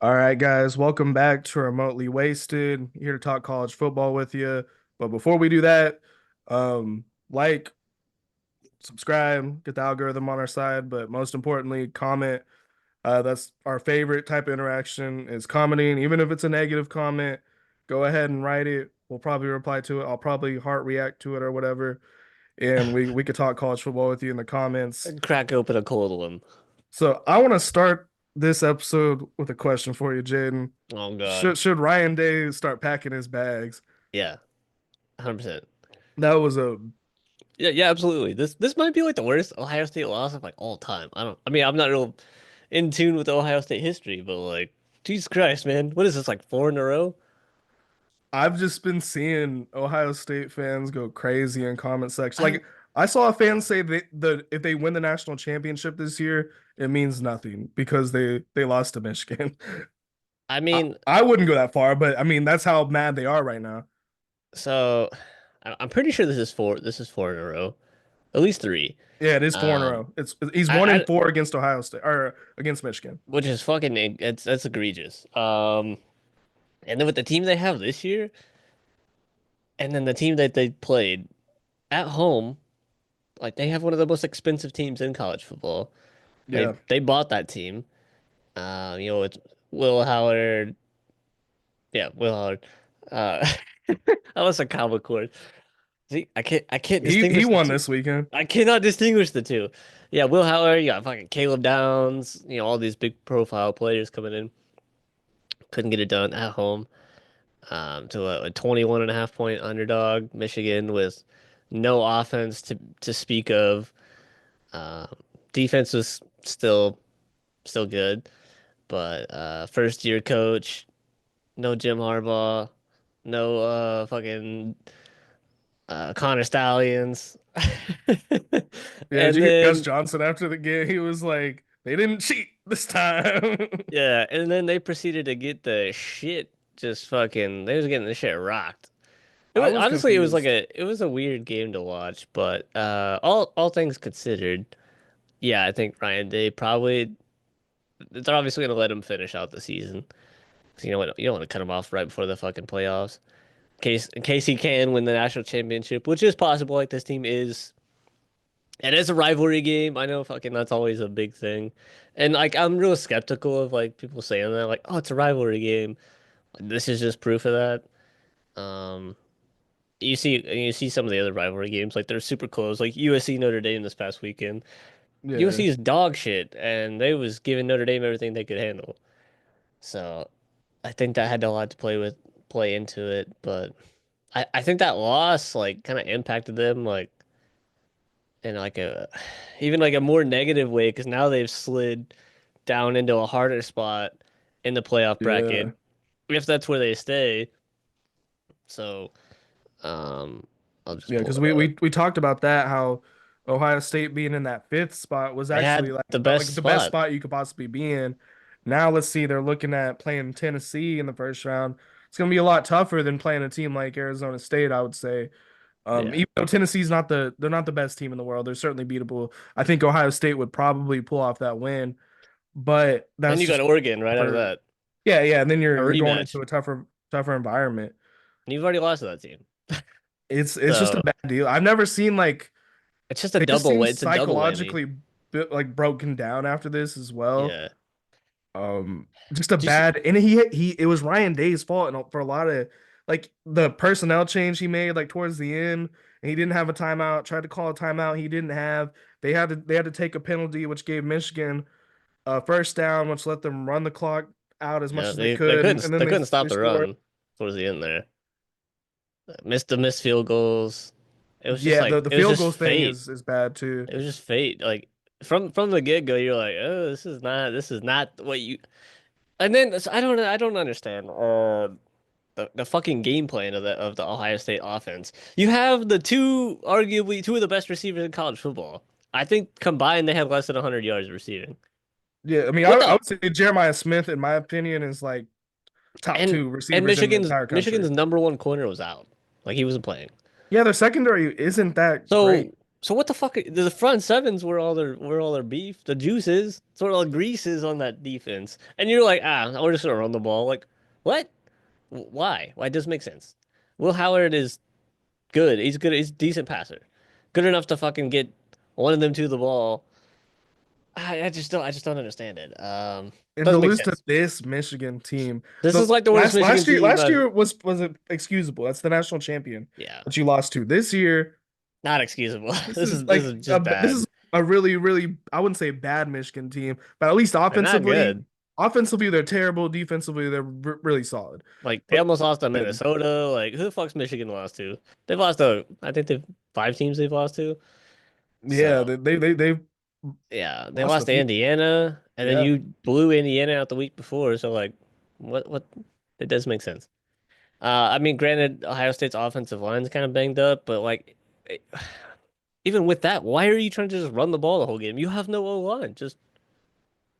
All right, guys, welcome back to Remotely Wasted. Here to talk college football with you. But before we do that, like, subscribe, get the algorithm on our side, but most importantly, comment. That's our favorite type of interaction is commenting. Even if it's a negative comment, go ahead and write it. We'll probably reply to it. I'll probably heart react to it or whatever. And we could talk college football with you in the comments. Crack open a cold one. So I want to start this episode with a question for you, Jaden. Oh God. Should Ryan Day start packing his bags? Yeah, 100%. That was a Yeah, absolutely. This might be like the worst Ohio State loss of like all time. I mean, I'm not real in tune with Ohio State history, but like, Jesus Christ, man. What is this, like four in a row? I've just been seeing Ohio State fans go crazy in comment section. I Like I saw a fan say that if they win the national championship this year, it means nothing because they lost to Michigan. I I, mean, I wouldn't go that far, but I mean that's how mad they are right now. so I'm pretty sure this is four in a row. At least three. Yeah, it is four in a Um row. It's he's one I in four against Ohio State or against Michigan. which is fucking that's egregious. And then with the team they have this year, and then the team that they played at home. Like they have one of the most expensive teams in college football. They Yeah, they bought that team. It's Will Howard. Yeah, Will Howard. Uh, I was a comic cord. See, I can't he distinguish the won two. this weekend. I cannot distinguish the two. Yeah, Will Howard. You got fucking Caleb Downs. All these big profile players coming in. Couldn't get it done at home. To a 21 and a half point underdog. Michigan with no offense to speak of. Um, Defense was still good, but first year coach, no Jim Harbaugh, no fucking Connor Stallions. Yeah, did And you hear Gus then Johnson after the game? He was like, they didn't cheat this time. yeah, and then they proceeded to get the shit just fucking they was getting the shit rocked. It I was was honestly confused. it was a weird game to watch, but all things considered, yeah, I think Ryan Day probably they're obviously gonna let him finish out the season. 'Cause you know what? You don't want to cut him off right before the fucking playoffs. In case he can win the national championship, which is possible. Like this team is, it is a rivalry game. I know fucking that's always a big thing, and like I'm real skeptical of like people saying that like, oh, it's a rivalry game. This is just proof of that. Um, you see some of the other rivalry games like they're super close. Like USC Notre Dame this past weekend. Yeah, USC is dog shit, and they was giving Notre Dame everything they could handle. So I think that had a lot to play into it, but I think that loss like kind of impacted them like in like a even like a more negative way because now they've slid down into a harder spot in the playoff bracket yeah, if that's where they stay. So um I'll just yeah. pull Because it up. we talked about that how Ohio State being in that fifth spot was They actually had like the best the best spot. spot you could possibly be in. Now let's see, they're looking at playing Tennessee in the first round. It's gonna be a lot tougher than playing a team like Arizona State, I would say. Yeah. Even though Tennessee's not they're not the best team in the world. They're certainly beatable. I think Ohio State would probably pull off that win, but Then that's you got just Oregon right after for that. yeah. And then A you're going rematch. into a tougher environment. And you've already lost to that team. It's just a So bad deal. I've never seen like it's just a they just double seem it's a double whammy. psychologically like broken down after this as well. Yeah. Just a Do you see, bad and he it was Ryan Day's fault and for a lot of like the personnel change he made like towards the end and he didn't have a timeout, tried to call a timeout he didn't have. They had to take a penalty which gave Michigan a first down, which let them run the clock out as much yeah, as they they could couldn't and then they couldn't stop they the scored. run towards the end there. Missed field goals. It was just Yeah, like the it was field just goal thing fate. is bad too. It was just fate. Like from the get-go, you're like, oh, this is not what you. And then so I don't understand the fucking game plan of the Ohio State offense. You have the arguably two of the best receivers in college football. I think combined they have less than 100 yards receiving. Yeah, I mean What I the would say Jeremiah Smith in my opinion is like top and two and receivers in the Michigan's entire country. Michigan's number one corner was out. Like he wasn't playing. Yeah, their secondary isn't that So great. So what the fuck? The front sevens where all their beef, the juice is, it's where all the grease is on that defense. And you're like, we're just gonna run the ball. Like, what? Why? Why? It doesn't make sense. Will Howard is good. He's good. He's a decent passer. Good enough to fucking get one of them to the ball. I just don't understand it. And to Doesn't make lose to sense. this Michigan team, This the is like the worst Michigan team. last year was it excusable? That's the national champion Yeah, that you lost to. This year, not excusable. this is This like is just this is bad. a really I wouldn't say bad Michigan team, but at least They're not good. offensively they're terrible. Defensively they're really solid. Like they But almost lost to good. Minnesota. Like who the fuck's Michigan lost to? They've lost to I think they've five teams they've lost to. Yeah, So they've yeah, they lost a lost to few. Indiana, and then Yeah, you blew Indiana out the week before. So like, what? It does make sense. I mean, granted, Ohio State's offensive line's kind of banged up, but like, it- even with that, why are you trying to just run the ball the whole game? You have no O line. Just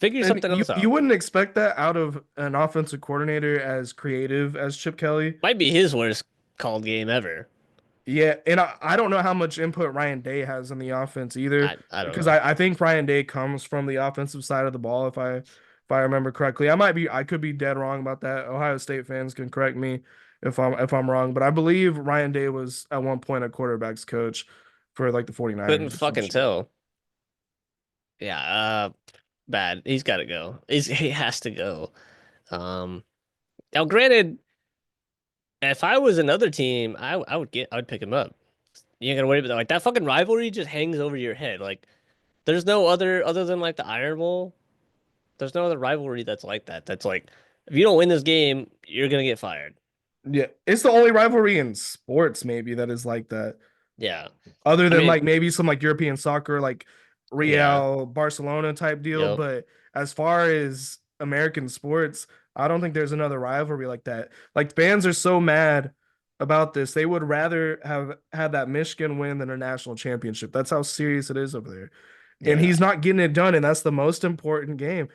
figure and something else you out. wouldn't expect that out of an offensive coordinator as creative as Chip Kelly. Might be his worst called game ever. Yeah, and I don't know how much input Ryan Day has in the offense either, I don't because know. I think Ryan Day comes from the offensive side of the ball. If I remember correctly, I could be dead wrong about that. Ohio State fans can correct me if I'm wrong, but I believe Ryan Day was at one point a quarterbacks coach for like the Couldn't 49ers or some fucking shit. tell. Yeah, bad. He's got to go. He has to go. Um, Now granted, if I was another team, I would pick him up. You ain't gotta worry about that. Like that fucking rivalry just hangs over your head. Like there's no other than like the Iron Bowl. There's no other rivalry that's like that. That's like if you don't win this game, you're gonna get fired. Yeah, it's the only rivalry in sports maybe that is like that. Yeah. Other I than mean, like maybe some like European soccer, like yeah. Real Barcelona type deal. Yep. But as far as American sports, I don't think there's another rivalry like that. Like fans are so mad about this. They would rather have had that Michigan win than a national championship. That's how serious it is over there. And Yeah. he's not getting it done. And that's the most important game.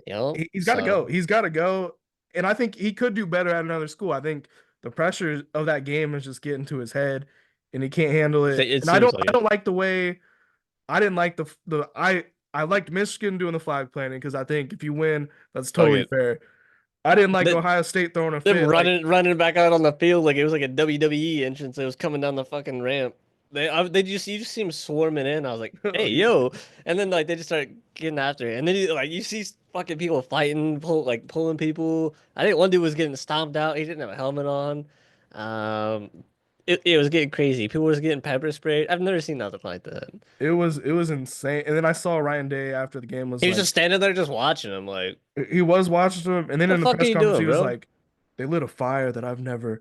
Yep. He's got to So go. He's got to go. And I think he could do better at another school. I think the pressure of that game is just getting to his head and he can't handle it. it And seems like I it. don't like the way I didn't like the I liked Michigan doing the flag planting because I think if you win, that's Fuck totally it. fair. I didn't like Th- Ohio State throwing a Them fit. Like, running back out on the field like it was like a WWE entrance. It was coming down the fucking ramp. They just you just see him swarming in. I was like, oh, hey yeah, yo, and then like they just start getting after it. And then like you see fucking people fighting, pulling people. I think one dude was getting stomped out. He didn't have a helmet on. Um, it was getting crazy. People was getting pepper sprayed. I've never seen nothing like that. it was insane. And then I saw Ryan Day after the game was He was just like standing there just watching him. Like, he was watching them, and then the in the fuck are press you conference doing, he was bro? like, they lit a fire that I've never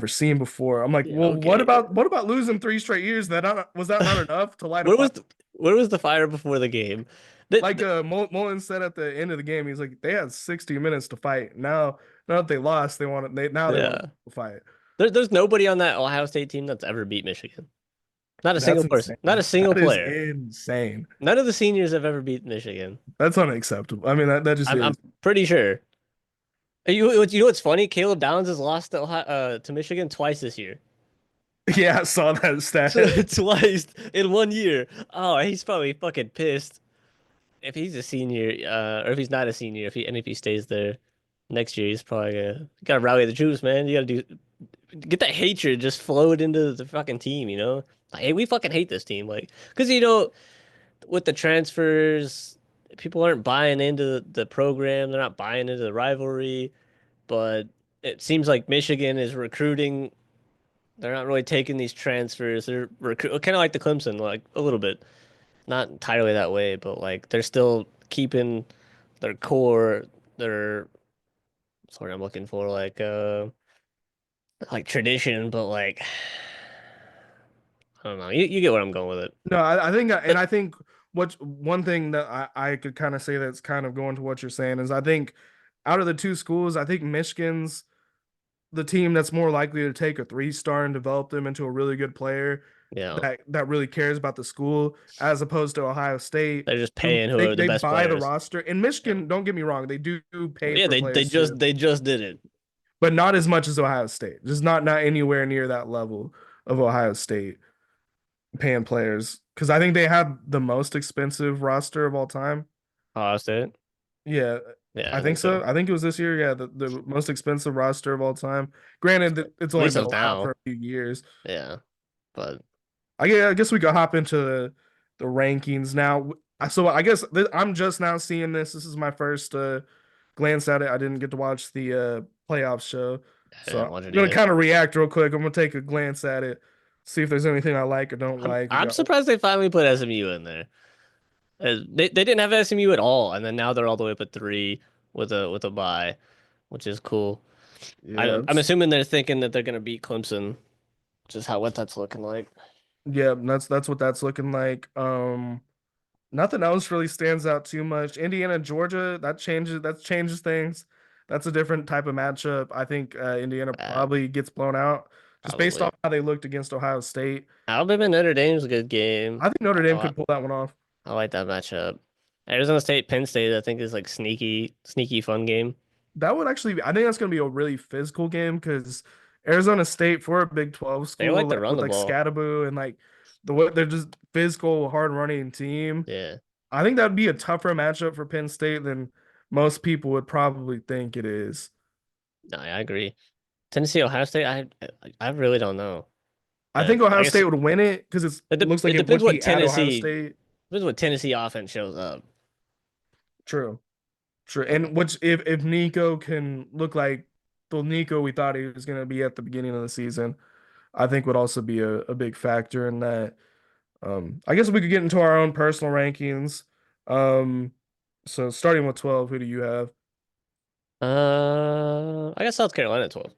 seen before. I'm like, Yeah, well, okay. what about losing three straight years? Was that not enough to light a Where fire? was where was the fire before the game? Like Mullen said at the end of the game, he's like, they had 60 minutes to fight. Now that they lost, they want Yeah. to fight. There's nobody on that Ohio State team that's ever beat Michigan. Not a That's single person. Not a insane. single That is player. insane. None of the seniors have ever beat Michigan. That's unacceptable. I mean, that just I'm is. pretty sure. You know what's funny? Caleb Downs has lost to to Michigan twice this year. Yeah, I saw that So stat. twice in 1 year. Oh, he's probably fucking pissed. If he's a senior, or if he's not a senior, if he stays there next year, he's probably gotta rally the troops, man. You gotta get that hatred just flowed into the fucking team, you know? Like, hey, we fucking hate this team, like, because with the transfers, people aren't buying into the program. They're not buying into the rivalry. But it seems like Michigan is recruiting. They're not really taking these transfers. They're kind of like the Clemson, like a little bit, not entirely that way, but like they're still keeping their core, their sorry, I'm looking for like tradition, but like I don't know. You get where I'm going with it. No, I think, and But I think what one thing that I could kind of say that's kind of going to what you're saying is I think out of the two schools, I think Michigan's the team that's more likely to take a three-star and develop them into a really good player yeah, that really cares about the school, as opposed to Ohio State, they're just who paying who are the they best buy the players. roster. And Yeah, Michigan, don't get me wrong, they do pay yeah. for players too, They just did it. but not as much as Ohio State. Just not anywhere near that level of Ohio State. paying players because I think they had the most expensive roster of all time. Ohio State. Yeah, Yeah, I I think think so. so. I think it was this year. Yeah, the most expensive roster of all time. Granted, it's At only least been as around for now. a few years. Yeah, but I guess we could hop into the rankings now. So I guess I'm just now seeing this. This is my first glance at it. I didn't get to watch the playoff show, I so didn't watch I'm it gonna either. kind of react real quick. I'm gonna take a glance at it, see if there's anything I like or don't I'm like. We I'm got surprised they finally put SMU in there. They didn't have SMU at all, and then now they're all the way up at three with a bye, which is cool. yeah, I'm assuming they're thinking that they're gonna beat Clemson, which is how what that's looking like. yeah. That's what that's looking like. Nothing else really stands out too much. Indiana, Georgia, that changes things. That's a different type of matchup. I think Indiana Uh, probably gets blown out just based Probably. off how they looked against Ohio State. Alabama Notre Dame's a good game. I think Notre Dame I, could pull that one off. I like that matchup. Arizona State, Penn State, I think is like sneaky fun game. That would actually I think that's going to be a really physical game because Arizona State for a Big 12 They school like to like run with the like ball. Scadaboo and like the way they're just physical, hard running team. Yeah. I think that'd be a tougher matchup for Penn State than most people would probably think it is. No, I agree. Tennessee, Ohio State, I really don't know. I think Ohio I guess State would win it because it looks like it it depends would what be at Ohio Tennessee State. depends what Tennessee offense shows up. True, true. And which if Nico can look like the Nico we thought he was going to be at the beginning of the season, I think would also be a big factor in that. I guess we could get into our own personal rankings. Um, so starting with 12, who do you have? I got South Carolina at 12.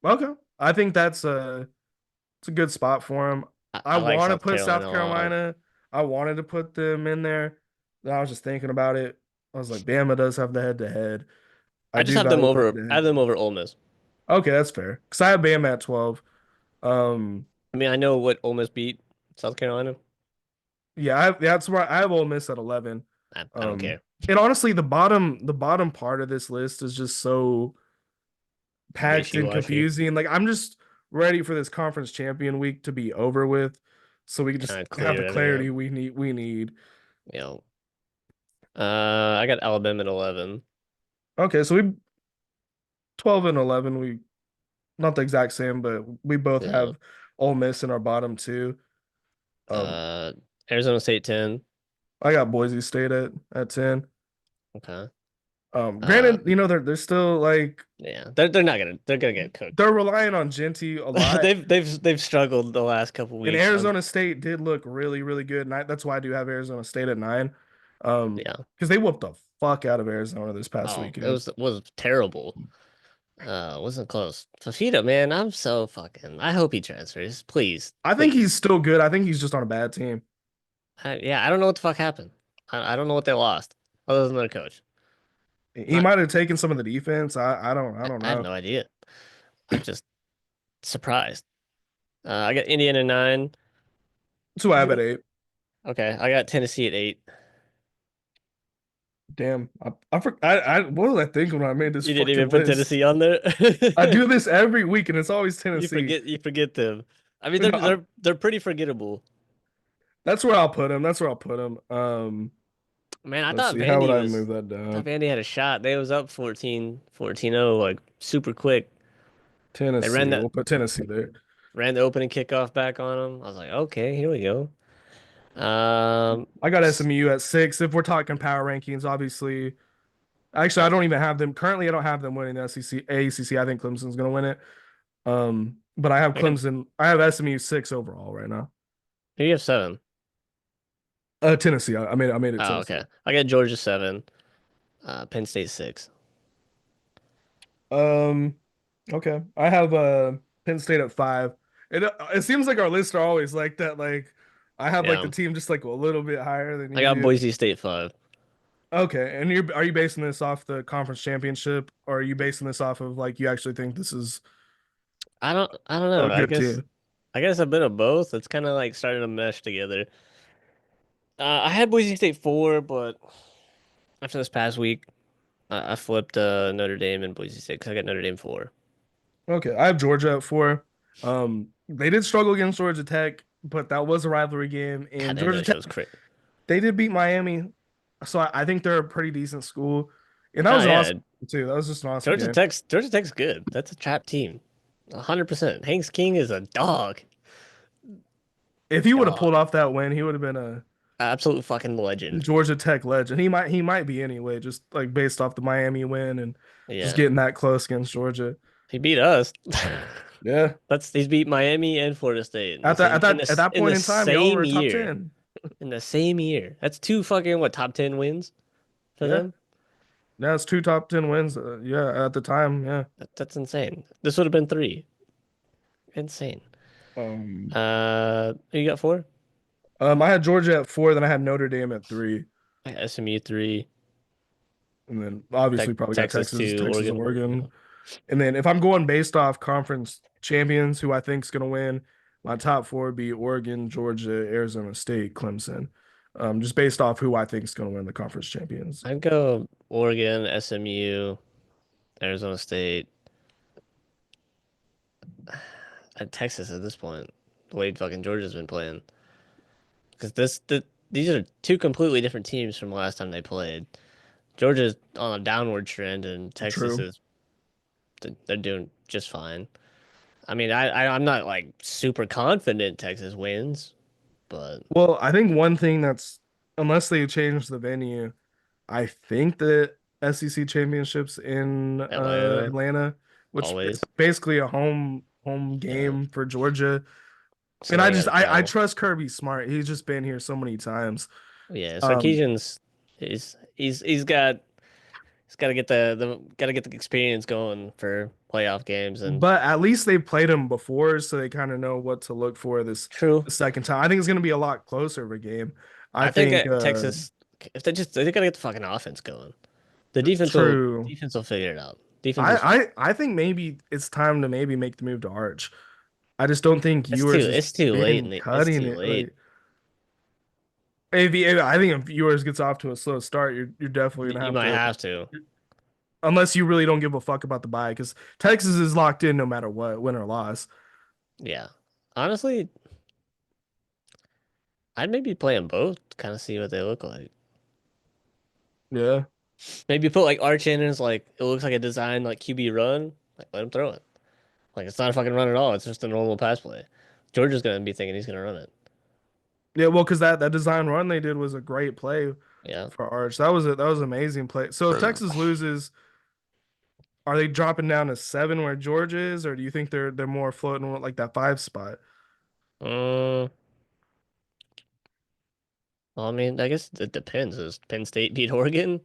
Okay, I think it's a good spot for him. I I like want to South put Carolina South a lot. Carolina. I wanted to put them in there. Then I was just thinking about it. I was like, Bama does have the head to head. I I just do have them value the head over to I have head. them over Ole Miss. Okay, that's fair. Because I have Bama at 12. Um, I mean, I know what Ole Miss beat South Carolina. yeah, that's where I have Ole Miss at 11. I don't Um, care. and honestly, the bottom part of this list is just so packed and Wishy-washy. confusing. Like I'm just ready for this conference champion week to be over with, so we can just Kind of have the clear everything up. clarity we need. We need. You know, I got Alabama at 11. Okay, so we 12 and 11. We not the exact same, but we both Yeah. have Ole Miss in our bottom two. Um, Uh, Arizona State 10. I got Boise State at 10. Okay. Granted, Um, they're still like yeah, they're gonna get cooked. they're relying on Genty a lot. They've struggled the last couple And weeks. Arizona State did look really, really good. And that's why I do have Arizona State at 9. Yeah. Because they whooped the fuck out of Arizona this past Oh, weekend. was terrible. Wasn't close. Fafita, man, I'm so fucking. I hope he transfers, please, I think please. he's still good. I think he's just on a bad team. Yeah, I don't know what the fuck happened. I don't know what they lost other than their coach. He Not, might have taken some of the defense. I don't I have know. no idea. I'm just surprised. I got Indiana 9. That's who I have You at 8. okay? I got Tennessee at 8. Damn. What was I thinking when I made this You didn't even fucking put list? Tennessee on there. I do this every week and it's always You Tennessee. forget them. I mean, No, they're pretty forgettable. that's where I'll put him. That's where I'll put him. Man, Let's see. How would I move that I thought down? Vandy had a shot. They was up 14-0 like super quick. They Tennessee. We'll put Tennessee there. ran the opening kickoff back on them. I was like, okay, here we go. Um, I got s- SMU at 6. If we're talking power rankings, obviously. Actually, I uh, don't even have them. Currently, I don't have them winning the SEC, ACC. I think Clemson's going to win it. But I have I got Clemson. I have SMU 6 overall right now. you have 7. Tennessee. I made it Oh, Tennessee. okay. I got Georgia 7. Penn State 6. Um, okay. I have Penn State at 5. It seems like our lists are always like that. Like I have like Yeah, the team just like a little bit higher than I you got do. Boise State 5. Okay, and are you basing this off the conference championship, or are you basing this off of like you actually think this is I don't know. a good team? I guess a bit of both. It's kind of like starting to mesh together. I had Boise State 4, but after this past week, I flipped Notre Dame and Boise State because I got Notre Dame 4. Okay, I have Georgia at 4. They did struggle against Georgia Tech, but that was a rivalry game. God And damn, Georgia that Tech, show's crazy. they did beat Miami, so I think they're a pretty decent school. And that Oh was an yeah, awesome game, too. That was just an awesome game. Georgia Tech's good. That's a trap team. 100%. Hanks King is a dog. If he would have Dog. pulled off that win, he would have been a Absolute fucking legend. Georgia Tech legend. He might be anyway, just like based off the Miami win and just Yeah. getting that close against Georgia. He beat us. Yeah. He's beat Miami and Florida State in the At that same at that at that in point the in time, y'all same were top year. 10. In the same year. That's two fucking what top 10 wins for Yeah. them? Yeah, it's two top 10 wins. Yeah, at the time. Yeah. That's insane. This would have been three. Insane. Um, You got four? I had Georgia at 4, then I had Notre Dame at 3, I got SMU three. and then obviously probably got Texas Texas, two, Texas, Oregon. Oregon. And then if I'm going based off conference champions, who I think is going to win, my top 4 would be Oregon, Georgia, Arizona State, Clemson. Just based off who I think is going to win the conference champions. I'd go Oregon, SMU, Arizona State, and Texas at this point. The way fucking Georgia's been playing. Because these are two completely different teams from the last time they played. Georgia's on a downward trend, and Texas True. is they're doing just fine. I mean, I'm not like super confident Texas wins, but Well, I think one thing that's, unless they change the venue, I think the SEC championships in Atlanta Atlanta, which is always. basically a home Yeah. game for Georgia. So And they got to I travel. trust Kirby Smart. He's just been here so many times. Yeah, Um, Sarkisian's he's got to get got to get the experience going for playoff games and but at least they've played him before, so they kind of know what to look for this true. the second time. I think it's going to be a lot closer of a game. I I think think Texas if they got to get the fucking offense going. The true. defense will figure it out. Defense is I think maybe it's time to maybe make the move to Arch. I just don't think Ewers has it's too late been it's cutting too it. late. Like I think if Ewers gets off to a slow start, you're definitely gonna You have might to, have to. unless you really don't give a fuck about the bye, because Texas is locked in no matter what, win or loss. Yeah. Honestly, I'd maybe play them both, kind of see what they look like. Yeah, Maybe put like Arch in as like it looks like a design like QB run. Like let him throw it. Like it's not a fucking run at all. It's just a normal pass play. Georgia's gonna be thinking he's gonna run it. yeah. Well, because that design run they did was a great play Yeah. for Arch. That was an amazing play. So if Texas loses, are they dropping down to 7 where Georgia is, or do you think they're more floating with like that 5 spot? Um. Well, I mean, I guess it depends. Does Penn State beat Oregon?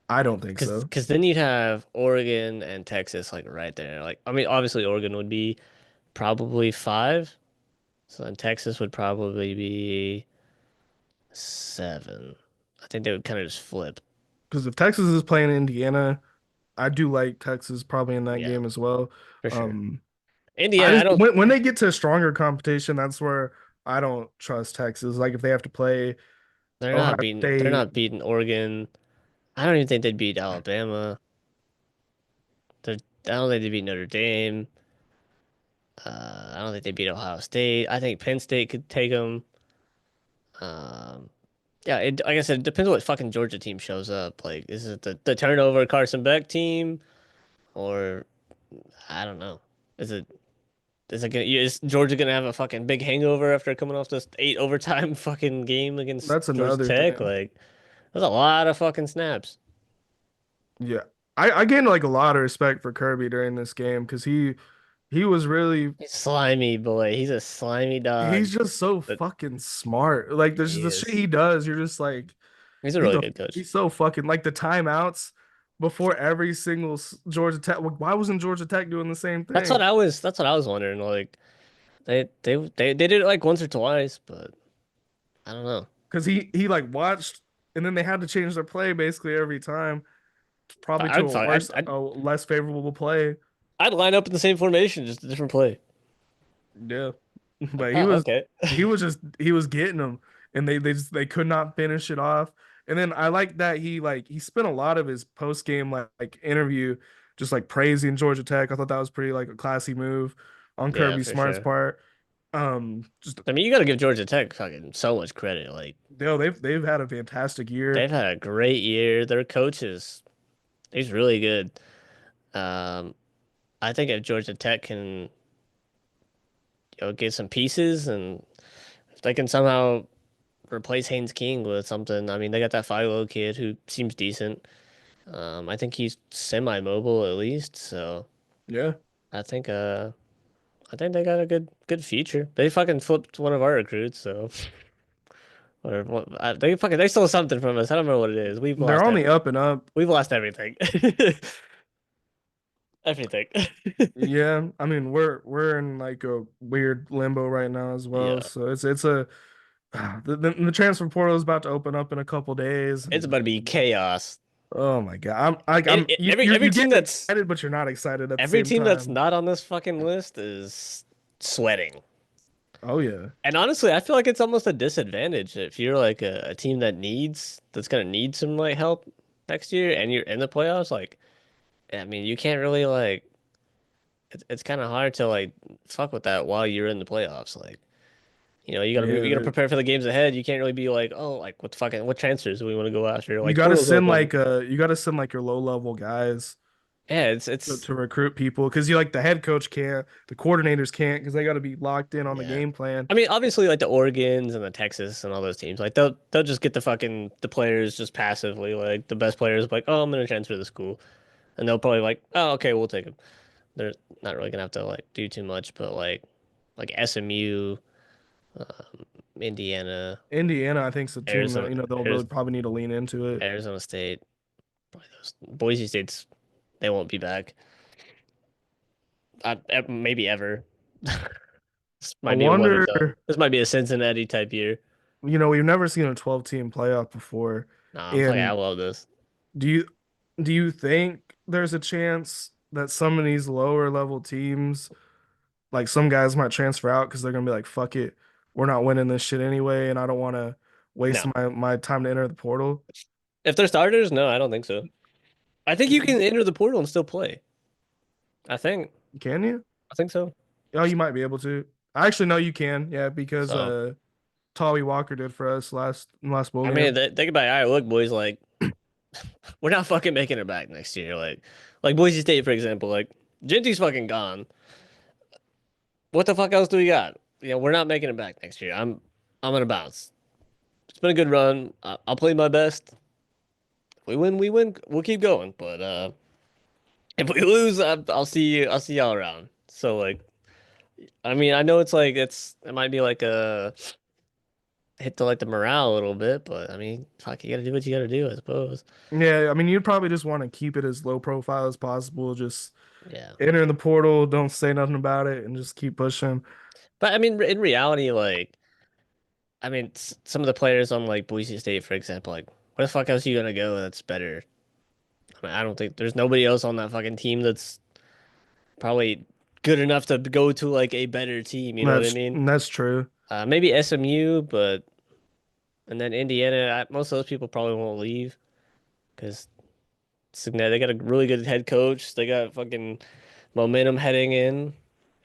I don't think so. Because then you'd have Oregon and Texas like right there. Like I mean, obviously Oregon would be probably five. So then Texas would probably be seven. I think they would kind of just flip. Because if Texas is playing Indiana, I do like Texas probably in that Yeah, game as well. for sure. Um, I Indiana, I just don't. when they get to stronger competition, that's where I don't trust Texas. Like if they have to play Ohio They're State, not beating Oregon. I don't even think they'd beat Alabama. They're, I don't think they beat Notre Dame. I don't think they beat Ohio State. I think Penn State could take them. Um, yeah, like I said, it depends what fucking Georgia team shows up. Like, is it the turnover Carson Beck team, or I don't know. Is it is Georgia gonna have a fucking big hangover after coming off this 8 overtime fucking game against that's Georgia another Tech? thing. Like, there's a lot of fucking snaps. Yeah. I gained like a lot of respect for Kirby during this game because he was really He's slimy boy. He's a slimy dog. he's just so But fucking smart. Like there's he the shit is. he does, you're just like He's a he's really a good coach. he's so fucking like the timeouts before every single Georgia Tech. Why wasn't Georgia Tech doing the same thing? That's what I was wondering. Like they did it like once or twice, but I don't know. Because he like watched and then they had to change their play basically every time, probably to I'd a fuck worse, a less favorable play. I'd line up in the same formation, just a different play. Yeah, Like, but oh, okay. he was getting them, and they could not finish it off. And then I like that he spent a lot of his post game like interview just like praising Georgia Tech. I thought that was pretty like a classy move on Yeah, Kirby for Smart's sure. part. Just I mean, you got to give Georgia Tech fucking so much credit. Like they've had a fantastic year. they've had a great year. Their coach he's really good. Um, I think if Georgia Tech can, get some pieces and if they can somehow replace Haynes King with something, I mean, they got that Philo kid who seems decent. I think he's semi-mobile at least, so Yeah, I think I think they got a good future. They fucking flipped one of our recruits, so or they stole something from us. I don't know what it is. they're on the up and up. We've lost everything. Everything. Yeah, I mean we're in like a weird limbo right now as well. Yeah. So it's a the transfer portal is about to open up in a couple days, It's and about to be chaos. oh my God, I'm It, you you every you team get that's excited, but you're not excited at the every same team that's time. not on this fucking list is sweating. Oh yeah, And honestly, I feel like it's almost a disadvantage if you're like a team that's gonna need some like help next year and you're in the playoffs. Like, I mean, you can't really like it's kind of hard to like fuck with that while you're in the playoffs. Like, you gotta yeah. prepare for the games ahead. You can't really be like, oh, like what transfers do we want to go after? You Like, got to portal's send open. like you got to send like your low level guys Yeah, to recruit people because you like the head coach can't, the coordinators can't because they got to be locked in on the yeah. game plan. I mean, obviously, like the Oregons and the Texas and all those teams, like they'll just get the players just passively, like the best players, like, oh, I'm gonna transfer to the school, and they'll probably like, oh, okay, we'll take them. They're not really gonna have to like do too much, but like SMU, Indiana, Indiana, I think, is a team that Arizona, they'll really probably need to lean into it. Arizona State, probably those Boise State's they won't be back. Maybe ever. This I might be a one and wonder, done. This might be a Cincinnati type year. we've never seen a 12-team playoff before. Nah, I And love this. do you do you think there's a chance that some of these lower level teams, like some guys might transfer out because they're gonna be like, fuck it, we're not winning this shit anyway, and I don't want to waste No, my time to enter the portal. if they're starters, no, I don't think so. I think you can enter the portal and still play. I think. Can you? I think so. Oh, you might be able to. I actually know you can, yeah, because So, Tolly Walker did for us last bowl I mean, game. think about it. All right, look, boys, like we're not fucking making it back next year. Like Boise State, for example, like Genty's fucking gone. What the fuck else do we got? We're not making it back next year. I'm gonna bounce. It's been a good run. I'll play my best. If we win, we win. We'll keep going. But if we lose, I'll see you. I'll see y'all around. So like, I mean, I know it might be like a hit to like the morale a little bit, but I mean, fuck, you gotta do what you gotta do, I suppose. Yeah, I mean, you'd probably just want to keep it as low profile as possible. Just Yeah. enter in the portal, don't say nothing about it, and just keep pushing. But I mean, in reality, like, I mean, some of the players on like Boise State, for example, like, where the fuck else are you gonna go that's better? I mean, I don't think there's nobody else on that fucking team that's probably good enough to go to like a better team. You know what I mean? That's true. Maybe SMU, but and then Indiana. Most of those people probably won't leave because they got a really good head coach. They got fucking momentum heading in.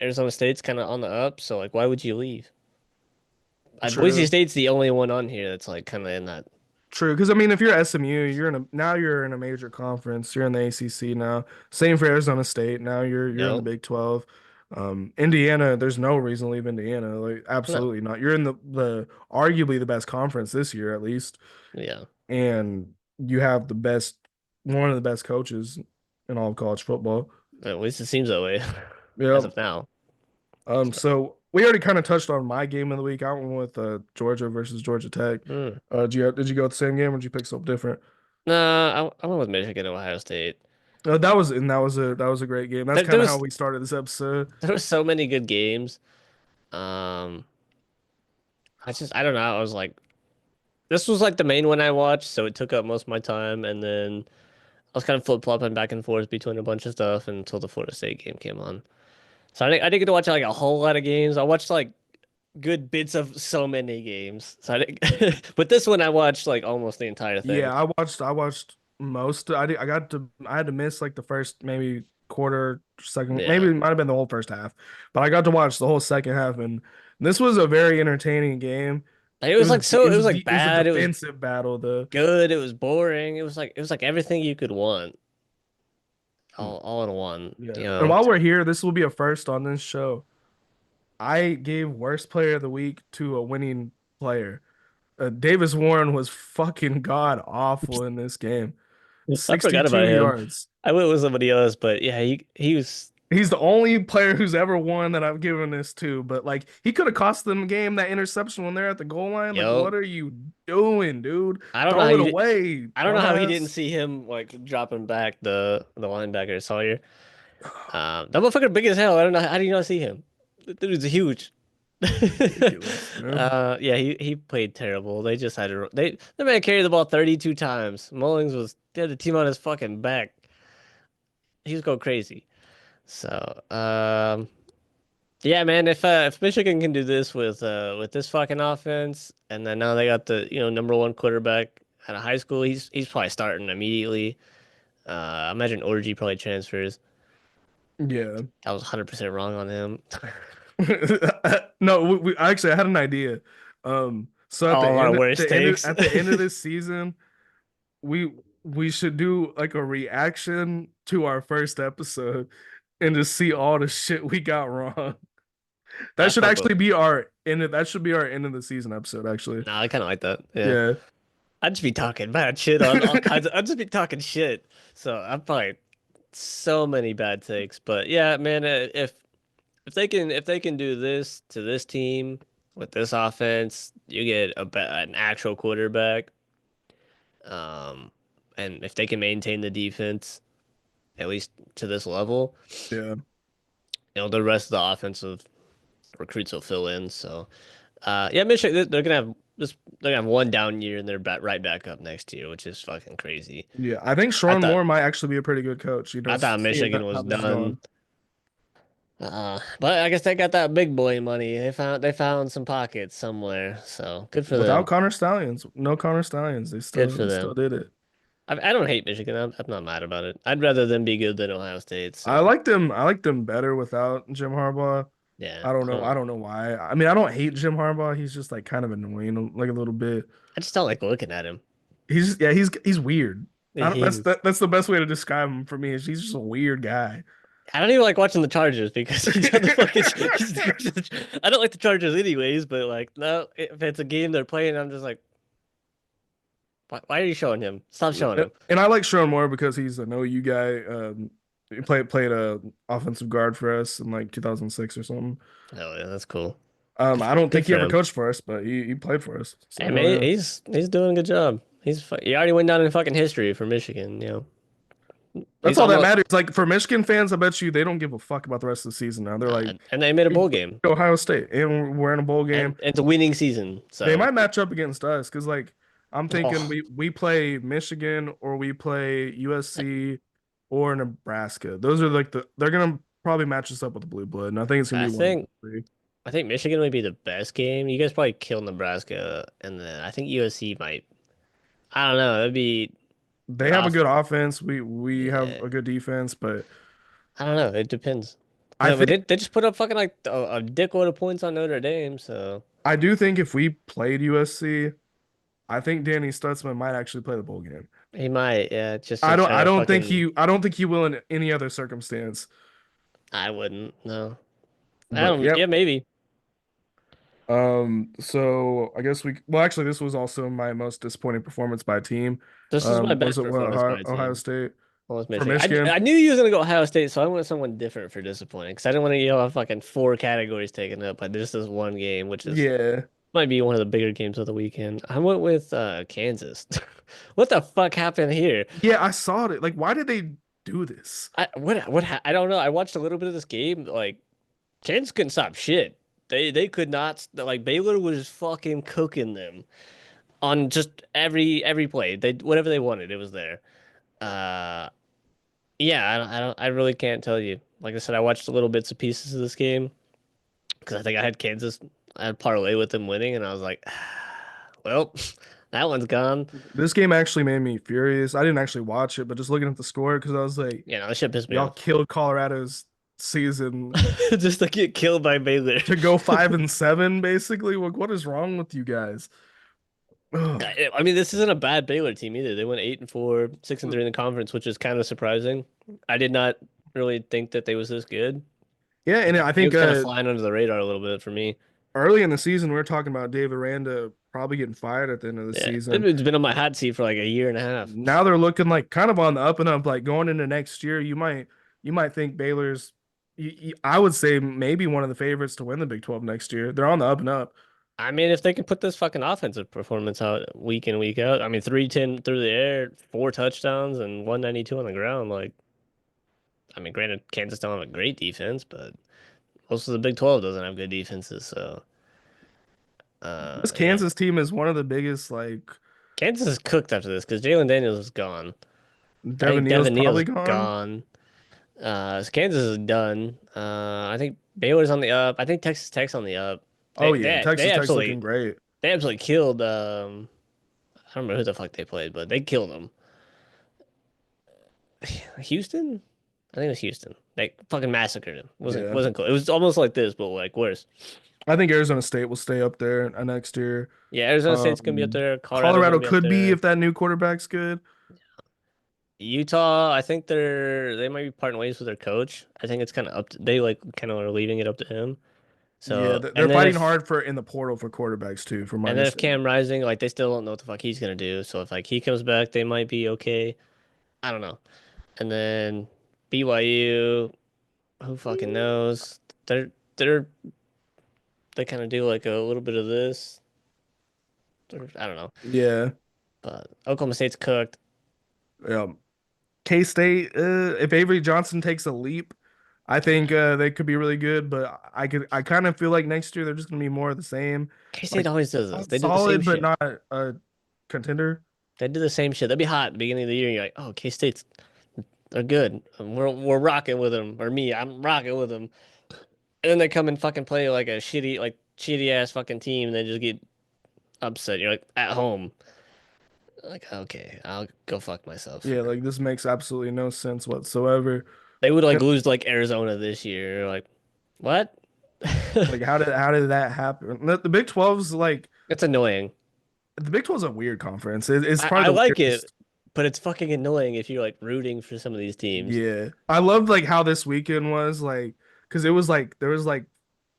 Arizona State's kind of on the up, so like, why would you leave? Boise True. State's the only one on here that's like kind of in that. True, because I mean, if you're SMU, you're in a major conference. You're in the ACC now. Same for Arizona State. Now you're in the No, Big 12. Indiana, there's no reason to leave Indiana. Like no, absolutely not. You're in the arguably the best conference this year at least, yeah. and you have one of the best coaches in all of college football. At least it seems that way as Yeah. of now. So, So we already kind of touched on my game of the week. I went with Georgia versus Georgia Tech. mm. Did you go with the same game or did you pick something different? Nah, I went with Michigan, Ohio State. That was a great game. That's There kind of how was we started this episode. so many good games. Um, I don't know. I was like, this was like the main one I watched, so it took up most of my time, and then I was kind of flip flopping back and forth between a bunch of stuff until the Florida State game came on. So I didn't get to watch like a whole lot of games. I watched like good bits of so many games. So I didn't, but this one I watched like almost the entire thing. Yeah, I watched most. I had to miss like the first maybe quarter, second, maybe Yeah. it might have been the whole first half, but I got to watch the whole second half and This was a very entertaining game. Like, it was like so, it was like It was a bad. It was defensive battle though. good. It was boring. It was like everything you could want, Mm, all in one. yeah. You And know, while we're here, this will be a first on this show. I gave worst player of the week to a winning player. Davis Warren was fucking god awful in this game. I forgot 62 about him. yards. I went with somebody else, but yeah, he was. He's the only player who's ever won that I've given this to, but like he could have cost them the game that interception when they're at the goal line. Like, what Yo, are you doing, dude? I don't know how Throw it you did. away, I don't know how he didn't dumbass. see him like dropping back the linebacker Sawyer. That motherfucker big as hell. I don't know. How do you not see him? The dude's huge. Ridiculous, man. Yeah, he played terrible. They just had to. The man carried the ball 32 times. Mullings was he had the team on his fucking back. He was going crazy. So, yeah, man. If Michigan can do this with this fucking offense, and then now they got the number one quarterback out of high school, he's probably starting immediately. I imagine Orgy probably transfers. Yeah. I was 100% wrong on him. No, actually I had an idea. So All our worst takes. at the end of this season, we should do like a reaction to our first episode and just see all the shit we got wrong. That I should fuck with. actually be our end of, that should be our end of the season episode, actually. Nah, I kind of like that. Yeah. Yeah. I'd just be talking bad shit on all kinds of. I'd just be talking shit. So I'm probably so many bad takes, but yeah, man. If they can do this to this team with this offense, you get an actual quarterback. Um, and if they can maintain the defense at least to this level, Yeah. the rest of the offensive recruits will fill in. So, yeah, Michigan they're gonna have this. They're gonna have one down year and they're right back up next year, which is fucking crazy. Yeah. I think I Sean thought Moore might actually be a pretty good coach, I thought seeing Michigan how was this is done. going. But I guess they got that big boy money. They found some pockets somewhere. So good for Without them. Connor Stallions, no Connor Stallions, Good for they still them. did it. I don't hate Michigan. I'm not mad about it. I'd rather them be good than Ohio State. I So liked him. I liked him better without Jim Harbaugh. yeah, I don't I know. don't. I don't know why. I mean, I don't hate Jim Harbaugh. He's just like kind of annoying, like a little bit. I just don't like looking at him. He's weird. I don't, He's. that's the best way to describe him for me. Is he's just a weird guy. I don't even like watching the Chargers because he's on the fucking. I don't like the Chargers anyways, but like no, if it's a game they're playing, I'm just like, why are you showing him? Stop showing him. And I like Sean Moore because he's an OU guy. He played a offensive guard for us in like 2006 or something. Oh yeah, that's cool. I don't Good think he for ever him. coached for us, but he played for us. Hey So man, yeah. he's doing a good job. He already went down in fucking history for Michigan. That's He's all that almost matters. Like for Michigan fans, I bet you they don't give a fuck about the rest of the season now. They're like, and they made a "We bowl beat game, Ohio State and we're in a bowl and game." it's a winning season. They So might match up against us because like I'm thinking oh, we play Michigan or we play USC or Nebraska. Those are like they're gonna probably match us up with the blue blood, and I think it's gonna I be one of think the three. I think Michigan would be the best game. You guys probably kill Nebraska, and then I think USC might. I don't know. It'd be They their have a off. good offense. We have Yeah, a good defense, but I don't know. It depends. I But think they just put up fucking like a dickload of points on Notre Dame. So I do think if we played USC, I think Danny Stutzman might actually play the bowl game. he might. Yeah, just to try I to don't think fucking. I don't think he will in any other circumstance. I wouldn't. No. I But don't. yep. Yeah, maybe. So I guess well actually this was also my most disappointing performance by a team. This is my Was best it what, performance by a Ohio team. State Almost for Michigan. Michigan? I knew he was gonna go Ohio State, so I went with someone different for disappointing because I didn't want to have fucking four categories taken up by just this one game, which is Yeah. might be one of the bigger games of the weekend. I went with Kansas. What the fuck happened here? Yeah, I saw it. Like, why did they do this? I don't know. I watched a little bit of this game. Like Kansas couldn't stop shit. They could not like Baylor was fucking cooking them on just every play. They whatever they wanted, it was there. Uh, yeah, I really can't tell you. Like I said, I watched a little bits and pieces of this game because I think I had Kansas. I had parlay with them winning, and I was like, well, that one's gone. This game actually made me furious. I didn't actually watch it, but just looking at the score because I was like, You know, that shit pissed me y'all off. killed Colorado's season just to get killed by Baylor. to go 5-7, basically. Like, what is wrong with you guys? Ugh. I mean, this isn't a bad Baylor team either. They went 8-4, 6-3 in the conference, which is kind of surprising. I did not really think that they was this good. Yeah, and I He think was kind of flying under the radar a little bit for me. early in the season we were talking about David Aranda probably getting fired at the end of the Yeah, season. it's been on my hot seat for like a year and a half. Now they're looking like kind of on the up and up. Like going into next year, you might think Baylor's. I would say maybe one of the favorites to win the Big 12 next year. They're on the up and up. I mean, if they can put this fucking offensive performance out week in, week out, I mean, 310 through the air, 4 touchdowns, and 192 on the ground. Like, I mean, granted, Kansas don't have a great defense, but most of the Big 12 doesn't have good defenses. So, This yeah, Kansas team is one of the biggest. Like Kansas is cooked after this because Jalen Daniels is gone. I Devin think Neal's Devin probably Neal's gone. gone. So Kansas is done. I think Baylor's on the up. I think Texas Tech's on the up. Oh yeah, Texas Tech's looking Absolutely great. they absolutely killed. I don't remember who the fuck they played, but they killed them. Houston? I think it was Houston. They fucking massacred him. Yeah, Wasn't cool. It was almost like this, but like worse. I think Arizona State will stay up there next year. Yeah, Arizona State's gonna be up there. Colorado's gonna Colorado be up could be there. if that new quarterback's good. Utah, I think they might be parting ways with their coach. I think it's kind of up to they like kind of are leaving it up to him. Yeah, So they're fighting hard for in the portal for quarterbacks too, from my and then if understanding. Cam Rising, like they still don't know what the fuck he's gonna do. So if like he comes back, they might be okay. I don't know. And then BYU, who fucking knows? They're they kind of do like a little bit of this. I don't know. Yeah, But Oklahoma State's cooked. yeah. K State, if Avery Johnson takes a leap, I think they could be really good. But I kind of feel like next year they're just gonna be more of the same, K-State like always does this. They do the same solid but shit. not a contender. They do the same shit. They'll be hot at the beginning of the year, and you're like, oh, K-State's they're good. We're rocking with them. Or me, I'm rocking with them. And then they come and fucking play like a shitty ass fucking team, and they just get upset. You're like at home. Like, okay, I'll go fuck myself. Yeah, like this makes absolutely no sense whatsoever. They would like And, lose like Arizona this year. You're like, what? like how did that happen? The Big 12's like It's annoying. the Big 12's a weird conference. It's I probably the like it, weirdest. but it's fucking annoying if you're like rooting for some of these teams. Yeah. I loved like how this weekend was like because it was like there was like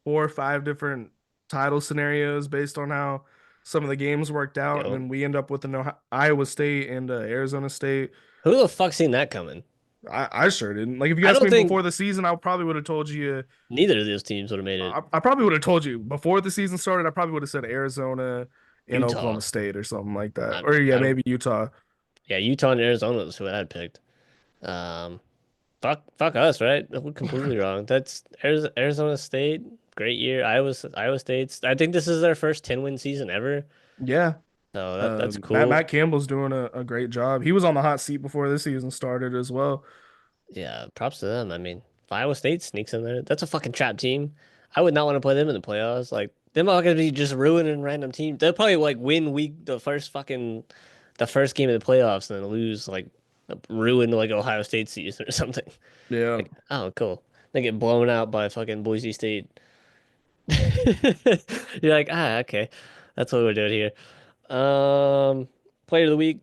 4 or 5 different title scenarios based on how some of the games worked out, and Yo, then we end up with an Iowa State and Arizona State. who the fuck seen that coming? I sure didn't. Like if you I asked don't me think before the season, I probably would have told you. neither of those teams would have made it. I probably would have told you before the season started. I probably would have said Arizona and Utah. Oklahoma State or something like that, I, or yeah, I don't. maybe Utah. Yeah, Utah and Arizona is who I had picked. Um, fuck us, right? We're completely wrong. That's Arizona State, great year. Iowa State's. I think this is their first 10-win season ever. Yeah, So that's Matt cool. Matt Campbell's doing a great job. He was on the hot seat before this season started as well. Yeah, props to them. I mean, if Iowa State sneaks in there, that's a fucking trap team. I would not want to play them in the playoffs. Like, they're not gonna be just ruining random teams. They'll probably like win the first game of the playoffs and then lose like ruin like Ohio State season or something. Yeah. Like, oh, cool. They get blown out by fucking Boise State. You're like, okay, that's what we're doing here. Player of the week.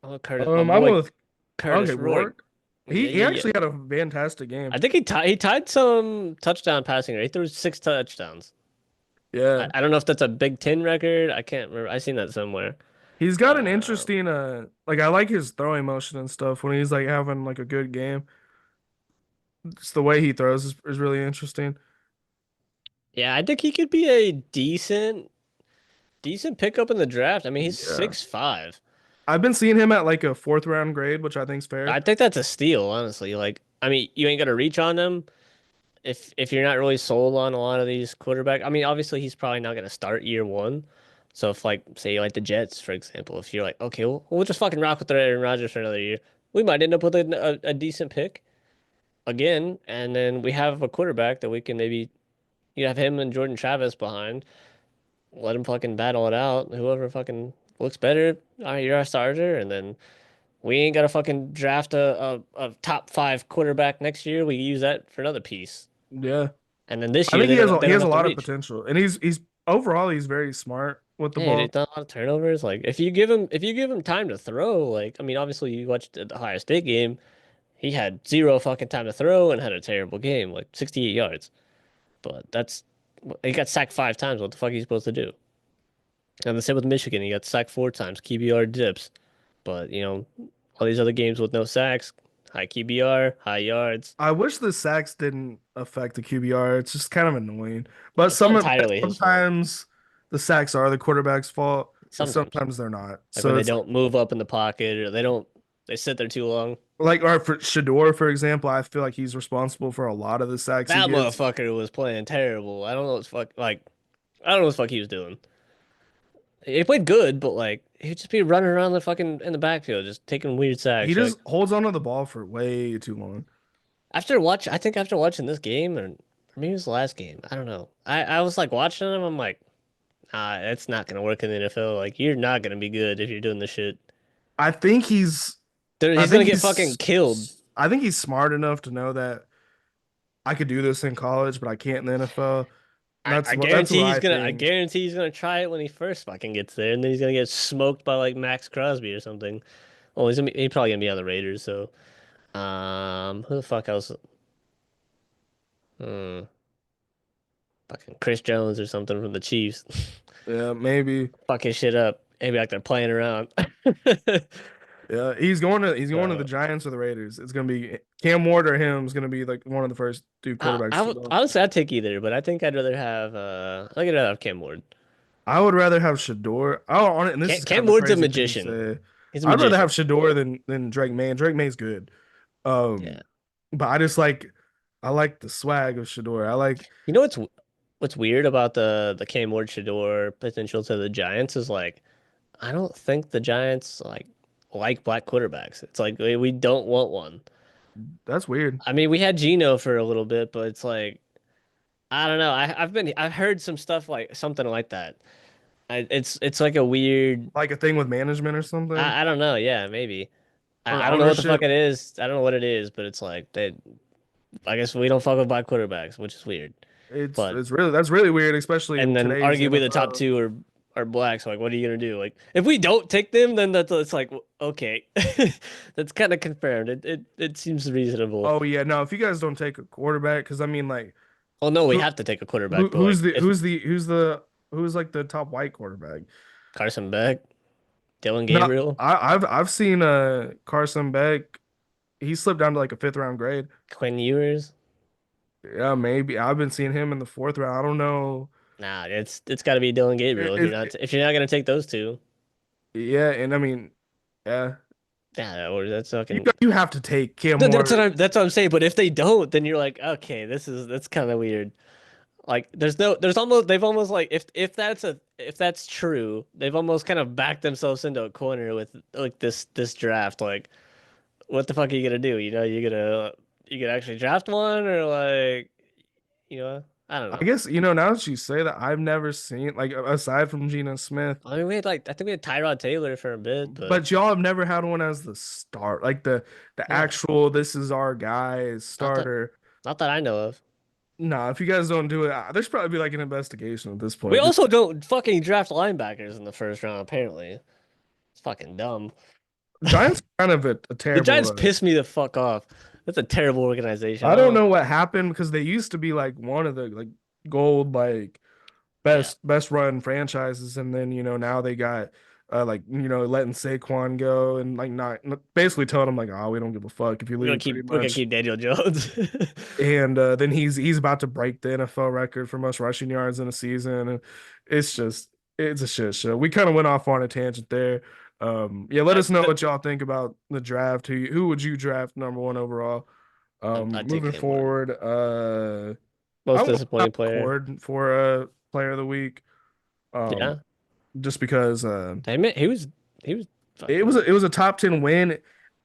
Oh, Curtis, my I boy, went with okay, Curtis Rourke. Rourke. Yeah, He yeah, yeah. actually had a fantastic game. I think he tied some touchdown passing rate. He threw 6 touchdowns. Yeah. I don't know if that's a Big Ten record. I can't remember. I seen that somewhere. He's got an Uh, interesting like I like his throwing motion and stuff when he's like having like a good game. Just the way he throws is really interesting. yeah, I think he could be a decent pickup in the draft. I mean, he's Yeah. 6'5". I've been seeing him at like a fourth round grade, which I think's fair. I think that's a steal, honestly. Like, I mean, you ain't got to reach on him if you're not really sold on a lot of these quarterback. I mean, obviously he's probably not gonna start year one. So if like say like the Jets, for example, if you're like, okay, well, we'll just fucking rock with Aaron Rodgers for another year, we might end up with a decent pick again, and then we have a quarterback that we can maybe you have him and Jordan Travis behind, let him fucking battle it out. Whoever fucking looks better, all right, you're our starter, and then We ain't gotta fucking draft a top five quarterback next year. We use that for another piece. Yeah. And then this I year think they he don't has a have to lot of reach. potential, and he's overall he's very smart with the Yeah, ball. there's not a lot of turnovers. Like if you give him time to throw, like I mean, obviously you watched the Ohio State game, he had zero fucking time to throw and had a terrible game, like 68 yards. But that's he got sacked 5 times. What the fuck are you supposed to do? And the same with Michigan, he got sacked 4 times, QBR dips. But all these other games with no sacks, high QBR, high yards. I wish the sacks didn't affect the QBR. It's just kind of annoying. But It's not some entirely his fault. sometimes the sacks are the quarterback's fault, but Sometimes, sometimes they're not. like when So they it's don't move up in the pocket or they sit there too long. like, or for Shador, for example, I feel like he's responsible for a lot of the sacks he That gets. motherfucker was playing terrible. I don't know what fuck like I don't know what the fuck he was doing. He played good, but like he'd just be running around the fucking in the backfield, just taking weird He sacks. Like just holds onto the ball for way too long. I think after watching this game, or maybe it was the last game, I don't know. I was like watching him. I'm like, it's not gonna work in the NFL. Like you're not gonna be good if you're doing this shit. I think he's, I He's gonna think get fucking he's, killed. I think he's smart enough to know that I could do this in college, but I can't in the NFL. And that's what I I think. guarantee he's gonna try it when he first fucking gets there, and then he's gonna get smoked by like Max Crosby or something. Well, he's probably gonna be on the Raiders. So, who the fuck else? Hmm, fucking Chris Jones or something from the Chiefs. Yeah, maybe. Fucking shit up. Maybe like they're playing around. Yeah, he's going to the Uh, Giants or the Raiders. It's gonna be Cam Ward or him is gonna be like one of the first two quarterbacks to go. honestly, I'd take either, but I think I think I'd rather have Cam Ward. I would rather have Shador. Oh, on it, and this is kind Cam of a Ward's a crazy thing to magician. say. He's a I'd rather have magician. Shador than Drake May. And Drake May's good. Yeah. Um, but I like the swag of Shador. I like You know what's weird about the Cam Ward Shador potential to the Giants is like I don't think the Giants like black quarterbacks. It's like we don't want one. that's weird. I mean, we had Geno for a little bit, but it's like I don't know. I've heard some stuff like something like that. It's like a weird. Like a thing with management or something I don't know. Yeah, maybe. or I don't know what the fuck ownership. it is. I don't know what it is, but it's like they. I guess we don't fuck with black quarterbacks, which is weird. But It's really that's really weird, especially and in then today's arguably the top NFL. two are black. So like, what are you gonna do? Like, if we don't take them, then it's like okay, that's kind of confirmed. It seems reasonable. Oh yeah, no, if you guys don't take a quarterback, because I mean like Oh no, we who have to take a quarterback, but who's like if who's like the top white quarterback? Carson Beck, Dylan No, Gabriel, I've seen Carson Beck. He slipped down to like a fifth round grade. Quinn Ewers. Yeah, maybe I've been seeing him in the fourth round. I don't know. Nah, it's got to be Dylan Gabriel if you're not gonna take those two. Yeah, and I mean, yeah, Yeah, or that's fucking. you have to take Cam Ward. That's what I'm saying. But if they don't, then you're like, okay, that's kind of weird. Like, there's almost they've almost like if that's true, they've almost kind of backed themselves into a corner with like this draft. Like, what the fuck are you gonna do? You gonna actually draft one or like I don't I know. guess now that you say that, I've never seen like aside from Geno Smith. I mean, I think we had Tyrod Taylor for a bit, but But y'all have never had one as the start, like the no, actual this is our guy not that starter. not that I know of. Nah, if you guys don't do it, there's probably be like an investigation at this We point. also don't fucking draft linebackers in the first round, apparently. It's fucking dumb. Giants are kind of a The terrible. Giants piss me the fuck off. That's a terrible organization. I don't know what happened because they used to be like one of the like gold like Yeah. best run franchises, and then now they got like letting Saquon go and like not basically telling them like, oh, we don't give a fuck if you leave pretty We're gonna much. keep Daniel Jones. And then he's about to break the NFL record for most rushing yards in a season, and it's just it's a shit show. We kind of went off on a tangent there. Yeah, let I, us know what y'all think about the draft. Who would you draft number one overall? I'd take Moving Cam Ward. forward, I Most went with disappointing player. Cord for player of the week. Um, Yeah. just because Damn it. He was fucking it was a top 10 win.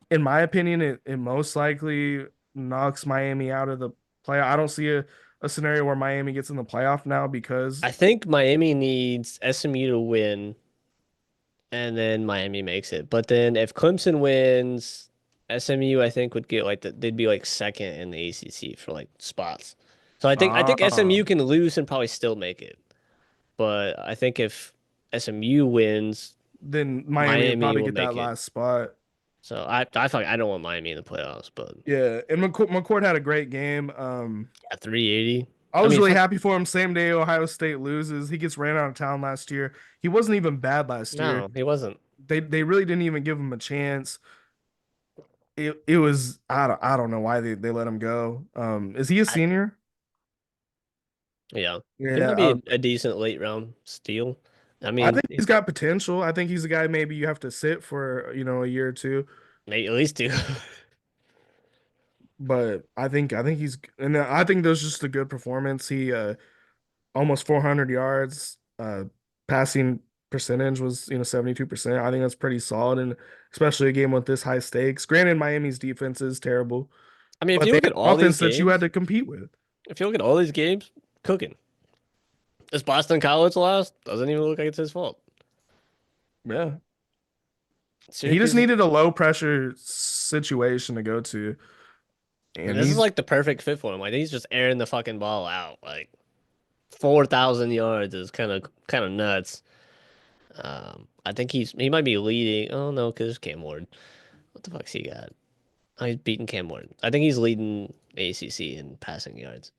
In my opinion, it most likely knocks Miami out of the playoff. I don't see a scenario where Miami gets in the playoff now because I think Miami needs SMU to win and then Miami makes it. But then if Clemson wins, SMU I think would get like they'd be like second in the ACC for like spots. So I think Ah, SMU can lose and probably still make it. But I think if SMU wins, then Miami will Miami probably will get that make it. last spot. So I feel like I don't want Miami in the playoffs, but Yeah, and McCourt had a great game. at 380. I I was mean, really fuck, happy for him. Same day Ohio State loses, he gets ran out of town last year. He wasn't even bad last year. no, he wasn't. They really didn't even give him a chance. It was I don't know why they let him go. Is he a I, senior? yeah, he Yeah, might be a decent late round steal. I I mean, think he's got potential. I think he's a guy maybe you have to sit for, a year or two. maybe at least two. But I think he's and I think there's just a good performance. He almost 400 yards. Passing percentage was 72%. I think that's pretty solid, and especially a game with this high stakes. Granted, Miami's defense is terrible, I mean, if but you they look at have all an these offense that you had games, to compete with. if you look at all these games, cooking. Is Boston College lost? Doesn't even look like it's his fault. Yeah, he just Syracuse, needed a low pressure situation to go to, and and this is he's like the perfect fit for him. Like he's just airing the fucking ball out. Like 4,000 yards is kind of nuts. I think he might be leading. Oh no, because Cam Ward. What the fuck's he got? Oh, he's beating Cam Ward. I think he's leading ACC in passing yards,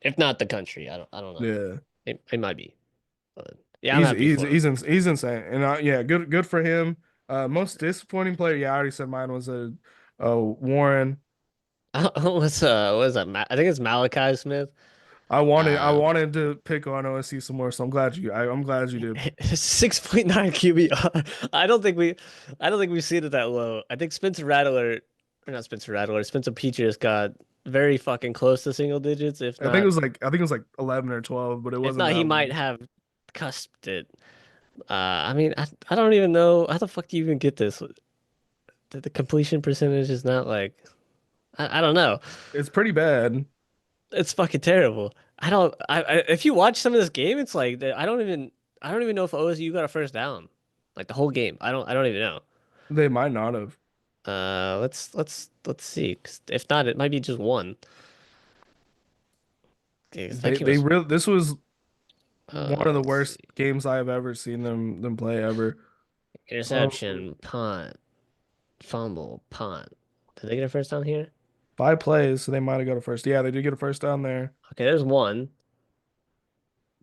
if not the country. I don't know. yeah. It might be, but yeah, I'm He's happy he's for him. he's he's insane, and yeah, good for him. Most disappointing player, yeah, I already said mine was a Warren. What is that? I think it's Malachi Smith. I Um, wanted to pick on OSC some more, so I'm glad you did. 6.9 QBR. I don't think we've seen it that low. I think Spencer Rattler, or not Spencer Rattler, Spencer Petras got very fucking close to single digits. I think it was like 11 or 12, but it If wasn't not, he that might low. have cusped it. I mean, I don't even know how the fuck do you even get this? The completion percentage is not like I don't know. It's pretty bad. It's fucking terrible. I don't. If you watch some of this game, it's like I don't even know if OSU got a first down, like the whole game. I don't even know. They might not have. Let's see. 'Cause if not, it might be just one. Okay, 'cause that They game they was. really this was one of the Let's worst see. games I have ever seen them play ever. Um, Interception, punt, fumble, punt. Did they get a first down here? 5 plays, so they might have got a first. Yeah, they did get a first down there. Okay, there's one.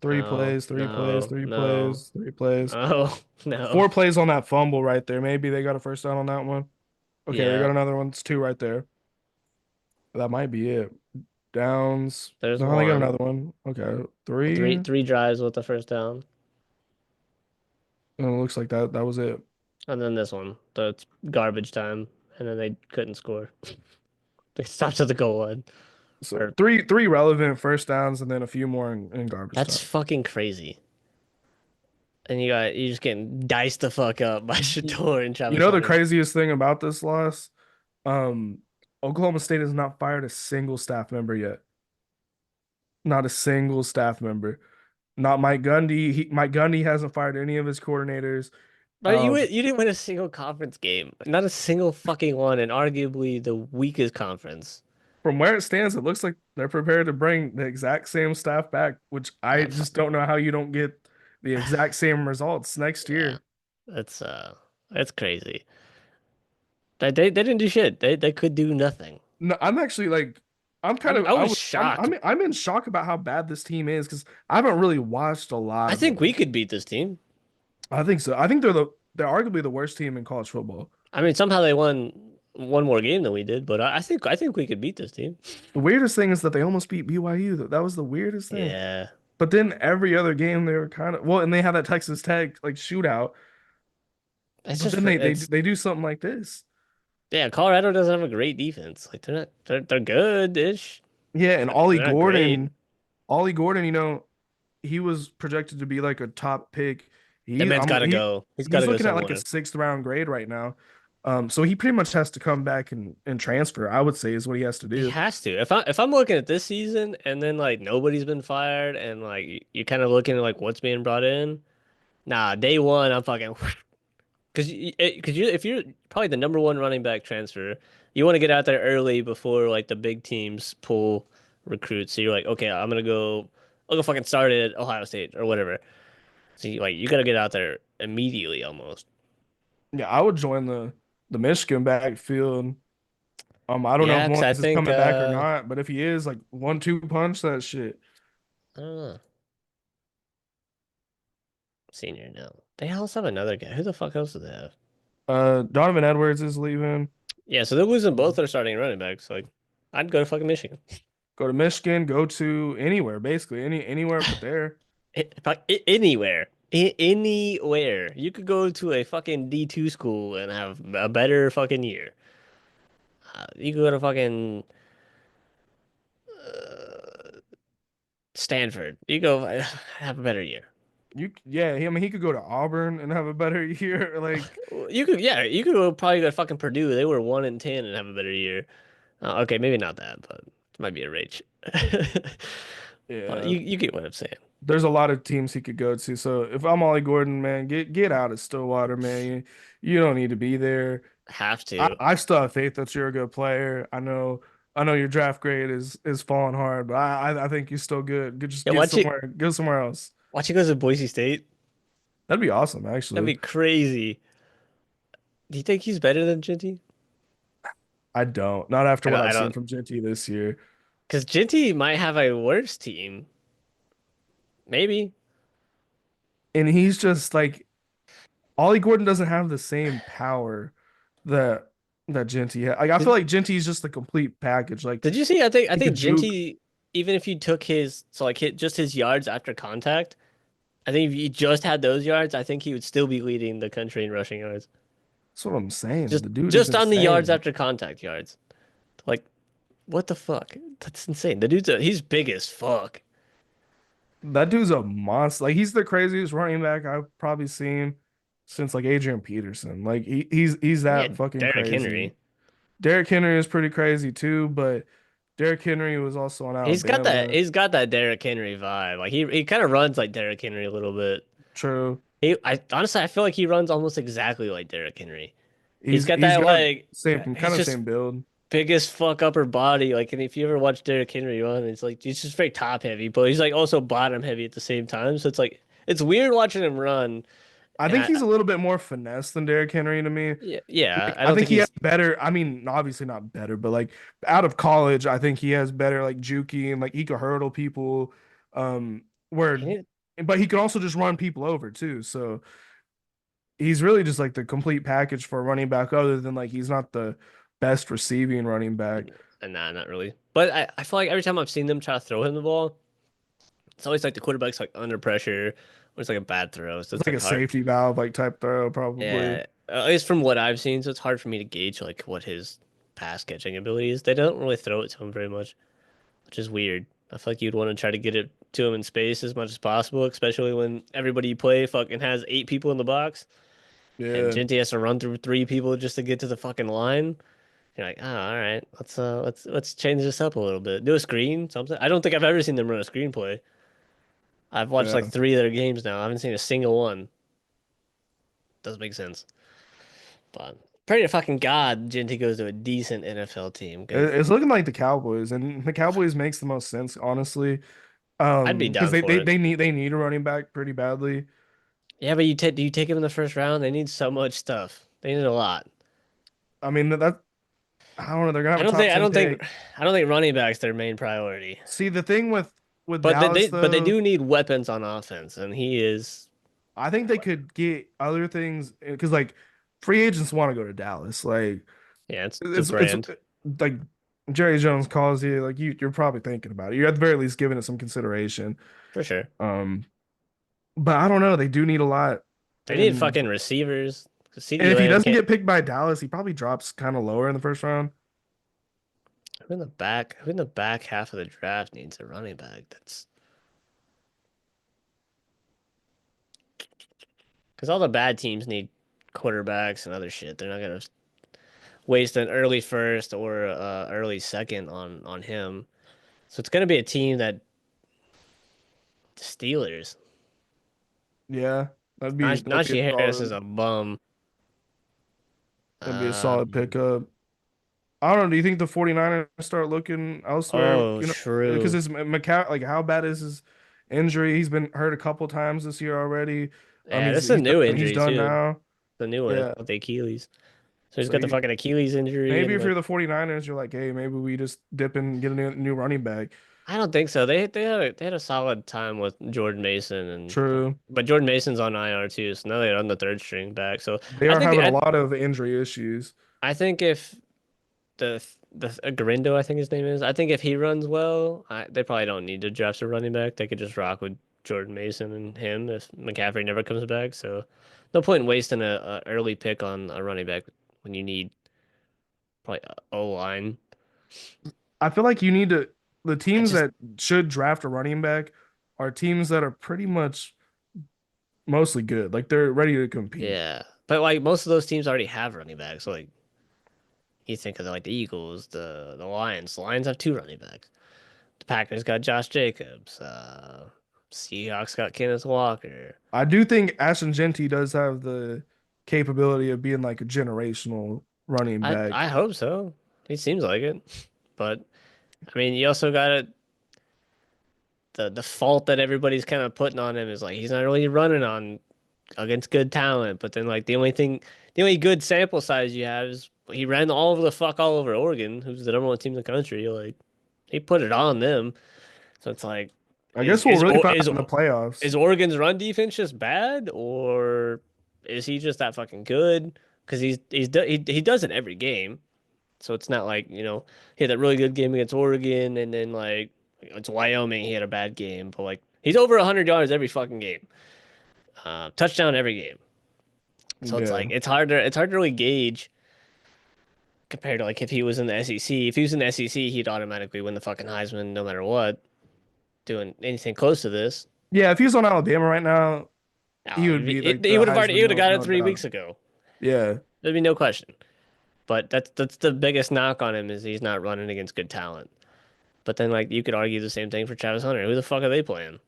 Three No, plays, three plays, no, three no, plays, 3 plays. no, no. 4 plays on that fumble right there. Maybe they got a first down on that one. Okay, they Yeah, got another one. It's two right there. That might be it. Downs. there's No, they got one. another one. Okay, three. Three drives with the first down. And it looks like that was it. And then this one, it's garbage time, and then they couldn't score. They stopped at the goal line. So Or three relevant first downs and then a few more in garbage that's time. fucking crazy. And you just getting diced the fuck up by Shador and You Travis know the Hunter. craziest thing about this loss? Um, Oklahoma State has not fired a single staff member yet. Not a single staff member. Not Mike Gundy. Mike Gundy hasn't fired any of his coordinators. But Um, you didn't win a single conference game. Not a single fucking one, and arguably the weakest conference. from where it stands, it looks like they're prepared to bring the exact same staff back, which I I just don't know how you don't get the exact same results next yeah, year. that's crazy. They didn't do shit. They could do nothing. No, I'm actually like, I'm kind of, I I was was, shocked. I'm in shock about how bad this team is because I haven't really watched a lot I of think we them. could beat this team. I think so. I think they're arguably the worst team in college football. I mean, somehow they won one more game than we did, but I think we could beat this team. The weirdest thing is that they almost beat BYU. That was the weirdest thing. Yeah, But then every other game they were kind of well, and they had that Texas Tech like shootout. it's But just then for they it's they do something like this. yeah. Colorado doesn't have a great defense. Like they're good-ish. Yeah, and They're not great. Ollie Gordon, he was projected to be like a top pick. That He man's I'm got to he go. He's got he's to go looking at like a somewhere. sixth round grade right now. So he pretty much has to come back and transfer, I would say is what he has to He do. has to. If I'm looking at this season and then like nobody's been fired and like you're kind of looking at like what's being brought in, Nah, day one, I'm fucking because you if you're probably the number one running back transfer, you want to get out there early before like the big teams pull recruits. So you're like, okay, I'll go fucking start at Ohio State or whatever. So you got to get out there immediately almost. Yeah, I would join the Michigan backfield. I don't know if Yeah, because I Mullins is think coming back or not, but if he is, like 1-2 punch that shit. I don't know. Senior no. They also have another guy. Who the fuck else do they have? Donovan Edwards is leaving. Yeah, so they're losing both Um, their starting running backs. Like, I'd go to fucking Michigan. Go to Michigan, go to anywhere, basically anywhere but there. Anywhere. Anywhere. You could go to a fucking D2 school and have a better fucking year. You could go to fucking Stanford. You go have a better year. Yeah, I mean he could go to Auburn and have a better year. Like, You could go probably go to fucking Purdue. They were 1-10 and have a better year. Okay, maybe not that, but it might be a reach. But yeah, you get what I'm saying. there's a lot of teams he could go to. So if I'm Ollie Gordon, man, get out of Stillwater, man. You don't need to be there. Have to. I still have faith that you're a good player. I know your draft grade is falling hard, but I think you're still good. Just Yeah, go somewhere else. watch it go to Boise State. That'd be awesome, That'd actually. be crazy. Do you think he's better than Jinty? I don't. Not after what I I've seen don't, from Genty this year. because Jinty might have a worse team. Maybe. And he's just like Ollie Gordon doesn't have the same power that Genty had. Like I feel Did like Genty's just the complete package. Like Did you see? I he could think juke. Jinty, even if you took his so like hit just his yards after contact, I think if you just had those yards, I think he would still be leading the country in rushing yards. That's what I'm saying. Just The dude is just on the yards insane. after contact yards. Like what the fuck? That's insane. He's big as fuck. That dude's a monster. Like he's the craziest running back I've probably seen since like Adrian Peterson. Like he's Yeah, that fucking Derrick crazy. Henry. Derrick Henry is pretty crazy too, but Derrick Henry was also on Alabama. He's got that Derrick Henry vibe. Like he kind of runs like Derrick Henry a little bit. True. I honestly I feel like he runs almost exactly like Derrick Henry. He's got He's that got like same he's kind of just same build. big as fuck upper body. Like, and if you ever watch Derrick Henry run, it's like he's just very top heavy, but he's like also bottom heavy at the same time. So it's like it's weird watching him run. I And think he's a little bit more finesse than Derrick Henry to me. yeah, Like I I don't think think he has he's better. I mean, obviously not better, but like out of college, I think he has better like jukey and like he could hurdle people. Where, he, but he can also just run people over too. So he's really just like the complete package for a running back. Other than like he's not the best receiving running back. nah, not really. But I feel like every time I've seen them try to throw him the ball, it's always like the quarterback's like under pressure, or it's like a bad throw. So It's it's like like a hard. safety valve like type throw probably. Yeah, at least from what I've seen, so it's hard for me to gauge like what his pass catching ability is. They don't really throw it to him very much, which is weird. I feel like you'd want to try to get it to him in space as much as possible, especially when everybody you play fucking has 8 people in the box and Yeah, Jinty has to run through 3 people just to get to the fucking line. You're like, oh, all right, let's change this up a little bit. Do a screen, something. I don't think I've ever seen them run a screenplay. I've watched like yeah. 3 of their games now. I haven't seen a single one. Doesn't make sense. But pray to fucking God, Jinty goes to a decent NFL team because It's looking like the Cowboys, and the Cowboys makes the most sense, honestly. I'd be Because down for it. they need a running back pretty badly. Yeah, but do you take him in the first round? They need so much stuff. They need a lot. I mean that I don't know. They're gonna have a top I 10 don't think pick. I don't think running back's their main priority. See, the thing with But Dallas they though, do need weapons on offense, and he is. I think they could get other things because like free agents want to go to Dallas. Like Yeah, it's the it's brand like Jerry Jones calls you, like you're probably thinking about it. You're at the very least giving it some consideration. for sure. Um, but I don't know. They do need a lot, They need and fucking receivers. and CeeDee if he Lamb doesn't can't. get picked by Dallas, he probably drops kind of lower in the first round. Who in the back half of the draft needs a running back? That's because all the bad teams need quarterbacks and other shit. They're not gonna waste an early first or early second on him. So it's gonna be a team that Steelers. Yeah. that'd be a Najee Harris is solid a bum. that'd be a solid Um, pickup. I don't know. Do you think the 49ers start looking elsewhere? oh, You know, because true. his McCow, like how bad is his injury? He's been hurt a couple times this year already. Yeah, He's this is a he's new done, he's injury done too. now. The new one Yeah. with the Achilles. So he's So got the you, fucking Achilles injury maybe and if you're like the 49ers, you're like, hey, maybe we just dip and get a new running back. I don't think so. They had a solid time with Jordan Mason and True. but Jordan Mason's on IR too, so now they're on the third string back. So They I are think having a I, lot of injury issues. I think if the Garindo, I think his name is, I think if he runs well, they probably don't need to draft a running back. They could just rock with Jordan Mason and him if McCaffrey never comes back. So no point in wasting a early pick on a running back when you need probably O line. I feel like you need to the I teams just that should draft a running back are teams that are pretty much mostly good. Like they're ready to compete. yeah, but like most of those teams already have running backs. So like you think of like the Eagles, the Lions. The Lions have two running backs. The Packers got Josh Jacobs. Seahawks got Kenneth Walker. I do think Ashton Genty does have the capability of being like a generational running back. I hope so. He seems like it. But I mean, you also got it. The fault that everybody's kind of putting on him is like he's not really running on against good talent. But then like the only good sample size you have is he ran all over Oregon, who's the number one team in the country. Like he put it on them. So it's like I guess we'll really find Is out in the playoffs. is Oregon's run defense just bad, or is he just that fucking good? Because he does it every game, so it's not like he had that really good game against Oregon, and then like it's Wyoming, he had a bad game, but like he's over 100 yards every fucking game, touchdown every game. So it's Yeah. like it's hard to really gauge compared to like if he was in the SEC. If he was in the SEC, he'd automatically win the fucking Heisman no matter what. Doing anything close to this. Yeah, if he was on Alabama right now, he No, would be like he the he Heisman, would have no, got it no three doubt. weeks ago. Yeah, There'd be no question. But that's the biggest knock on him is he's not running against good talent. But then like you could argue the same thing for Travis Hunter. Who the fuck are they playing?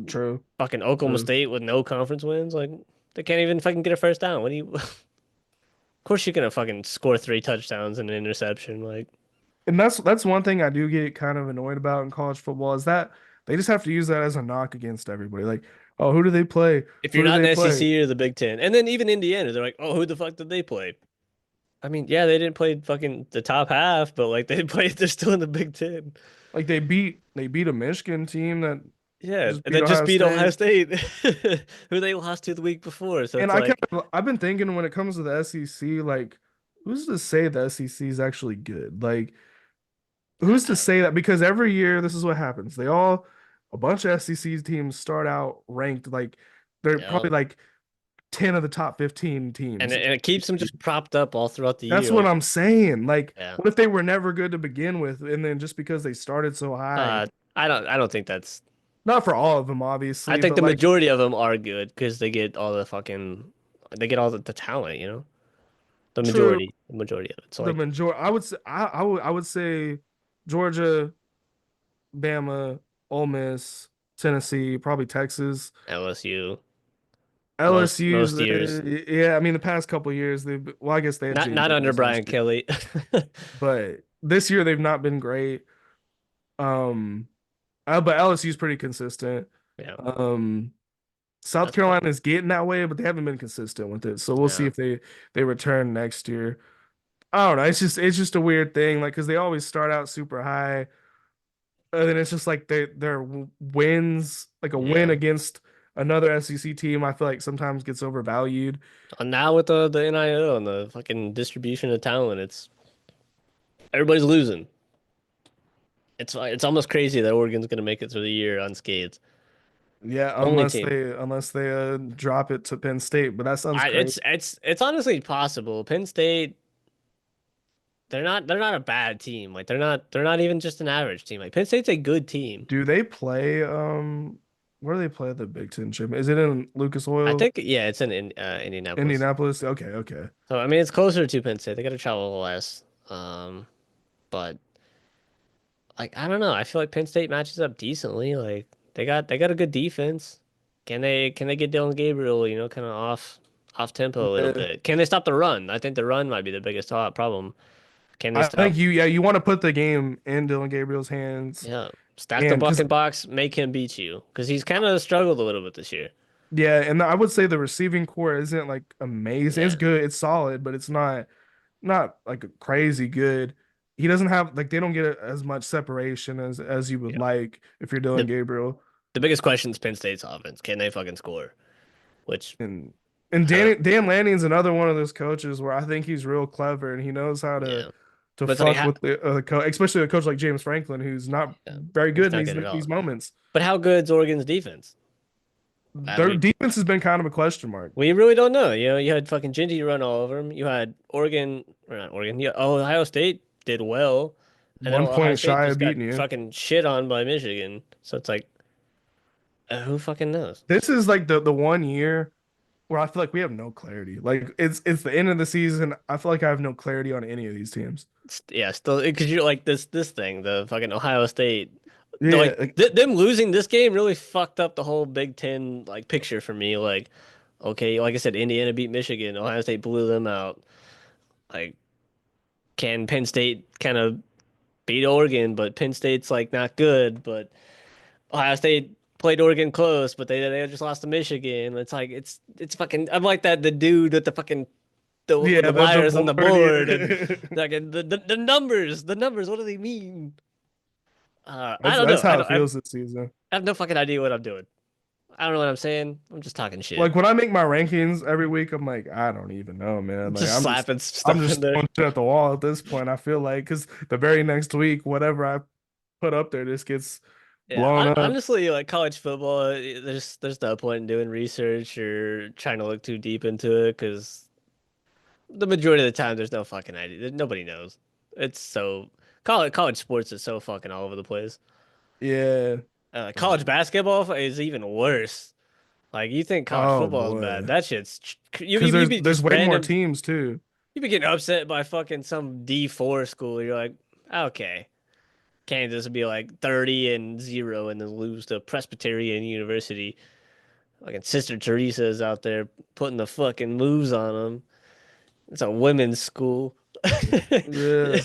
true. Fucking Oklahoma True. State with no conference wins. Like they can't even fucking get a first down. What do you? Of course you're gonna fucking score three touchdowns and an interception. Like And that's one thing I do get kind of annoyed about in college football is that they just have to use that as a knock against everybody. Like, oh, who do they play? if Who you're do not in they the play? SEC or the Big Ten, and then even Indiana, they're like, oh, who the fuck did they play? I mean, yeah, they didn't play fucking the top half, but like they played, they're still in the Big Ten. Like they beat a Michigan team that Yeah, just and beat then just Ohio beat Ohio State. State, who they lost to the week before. So And it's like, I've been thinking when it comes to the SEC, like, who's to say the SEC is actually good? Like, who's to I say that? Because every year this is what happens. A bunch of SEC teams start out ranked like they're don't probably know. like 10 of the top 15 teams. And it keeps them just propped up all throughout the That's year. what Like, I'm saying. Like, yeah, what if they were never good to begin with, and then just because they started so high, uh, I don't think that's. not for all of them, I obviously, think but the like, majority of them are good because they get all the talent. true, The majority of it. So the like majority, I would say Georgia, Bama, Ole Miss, Tennessee, probably Texas. LSU, LSU's most years, yeah, I mean the past couple of years well, I guess they had not JJ under this last Brian year, Kelly. but this year they've not been great. Um, but LSU's pretty consistent. Yeah, Um, South that's fair. Carolina is getting that way, but they haven't been consistent with it. So we'll see Yeah. if they return next year. I don't know. It's just a weird thing, like because they always start out super high, and then it's just like their wins, like a win Yeah. against another SEC team. I feel like sometimes gets overvalued. And now with the NIL and the fucking distribution of talent, it's everybody's losing. It's almost crazy that Oregon's gonna make it through the year unscathed. Yeah, Only team. unless they drop it to Penn State, but that sounds crazy. It's honestly possible. Penn State, they're not a bad team. Like they're not even just an average team. Like Penn State's a good team. Do they play where do they play the Big Ten Championship? Is it in Lucas I Oil, think yeah, it's in Indianapolis. Indianapolis? Okay, okay. So I mean it's closer to Penn State. They gotta travel a little less. But like I don't know. I feel like Penn State matches up decently. Like they got a good defense. Can they get Dylan Gabriel, kind of off tempo a little Yeah. bit? Can they stop the run? I think the run might be the biggest problem. Can they I think stop? you want to put the game in Dylan Gabriel's hands, Yeah, stack the and because bucket box, make him beat you because he's kind of struggled a little bit this year. yeah, and I would say the receiving core isn't like amazing. It's Yeah, good, it's solid, but it's not like crazy good. He doesn't have like they don't get as much separation as you would yeah. like if you're Dylan The Gabriel. the biggest question is Penn State's offense. Can they fucking score? Which And and I don't. Dan Lanning's another one of those coaches where I think he's real clever and he knows how Yeah, to but it's like fuck with the especially a coach like James Franklin who's not yeah, very he's good in not good at all. these moments. But how good's Oregon's defense? Their defense has been kind of a question mark. We really don't know. You had fucking Gingy run all over him. You had Oregon, or not Oregon. Yeah, Ohio State did well, and then One Ohio point State shy just of got beating you. fucking shit on by Michigan. So it's like, who fucking knows? This is like the one year where I feel like we have no clarity. Like it's the end of the season. I feel like I have no clarity on any of these teams. Yeah, still because you're like this thing, the fucking Ohio State. Yeah, Like them losing this game really fucked up the whole Big Ten like picture for me. Like, okay, like I said, Indiana beat Michigan, Ohio State blew them out. Like, can Penn State kind of beat Oregon? But Penn State's like not good. But Ohio State played Oregon close, but they just lost to Michigan. It's like it's fucking. I'm like that the dude with the fucking with yeah, the the wires on the board. board and Yeah. like the numbers. What do they mean? I That's don't that's know. how it feels this season. I have no fucking idea what I'm doing. I don't know what I'm saying. I'm just talking shit. Like when I make my rankings every week, I'm like, I don't even know, man. Like Just slapping I'm stuff in just there. throwing shit at the wall at this point. I feel like because the very next week, whatever I put up there just gets Yeah, blown up. honestly, like college football, there's no point in doing research or trying to look too deep into it because the majority of the time there's no fucking idea. Nobody knows. It's so college sports is so fucking all over the place. Yeah. College basketball is even worse. Like you think college Oh football is bad? boy. That shit's Because you be there's just way more random. teams too. You be getting upset by fucking some D4 school. You're like, okay. Kansas would be like 30-0 and then lose to Presbyterian University. Fucking Sister Teresa's out there putting the fucking moves on them. It's a women's school. Yeah.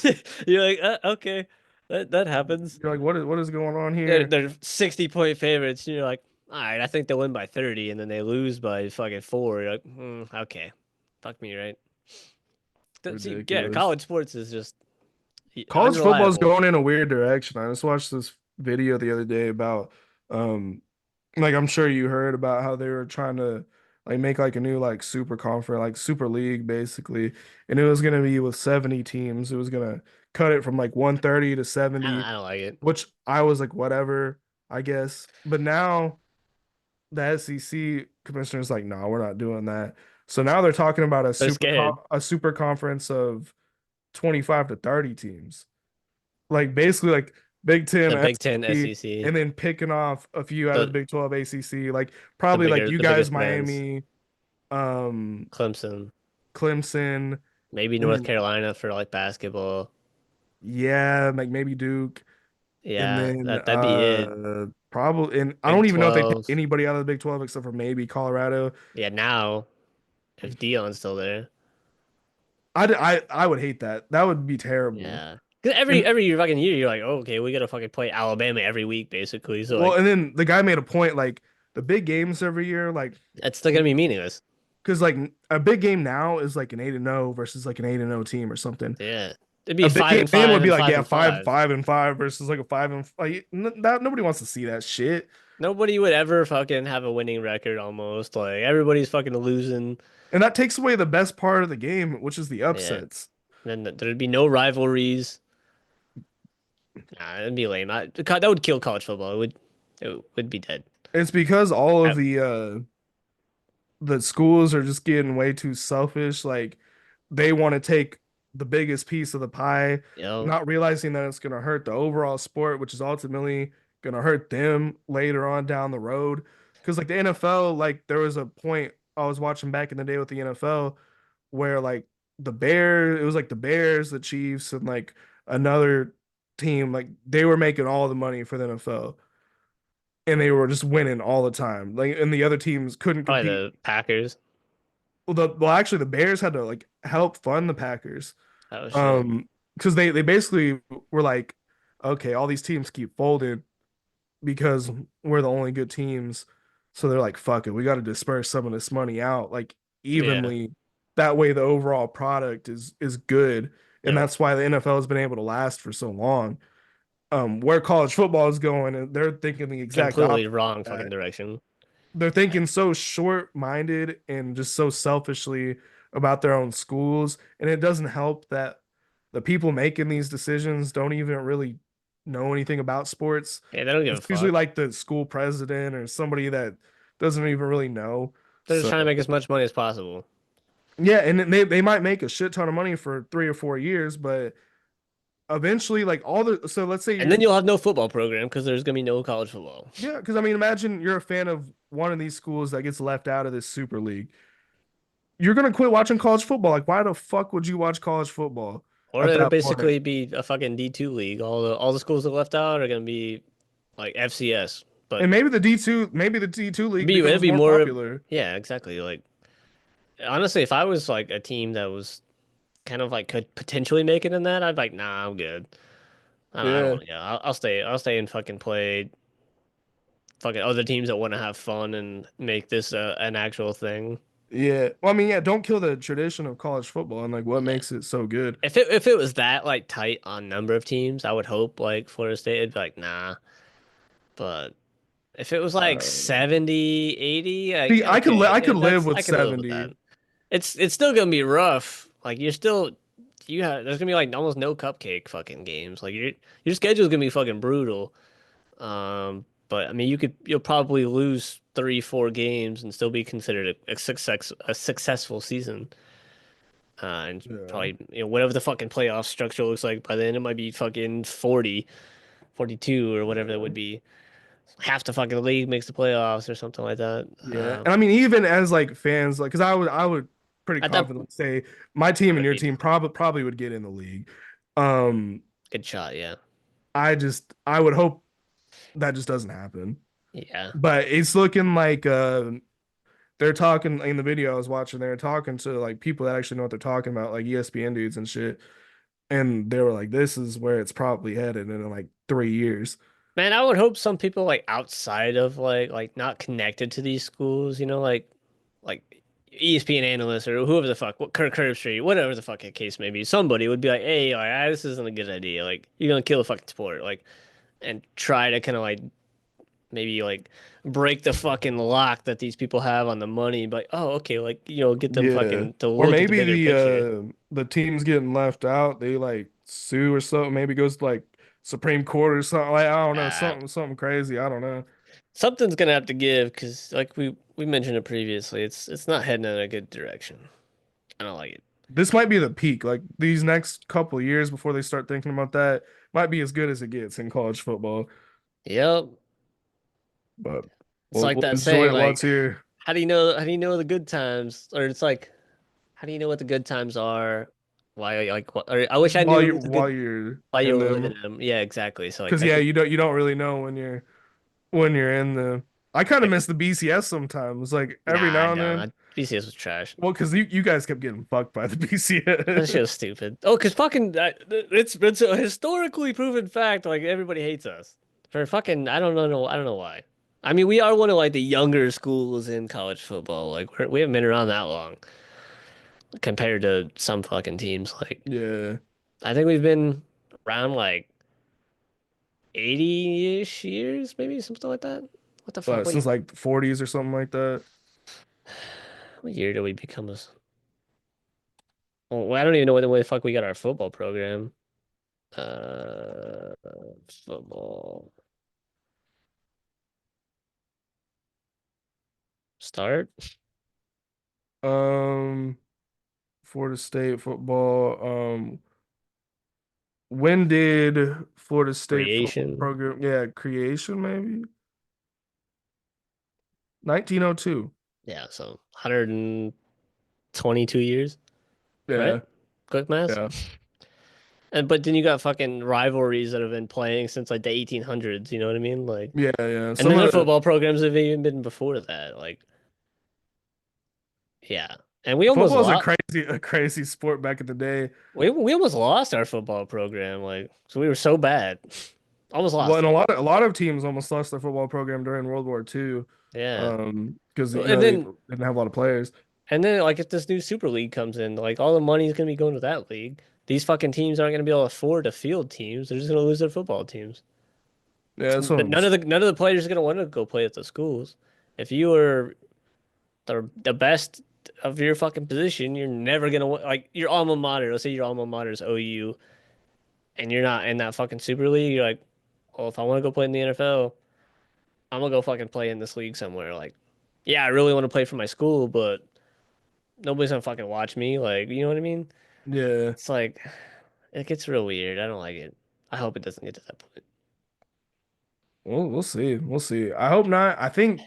You're like, okay, that happens. You're like, what is going on They're, here? they're 60-point favorites. And you're like, all right, I think they'll win by 30, and then they lose by fucking 4. You're like, okay, fuck me, right? See, yeah, Ridiculous. college sports is just College football is unreliable. going in a weird direction. I just watched this video the other day about um like I'm sure you heard about how they were trying to like make like a new like super conference, like super league basically. And it was gonna be with 70 teams. It was gonna cut it from like 130 to I don't, 70, I don't like it. which I was like, whatever, I guess. But now the SEC commissioner's like, no, we're not doing that. So now they're talking about They're scared. a super conference of 25 to 30 teams. Like basically like Big Ten, The Big Ten, SEC, SEC, and then picking off a few out of the the Big 12 ACC. Like probably like you the guys, biggest brands, Miami, um, Clemson, Clemson, maybe and North then Carolina for like basketball. yeah, like maybe Duke, and Yeah, then that'd be it. probably and I Big don't even know if they pick 12. anybody out of the Big 12 except for maybe Colorado. Yeah, now if Dion's still there. I would hate that. That would be terrible. Yeah. 'Cause every And every fucking year you're like, oh, okay, we gotta fucking play Alabama every week, basically. So well, like and then the guy made a point like the big games every year, like that's still gonna be meaningless. because like a big game now is like an 8-0 versus like an 8-0 team or something. Yeah. It'd be A big five game and then five would be and like five yeah and five. 5-5 versus like a 5 and like that nobody wants to see that shit. Nobody would ever fucking have a winning record almost. Like everybody's fucking losing. And that takes away the best part of the game, which is the Yeah. upsets. Then there'd be no rivalries. Nah, it'd be lame. That would kill college football. It would be dead. It's because all of I, the schools are just getting way too selfish. Like they want to take the biggest piece of the pie, you know, not realizing that it's going to hurt the overall sport, which is ultimately going to hurt them later on down the road. Because like the NFL, like there was a point I was watching back in the day with the NFL where like it was like the Bears, the Chiefs, and like another team, like they were making all the money for the NFL. and they were just winning all the time. Like, and the other teams couldn't Probably compete. the Packers. Well, actually, the Bears had to like help fund the Packers, Oh shit. um, because they basically were like, okay, all these teams keep folding because we're the only good teams. So they're like, fuck it, we got to disperse some of this money out like Yeah. evenly. That way, the overall product is good, and Yep. that's why the NFL has been able to last for so long. Where college football is going, and they're thinking the exact Completely opposite wrong of fucking that. direction. They're thinking so short-minded and just so selfishly about their own schools, and it doesn't help that the people making these decisions don't even really know anything about sports. Yeah, they don't give a It's usually fuck. like the school president or somebody that doesn't even really know. They're just So trying to make as much money as possible. yeah, and they might make a shit ton of money for 3 or 4 years, but eventually, like all the so let's say And then you're you'll have no football program because there's gonna be no college football. yeah, because I mean, imagine you're a fan of one of these schools that gets left out of this super league. You're gonna quit watching college football. Like, why the fuck would you watch college football Or at it'll that point? basically be a fucking D2 league. All the schools that left out are gonna be like FCS. But And maybe the D2 league it'd becomes be more more, popular. yeah, exactly. Like honestly, if I was like a team that was kind of like could potentially make it in that, I'd be like, nah, I'm good. I don't Yeah, want. Yeah, I'll stay and fucking play fucking other teams that want to have fun and make this an actual thing. yeah. Well, I mean, yeah. Don't kill the tradition of college football and like what Yeah. makes it so good. If it was that like tight on number of teams, I would hope like Florida State would be like, nah. But if it was like Uh, 70, 80, like See, okay, I could live that's with I can live with that. 70. It's still gonna be rough. Like you're still you have there's gonna be like almost no cupcake fucking games. Like your schedule's gonna be fucking brutal. But I mean you'll probably lose 3, 4 games and still be considered a successful season. And Yeah, probably whatever the fucking playoff structure looks like by then it might be fucking 40, 42 or whatever that yeah, would be. Half the fucking league makes the playoffs or something like that. yeah. And I mean, even as like fans, like, because I would pretty At that confidently say my team and would your be team probably would get in the league. Um, good shot, yeah. I would hope that just doesn't happen. Yeah. But it's looking like they're talking in the video I was watching, they were talking to like people that actually know what they're talking about, like ESPN dudes and shit. And they were like, this is where it's probably headed in like 3 years. Man, I would hope some people like outside of like not connected to these schools, like ESPN analysts or whoever the fuck, what Kirk Herbstreit, whatever the fuck the case may be, somebody would be like, "Hey, like, this isn't a good idea. Like, you're gonna kill the fucking sport." Like, and try to kind of like maybe like break the fucking lock that these people have on the money. But oh, okay, like get them Yeah. fucking to Or look at the maybe bigger picture. the teams getting left out, they like sue or something. Maybe it goes to like Supreme Court or something. Like, I don't know, Uh, something crazy. I don't know. Something's gonna have to give because, like we mentioned it previously, it's not heading in a good direction. I don't like it. This might be the peak. Like these next couple of years before they start thinking about that might be as good as it gets in college football. Yep, But it's like we'll that enjoy saying, it while like, it's here. how do you know the good times, or it's like, how do you know what the good times are? Why, like, what, or I wish I While knew you're what the good while you're why you in were living them. in them. Yeah, exactly. So like Because that's yeah, just you don't really know when you're in the. I kind of like, miss the BCS sometimes. Like every nah, now and no, then. that BCS was trash. Well, because you guys kept getting fucked by the That shit BCS. was stupid. Oh, because fucking it's a historically proven fact. Like everybody hates us for fucking I don't know why. I mean, we are one of like the younger schools in college football. Like we haven't been around that long compared to some fucking teams. Like Yeah, I think we've been around like 80-ish years, maybe something like that. What the fuck? but since like the 40s or something like that. What year did we become a? Well, I don't even know when the fuck we got our football program. Uh, Football start. Um, Florida State football. When did Florida State football Creation. program? Yeah, creation maybe 1902. Yeah, so 122 years, right? Yeah, Quick math. yeah. And but then you got fucking rivalries that have been playing since like the 1800s, you know what I mean? Like, Yeah, yeah. and Some then of the the football programs have even been before that. Like, yeah. And football's a crazy sport back in the day. we almost lost our football program. Like, so we were so bad. Almost Well, lost and it. a lot of teams almost lost their football program during World War II, Yeah. because Well, you And know they then didn't have a lot of players. like if this new Super League comes in, like all the money's gonna be going to that league. These fucking teams aren't gonna be able to afford to field teams. They're just gonna lose their football teams. Yeah, that's what But I'm. none of the players are gonna want to go play at the schools. If you are the best of your fucking position, you're never gonna like your alma mater. Let's say your alma mater is OU, and you're not in that fucking Super League. You're like, well, if I want to go play in the NFL, I'm gonna go fucking play in this league somewhere. Like, yeah, I really want to play for my school, but nobody's gonna fucking watch me. Like, you know what I mean? Yeah, It's like it gets real weird. I don't like it. I hope it doesn't get to that point. we'll see. We'll see. I hope not. I think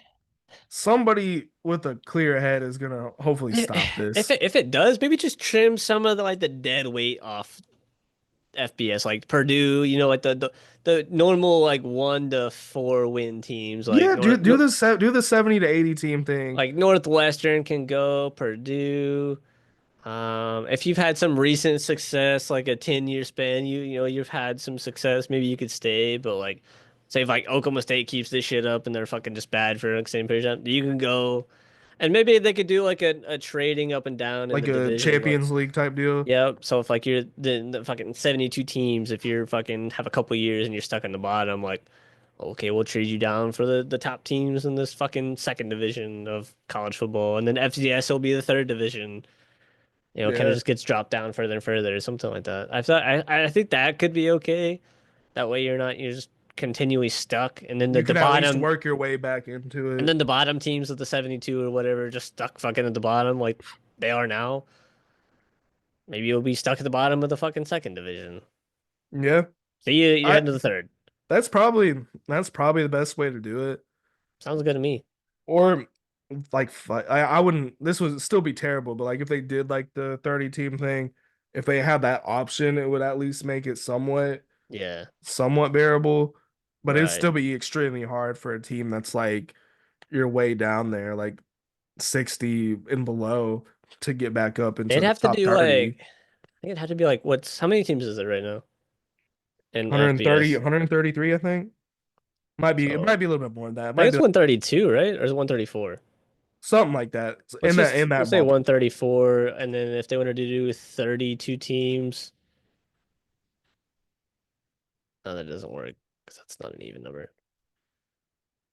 somebody with a clear head is gonna hopefully stop If this. it does, maybe just trim some of the like the dead weight off FBS, like Purdue, like the normal like 1 to 4 win teams, like Yeah, do the 70 to 80 team thing. Northwestern can go, Purdue. If you've had some recent success, like a 10-year span, you've had some success, maybe you could stay, but like say if like Oklahoma State keeps this shit up and they're fucking just bad for the same period of time, you can go and maybe they could do like a trading up and down in Like the a division. Like, Champions League type deal. yeah, so if like you're the fucking 72 teams, if you're fucking have a couple years and you're stuck in the bottom, like, okay, we'll trade you down for the top teams in this fucking second division of college football, and then FCS will be the third division. Kind of Yeah, just gets dropped down further and further, or something like that. I think that could be okay. That way you're just continually stuck, and then you the can at least bottom, work your way back into and it. then the bottom teams of the 72 or whatever just stuck fucking at the bottom like they are now. Maybe you'll be stuck at the bottom of the fucking second division. Yeah, See you, you're I heading to the third. that's probably that's probably the best way to do it. Sounds good to me. Or like I wouldn't. This would still be terrible, but like if they did like the 30 team thing, if they had that option, it would at least make it Yeah, somewhat bearable. But it'd right. still be extremely hard for a team that's like you're way down there, like 60 and below, to get back up into They'd the have to top do 30. like, I think it'd have to be like, how many teams is it right now in 130, FBS? 133, I think. It So might be a little bit more than that. It I think might it's be 132, right? Or is it 134? something like that Let's in just we'll that say ballpark. 134, and then if they wanted to do 32 teams, no, that doesn't work because that's not an even number.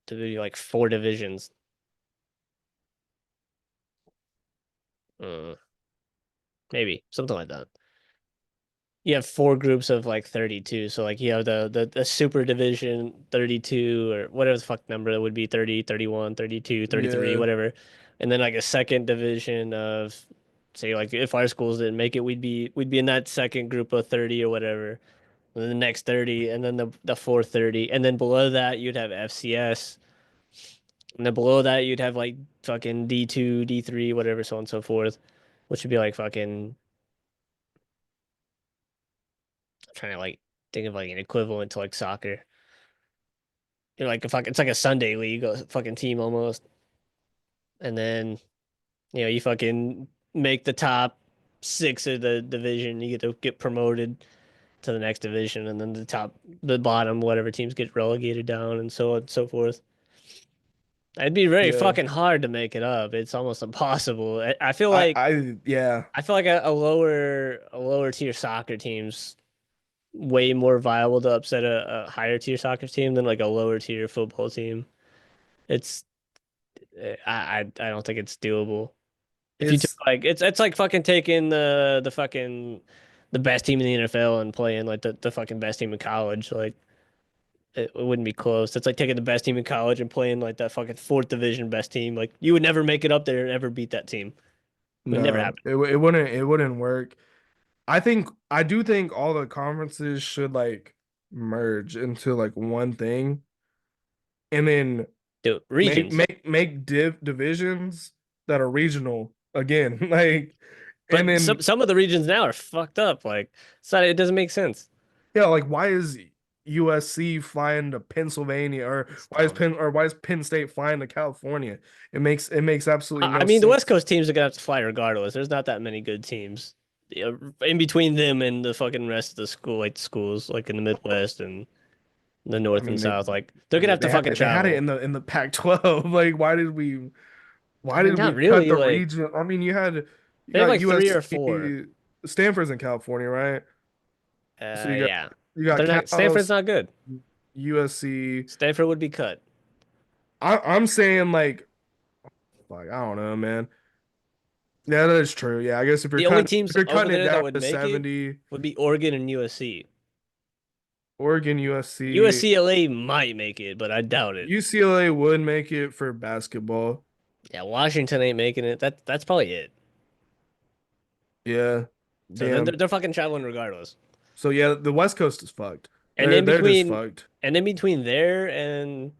To do like 4 divisions, uh, maybe something like that. You have 4 groups of like 32. So like you have the super division 32 or whatever the fuck number it would be 30, 31, 32, 33, Yeah, whatever. And then like a second division of say like if our schools didn't make it, we'd be in that second group of 30 or whatever. And then the next 30 and then the 430 and then below that you'd have FCS. And then below that you'd have like fucking D2, D3, whatever, so on and so forth, which would be like fucking trying to like think of like an equivalent to like soccer. You're like a fuck. It's like a Sunday league, a fucking team almost. And then you fucking make the top 6 of the division. You get to get promoted to the next division, and then the bottom, whatever teams get relegated down, and so on and so forth. It'd be very yeah. fucking hard to make it up. It's almost impossible. I feel like Yeah. a lower tier soccer team's way more viable to upset a higher tier soccer team than like a lower tier football team. It's I don't think it's doable. If you took It's like it's like fucking taking the fucking the best team in the NFL and playing like the fucking best team in college. Like it wouldn't be close. It's like taking the best team in college and playing like that fucking fourth division best team. Like you would never make it up there and ever beat that team. It would never no, happen. it wouldn't work. I do think all the conferences should like merge into like one thing and then Dude, regions. make divisions that are regional again. Like And But then some of the regions now are fucked up. Like, it doesn't make sense. yeah, like why is USC flying to Pennsylvania, or It's dumb. Why is Penn State flying to California? It makes absolutely I no mean, the West sense. Coast teams are gonna have to fly regardless. There's not that many good teams, in between them and the fucking rest of the schools like in the Midwest and the I North mean and South. Like they're gonna have to fucking they had it travel. in the Pac-12. Like I why mean, did not we cut really. the Like region? I mean, you they have got like three or four. USC, Stanford's in California, right? So Yeah, you but got they're not. Cal, Stanford's not good. USC. Stanford would be cut. I'm saying like I don't know, man. Yeah, that is true. Yeah, I guess The only if teams you're over cutting it there that down would to make it 70, would be Oregon and USC. Oregon, USC, USCLA might make it, but I doubt it. UCLA would make it for basketball. Yeah, Washington ain't making it. That's probably it. Yeah. So then Damn. they're fucking traveling regardless. So yeah, the West Coast is fucked. And in They're just between, fucked. and in between there and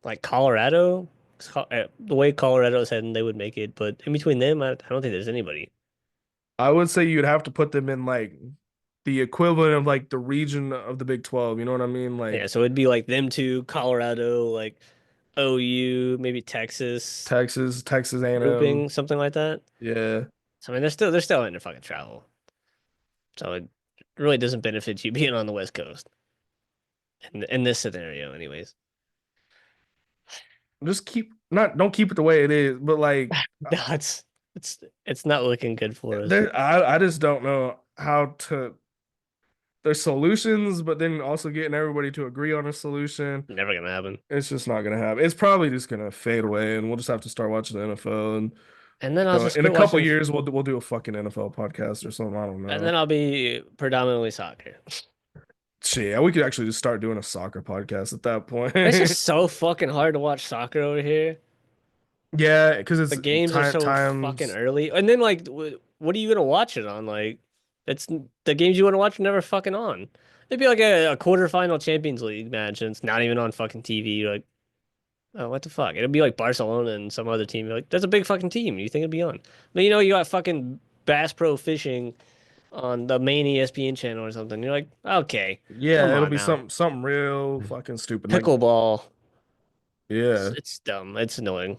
like Colorado, the way Colorado's heading, they would make it. But in between them, I don't think there's anybody. I would say you'd have to put them in like the equivalent of like the region of the Big 12. You know what I mean? Yeah, Like so it'd be like them two, Colorado, like OU, maybe Texas Texas A&M. grouping, something like that. Yeah. So I mean, they're still in their fucking travel. So it really doesn't benefit you being on the West Coast in this scenario, anyways. Just keep not don't keep it the way it is, but like No, it's it's not looking good for us. I just don't know how to there's solutions, but then also getting everybody to agree on a solution. Never gonna happen. It's just not gonna happen. It's probably just gonna fade away, and we'll just have to start watching the NFL. And And then I'll just in a quit couple watching, years, we'll do a fucking NFL podcast or something. I don't and know. then I'll be predominantly soccer. Shit, yeah, we could actually just start doing a soccer podcast at that It's point. just so fucking hard to watch soccer over here. Yeah, because The it's games are so fucking times. early, and then like, what are you gonna watch it on? Like, it's the games you want to watch are never fucking on. It'd be like a quarterfinal Champions League match, and it's not even on fucking TV. You're like, oh, what the fuck? It'd be like Barcelona and some other team. You're like, that's a big fucking team. You think it'd be on? But you got fucking Bass Pro Fishing on the main ESPN channel or something. You're like, okay, come Yeah, it'll on be now. something real fucking stupid. Like, Pickleball. yeah, It's dumb. It's annoying.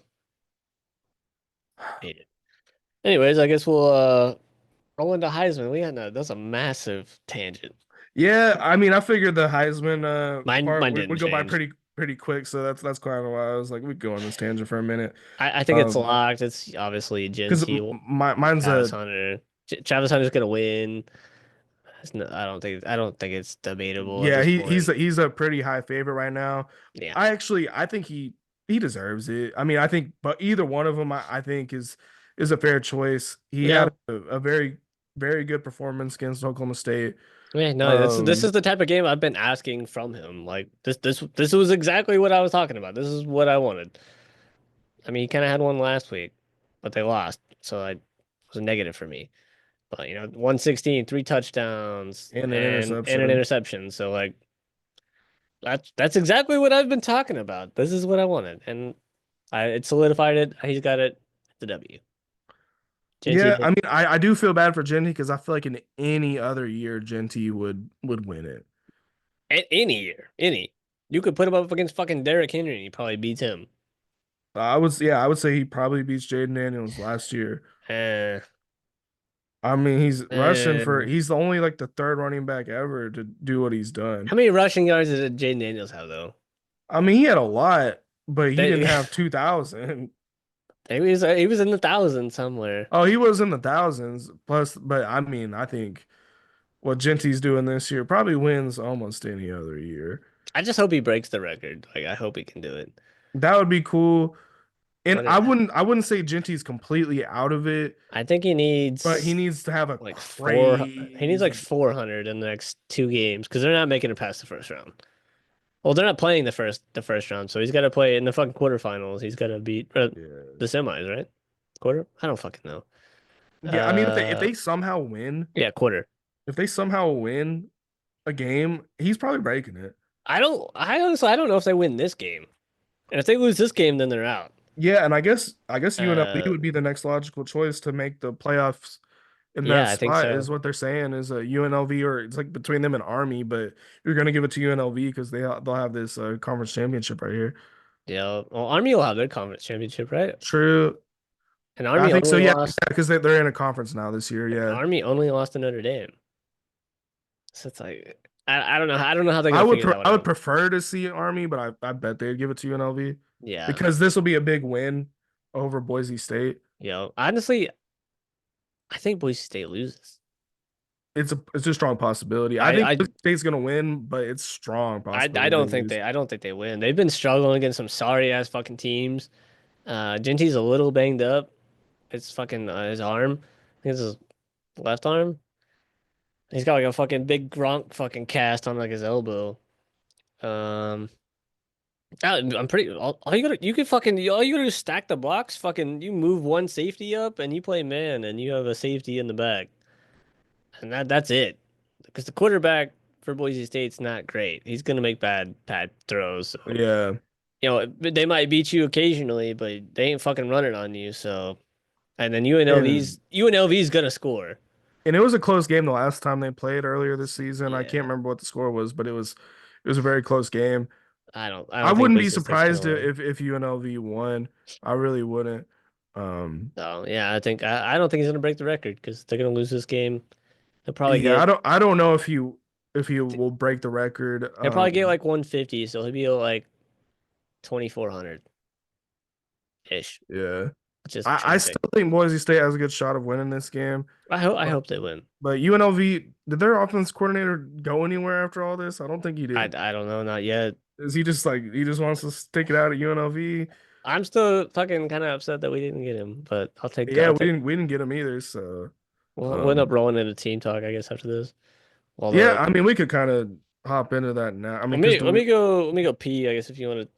Hate it. Anyways, I guess we'll roll into Heisman. That's a massive tangent. yeah. I mean, I figured the Heisman part Mine didn't would go by change. pretty quick, so that's kind of why I was like, we could go on this tangent for a minute. I think it's Um, locked. It's obviously because Gentile, mine's Travis a Hunter. Travis Hunter's gonna win. I don't think it's debatable at yeah, this point. he's a pretty high favorite right now. Yeah. I think he deserves it. I mean, I think, but either one of them, I think is a fair choice. He had Yeah. a very good performance against Oklahoma State. Yeah, no, this is Um, the type of game I've been asking from him. Like this was exactly what I was talking about. This is what I wanted. I mean, he kind of had one last week, but they lost, so it was a negative for me. But 116, three touchdowns, and an and an interception. interception. So like that's exactly what I've been talking about. This is what I wanted, and it solidified it. He's got it. The W. JT Yeah, I did mean, I do feel bad for Genty because I feel like in any other year, Genty would win it. any year, any. You could put him up against fucking Derrick Henry, and he probably beats him. I would say he probably beats Jaden Daniels last year. Uh, I mean, uh, he's the only like the third running back ever to do what he's done. how many rushing yards did Jaden Daniels have though? I mean, he had a lot, but he didn't They, have 2,000. he was in the thousands somewhere. Oh, he was in the thousands plus, but I mean, I think what Genty's doing this year probably wins almost any other year. I just hope he breaks the record. Like I hope he can do it. That would be cool. And But it, I wouldn't say Genty's completely out of it, I think he but he needs needs to have a like four. He needs like crazy. 400 in the next two games because they're not making it past the first round. Well, they're not playing the first round, so he's got to play in the fucking quarterfinals. He's got to beat Yeah. the semis, right? Quarter? I don't fucking know. Yeah, I mean if they somehow win, Yeah, quarter. if they somehow win a game, he's probably breaking it. I honestly, I don't know if they win this game, and if they lose this game, then they're out. Yeah, and I guess UNLV Uh, would be the next logical choice to make the playoffs in that Yeah, I think spot is so. what they're saying is UNLV, or it's like between them and Army, but you're gonna give it to UNLV because they'll have this conference championship right here. Yeah. Well, Army will have their conference championship, right? True. And I Army think so. only Yeah, lost. because they're in a conference now this year. And Yeah. Army only lost to Notre Dame. So it's like I don't know. I don't know how they're I gonna would figure that one I would out. prefer to see Army, but I bet they'd give it to UNLV Yeah. because this will be a big win over Boise State. Honestly, I think Boise State loses. It's a strong possibility. I I think I Boise State's gonna win, but it's strong I possibility they don't think lose. they win. They've been struggling against some sorry ass fucking teams. Genty's a little banged up. It's fucking his arm. I think it's his left arm. He's got like a fucking big Gronk fucking cast on like his elbow. Um, I'm pretty. All you gotta, you can fucking, all you gotta do is stack the box. Fucking, you move one safety up and you play man, and you have a safety in the back, and that's it. Because the quarterback for Boise State's not great. He's gonna make bad throws. So Yeah, they might beat you occasionally, but they ain't fucking running on you. So, and then UNLV's gonna score. and it was a close game the last time they played earlier this season. I can't Yeah, remember what the score was, but it was a very close game. I I don't think wouldn't be Boise State's gonna surprised win. if UNLV won. I really wouldn't. Um, So yeah, I don't think he's gonna break the record because they're gonna lose this game. He'll probably yeah, get I don't know if he will break the record. he'll probably get like 150, so he'll be like 2,400 ish, Yeah. which is I jumping. still think Boise State has a good shot of winning this game. I But hope they win. UNLV, did their offense coordinator go anywhere after all this? I don't think he did. I don't know, not yet. Is he just like he just wants to stick it out at UNLV? I'm still fucking kind of upset that we didn't get him, but Yeah, I'll take we didn't get him either. So we'll end up um rolling into team talk, I guess, after this. yeah, Although I mean we could kind of hop into that now. I mean, because let me go pee, I guess if you want to.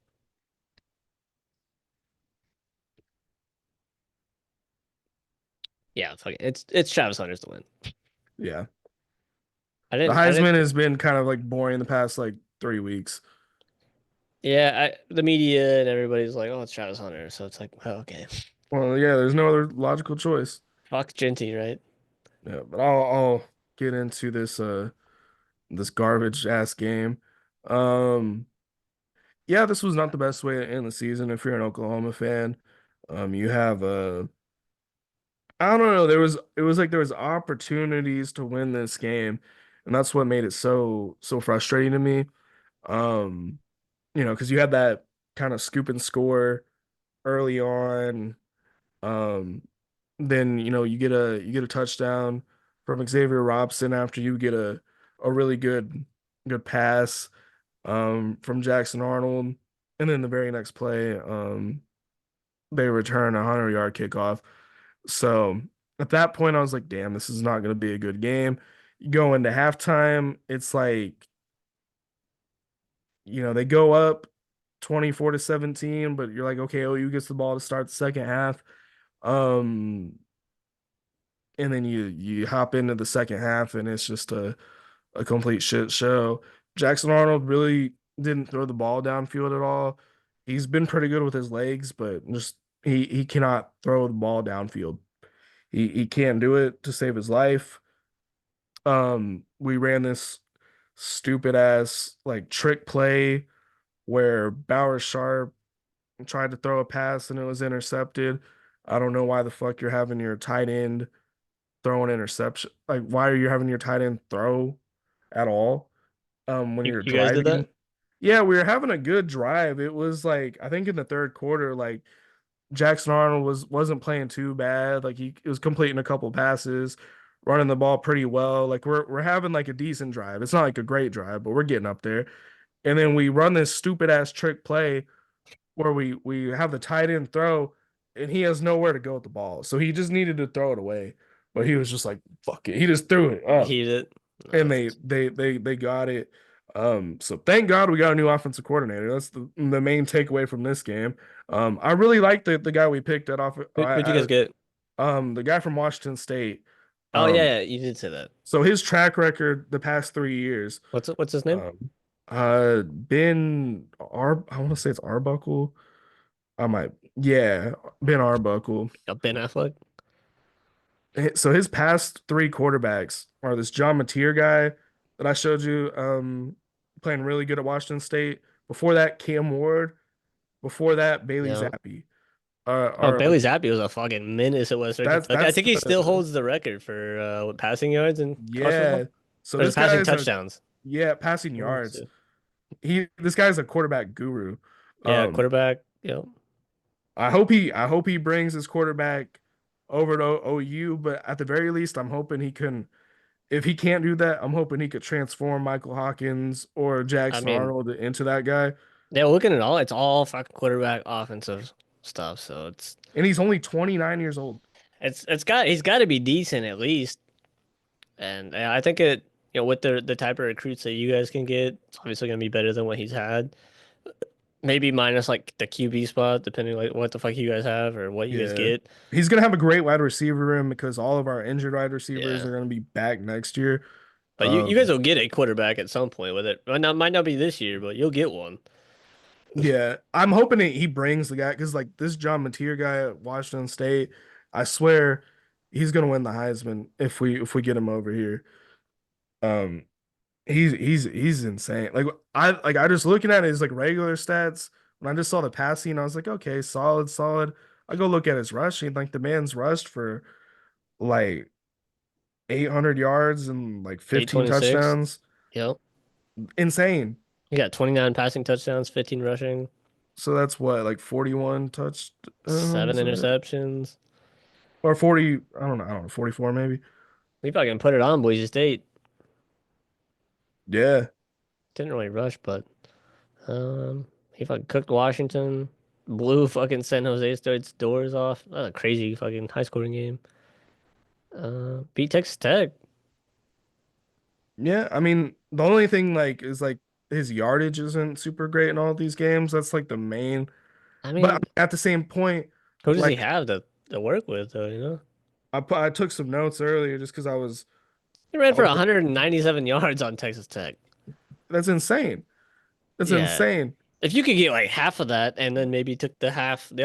Yeah, fuck it. It's Travis Hunter's to win. yeah, the I Heisman didn't. has been kind of like boring the past like 3 weeks. Yeah, the media and everybody's like, oh, it's Travis Hunter, so it's like, oh, okay. Well, yeah, there's no other logical choice. Fuck Genty, right? Yeah, but I'll get into this garbage ass game. Um, yeah, this was not the best way to end the season if you're an Oklahoma fan. You have I don't know, it was like there was opportunities to win this game, and that's what made it so frustrating to me. Um, because you had that kind of scoop and score early on. Um, then you get a touchdown from Xavier Robson after you get a really good pass from Jackson Arnold, and then the very next play they return a 100-yard kickoff. So at that point I was like, damn, this is not going to be a good game. You go into halftime, it's like they go up 24-17, but you're like, okay, OU gets the ball to start the second half. Um, and then you hop into the second half and it's just a complete shit show. Jackson Arnold really didn't throw the ball downfield at all. He's been pretty good with his legs, but just he cannot throw the ball downfield. He can't do it to save his life. We ran this stupid ass like trick play where Bauer Sharp tried to throw a pass and it was intercepted. I don't know why the fuck you're having your tight end throw an interception. Like, why are you having your tight end throw at all? When you're You guys did driving. that? Yeah, we were having a good drive. It was like I think in the third quarter, like Jackson Arnold wasn't playing too bad. Like he was completing a couple passes, running the ball pretty well. Like we're having like a decent drive. It's not like a great drive, but we're getting up there. And then we run this stupid ass trick play where we have the tight end throw and he has nowhere to go with the ball. So he just needed to throw it away. But he was just like, fuck it. He just threw it up. Heat it. No, And that's they got it. So thank God we got a new offensive coordinator. That's the main takeaway from this game. I really like the guy we picked at off who'd you guys get? the guy from Washington State. Oh Um, yeah, you did say that. so his track record the past 3 years, What's his name? um, I want to say it's Arbuckle. I might, yeah, Ben Arbuckle. Ben Affleck. So his past three quarterbacks are this John Mateer guy that I showed you, playing really good at Washington State. Before that, Cam Ward. Before that, Bailey Yeah. Zappi. Oh, Are Bailey Zappi was a fucking menace at Western Kentucky. I that's think he still the holds the record for what, passing yards in college yeah. football, So or is it this guy passing is a touchdowns? yeah passing One of the yards. two. This guy's a quarterback guru. Yeah, Um, quarterback. Yeah. I hope he brings his quarterback over to OU, but at the very least, I'm hoping he can. If he can't do that, I'm hoping he could transform Michael Hawkins or I Jackson mean, Arnold into that guy. yeah, looking at all, it's all fucking quarterback offensive stuff. So And he's only 29 years old. he's got to be decent at least. And I think with the type of recruits that you guys can get, it's obviously gonna be better than what he's had. Maybe minus like the QB spot, depending like what the fuck you guys have or what you guys Yeah. get. He's gonna have a great wide receiver room because all of our injured wide receivers Yeah. are gonna be back next year. But you guys Um, will get a quarterback at some point with it. Might not be this year, but you'll get one. yeah, I'm hoping that he brings the guy because like this John Mateer guy at Washington State, I swear he's gonna win the Heisman if we get him over here. Um, he's insane. I just looking at his like regular stats when I just saw the passing, I was like, okay, solid, solid. I go look at his rushing, like the man's rushed for like 800 yards and like 15 826. touchdowns. Yep. Insane. You got 29 passing touchdowns, 15 rushing, So that's what, like 41 seven touchdowns interceptions. or 40, I don't know, 44 maybe. We fucking put it on Boise State. Yeah. Didn't really rush, but he fucking cooked Washington, blew fucking San Jose State's doors off. That was a crazy fucking high scoring game. Beat Texas Tech. Yeah, I mean, the only thing like is like his yardage isn't super great in all these games. That's like the main. I But mean, at the same point, who does he like have to work with though, you know? I took some notes earlier just because He ran I for was 197 yards on Texas Tech. that's insane. That's Yeah. insane. If you could get like half of that and then maybe took the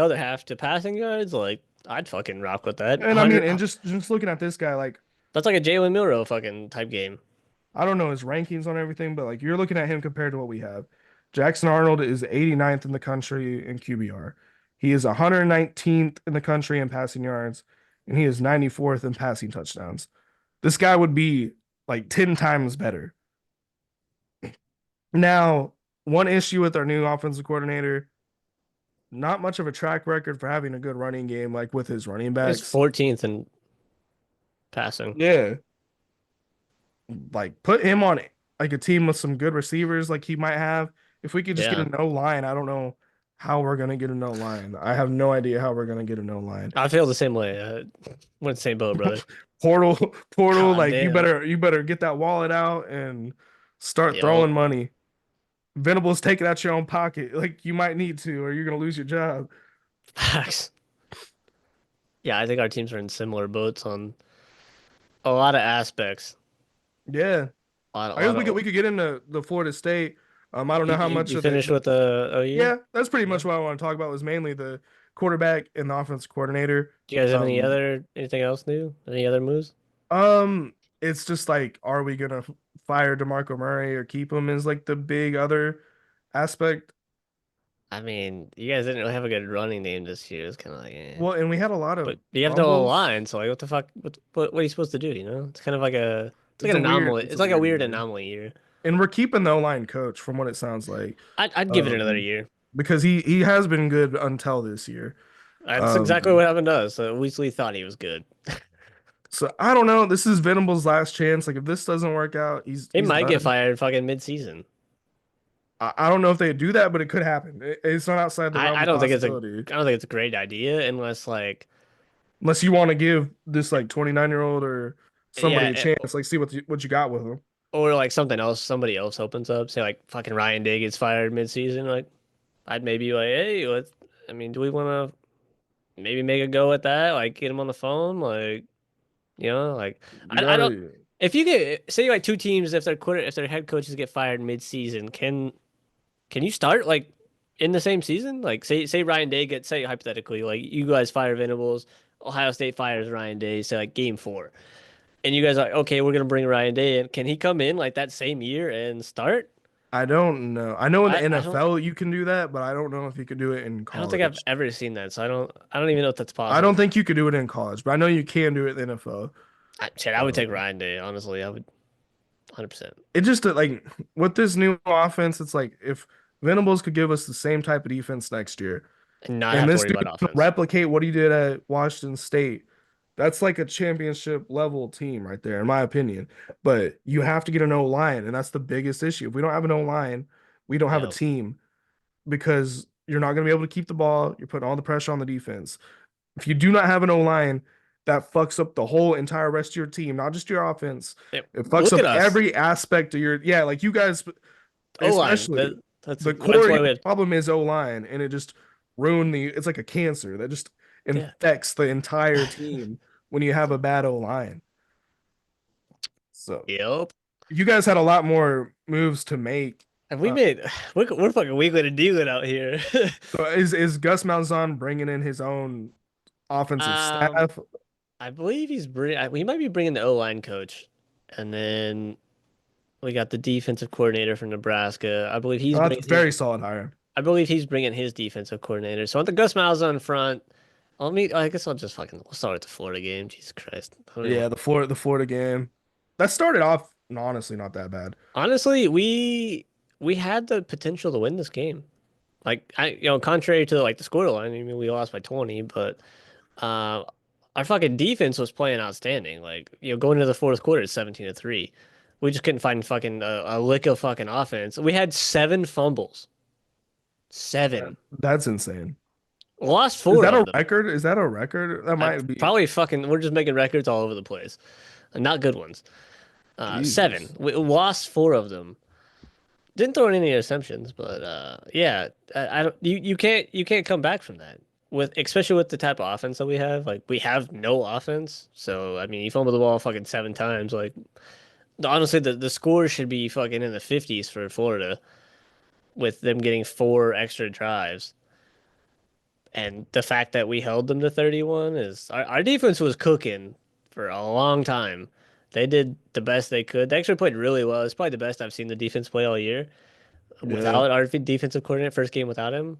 other half to passing yards, like I'd fucking rock with that. And I mean, 100 and just looking at this guy, like That's like a Jalen Milrow fucking type game. I don't know his rankings on everything, but like you're looking at him compared to what we have. Jackson Arnold is 89th in the country in QBR. He is 119th in the country in passing yards, and he is 94th in passing touchdowns. This guy would be like 10 times better. Now, one issue with our new offensive coordinator, not much of a track record for having a good running game, like with his running He's backs. 14th in passing. Yeah, like put him on like a team with some good receivers, like he might have. If we could just get a Yeah. no line, I don't know how we're gonna get a no line. I have no idea how we're gonna get a no line. I feel the same way. We're in the same boat, brother. Portal, portal, God like damn. you better get that wallet out and start Yo. throwing money. Venables, take it out your own pocket. Like you might need to, or you're gonna lose your job. Facts. Yeah, I think our teams are in similar boats on a lot of aspects. Yeah, A I guess lot of we could get into the Florida State. I don't know how much you of finished with the OU? yeah, that's pretty Yeah. much what I want to talk about. Was mainly the quarterback and the offense coordinator. Do you guys have Um, anything else new? Any other moves? it's just like, are we gonna fire DeMarco Murray or keep him? Is like the big other aspect. I mean, you guys didn't really have a good running name this year. It's kind of like, eh. Well, and we had a lot of But you have no fumbles. line, so like, what the fuck? What are you supposed to do? You know, it's kind of like it's like an anomaly. It's It's a like a weird weird year, anomaly year. and we're keeping the O-line coach from what it sounds like, I'd give it another um, year. because he has been good until this year. That's exactly Um, what happened to us. So Weasley thought he was good. so I don't know. This is Venable's last chance. Like if this doesn't work out, He he's might get done. fired fucking mid-season. I don't know if they do that, but it could happen. It's not outside the realm I of don't think it's possibility. I don't think it's a great idea unless like Unless you want to give this like 29-year-old or somebody yeah, a chance, like see what you got with them. or like something else, somebody else opens up. Say like fucking Ryan Day gets fired mid-season. Like I'd maybe like, hey, let's. I mean, do we want to maybe make a go at that? Like get him on the phone, like like You I don't. gotta, If you get say like two teams, if their head coaches get fired mid-season, can you start like in the same season? Like say Ryan Day gets say hypothetically like you guys fire Venables. Ohio State fires Ryan Day, say like game 4, and you guys are like, okay, we're gonna bring Ryan Day in. Can he come in like that same year and start? I don't know. I know in the I don't NFL you can do that, but I don't know if you can do it in I don't think I've college. ever seen that, so I don't even know if that's I don't possible. think you could do it in college, but I know you can do it in the NFL. Shit, I would take Um, Ryan Day, honestly. I would 100%. it just like with this new offense, it's like if Venables could give us the same type of defense next year, And not and have to this worry dude about can offense. replicate what he did at Washington State, that's like a championship level team right there, in my opinion. But you have to get an O line, and that's the biggest issue. If we don't have an O line, we don't have a Yeah. team because you're not going to be able to keep the ball. You're putting all the pressure on the defense. If you do not have an O line, that fucks up the whole entire rest of your team, not just your offense. Yep. It fucks Look up at us. every aspect of your, yeah, like you guys, O-line. especially the That's core. why Your we have. problem is O line, and it just ruined the. It's like a cancer that just Yeah. infects the entire team when you have a bad O line. So Yep. you guys had a lot more moves to make. And we Uh, made we're fucking weakly and dealing out here. so is Gus Malzahn bringing in his own offensive Um, staff? I believe we might be bringing the O-line coach, and then we got the defensive coordinator from Nebraska. Oh, that's a very solid hire. I believe he's bringing his defensive coordinator. So I want the Gus Miles on front. I guess I'll just fucking we'll start with the Florida game. Jesus Christ. I don't even Yeah, want. the Florida game that started off honestly not that bad. Honestly, we had the potential to win this game. Like contrary to like the scoreline, I mean we lost by 20, but uh our fucking defense was playing outstanding. Like, going into the fourth quarter it's 17-3. We just couldn't find fucking a lick of fucking offense. We had 7 fumbles. 7. That's insane. Lost Is 4 that of a them. record? Is that a record? That I might be. probably fucking we're just making records all over the place. Not good ones. 7. Jesus. We lost 4 of them. Didn't throw in any interceptions, but yeah, I don't. You can't come back from that with especially with the type of offense that we have. Like we have no offense, so I mean, you fumble the ball fucking 7 times. Like honestly, the score should be fucking in the 50s for Florida with them getting 4 extra drives. And the fact that we held them to 31 is our defense was cooking for a long time. They did the best they could. They actually played really well. It's probably the best I've seen the defense play all year Yeah. without our defensive coordinator. First game without him.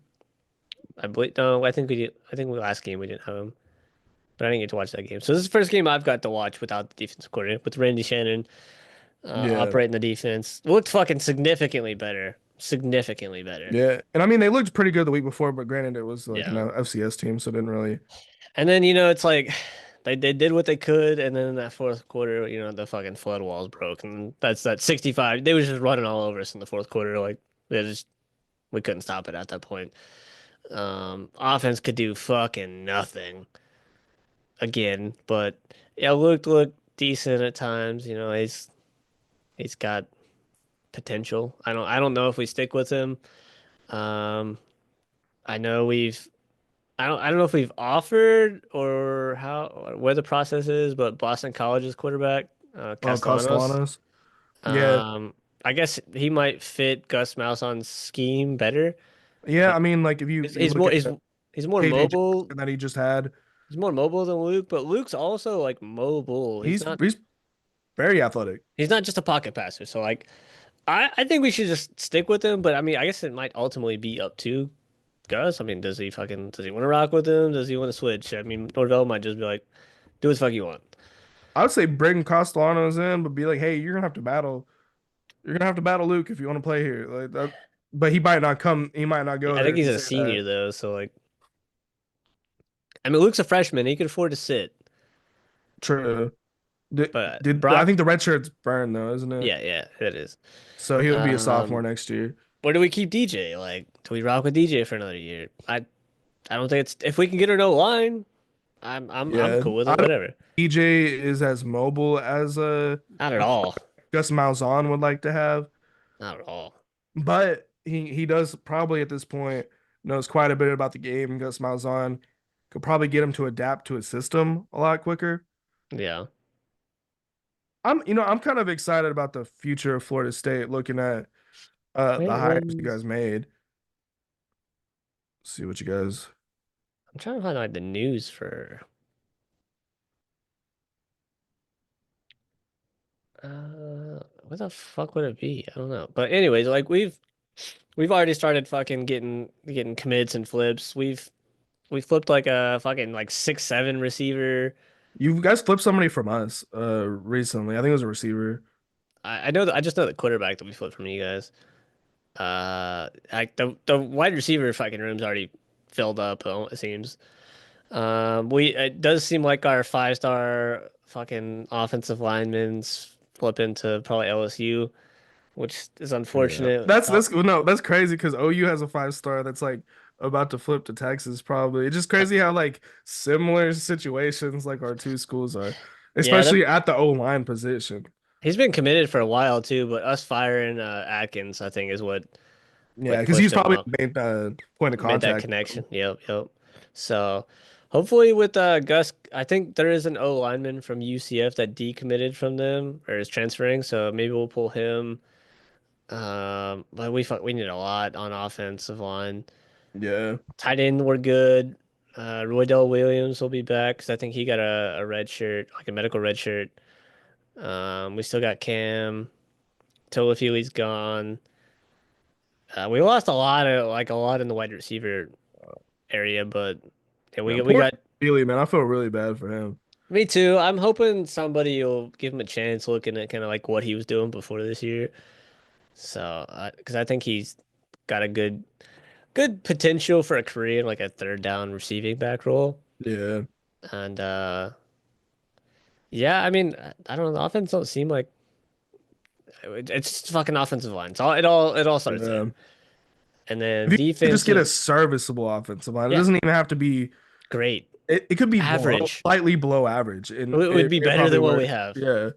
I believe no, I think we did. I think last game we didn't have him, but I didn't get to watch that game. So this is the first game I've got to watch without the defensive coordinator with Randy Shannon Yeah. operating the defense. Looked fucking significantly better. Significantly better. Yeah. And I mean, they looked pretty good the week before, but granted, it was like an Yeah. FCS team, so it didn't really. And then, it's like they did what they could, and then in that fourth quarter, the fucking flood walls broke, and that's that 65. They were just running all over us in the fourth quarter. Like we couldn't stop it at that point. Offense could do fucking nothing again, but yeah, looked decent at times. He's got potential. I don't know if we stick with him. Um, I know I don't know if we've offered or how or where the process is, but Boston College's quarterback, Oh, Castellanos, Castellanos. Yeah. um, I guess he might fit Gus Malzahn's scheme better. Yeah. Uh, I mean, like if you he's, you he's look more at he's more KJ mobile. Jefferson that he just had, He's more mobile than Luke, but Luke's also like mobile. He's not he's very athletic. he's not just a pocket passer. So like I think we should just stick with him, but I mean I guess it might ultimately be up to Gus. I mean, does he want to rock with him? Does he want to switch? I mean, Norvell might just be like, do what the fuck you want. I would say bring Castellanos in, but be like, hey, you're gonna have to battle. You're gonna have to battle Luke if you want to play here. Like that, but he might not come. He might not go I there think if he's you a say that. senior though, so like I mean Luke's a freshman, he could afford to sit. True. Did, But did I Brock, think the red shirt's burned though, isn't it? yeah, yeah, it is. So he would be a sophomore Um, next year. where do we keep DJ? Like, do we rock with DJ for another year? I don't think it's if we can get her no line, I'm Yeah, cool with I it, don't whatever. think EJ is as mobile as Not at a all. Gus Malzahn would like to have, Not at all. but he does probably at this point knows quite a bit about the game. Gus Malzahn could probably get him to adapt to his system a lot quicker. Yeah. I'm kind of excited about the future of Florida State looking at the Wait, hires you when's guys made. See what you guys. I'm trying to find like the news for. What the fuck would it be? I don't know. But anyways, like we've already started fucking getting commits and flips. We flipped like a fucking like 6-7 receiver. You guys flipped somebody from us recently. I think it was a receiver. I know that I just know the quarterback that we flipped from you guys. Like the wide receiver fucking room's already filled up. It seems. We it does seem like our 5-star fucking offensive linemen's flipping to probably LSU, which is Yeah. unfortunate. That's no, that's crazy because OU has a 5 star that's like about to flip to Texas probably. It's just crazy how like similar situations like our two schools are, Yeah, especially at the O line position. he's been committed for a while too, but us firing Atkins, I think, is Yeah, what because pushed he's him probably up, the main point of made that contact. connection. Yep, yep. So hopefully with Gus, I think there is an O lineman from UCF that decommitted from them or is transferring, so maybe we'll pull him. But we need a lot on offensive line. Yeah. Tight end, we're good. Roydell Williams will be back because I think he got a red shirt, like a medical red shirt. We still got Cam. Toafili's gone. We lost a lot in the wide receiver area, but yeah, Yeah, we poor got Feely, man. I feel really bad for him. me too. I'm hoping somebody will give him a chance looking at kind of like what he was doing before this year. So, because I think he's got a good potential for a career in like a third down receiving back role. Yeah. And yeah, I mean, I don't know. The offense don't seem like it's just fucking offensive line. It all starts there. Yeah. And If then you could just get a defensive, serviceable offensive line, it yeah, doesn't even have to be. great. It could be below, Average. slightly below average, It and would it, be it better probably than what we work. have. Yeah.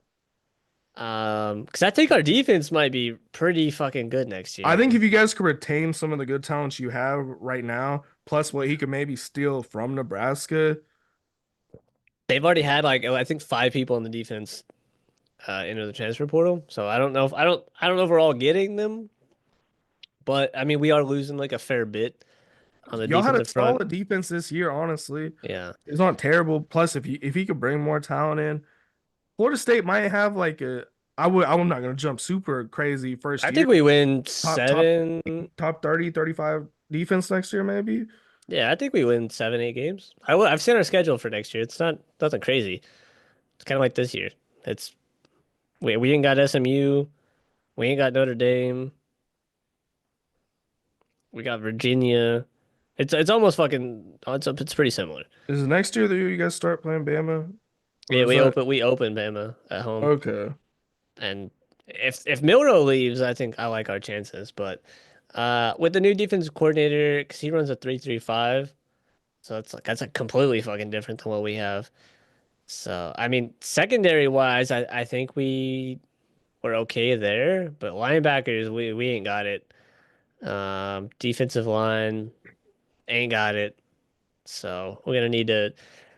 Because I think our defense might be pretty fucking good next I year. think if you guys could retain some of the good talents you have right now, plus what he could maybe steal from Nebraska, They've already had like I think 5 people on the defense enter the transfer portal. So I don't know if we're all getting them, but I mean we are losing like a fair bit on the y'all had a defensive front. solid defense this year, honestly. Yeah. It's not terrible. Plus, if he could bring more talent in, Florida State might have like a. I'm not gonna jump super crazy first I year. think we win Top 7. top 30, 35 defense next year, maybe. Yeah, I think we win 7, 8 games. I've seen our schedule for next year. It's not nothing crazy. It's kind of like this year. It's we ain't got SMU. We ain't got Notre Dame. We got Virginia. It's almost fucking. It's pretty similar. Is it next year that you guys start playing Bama? Or Yeah, is that we open Bama at home, okay? and if Milrow leaves, I think I like our chances. But with the new defensive coordinator, because he runs a 3-3-5, so that's like completely fucking different than what we have. So I mean, secondary wise, I think we're okay there, but linebackers we ain't got it. Defensive line ain't got it. So we're gonna need to,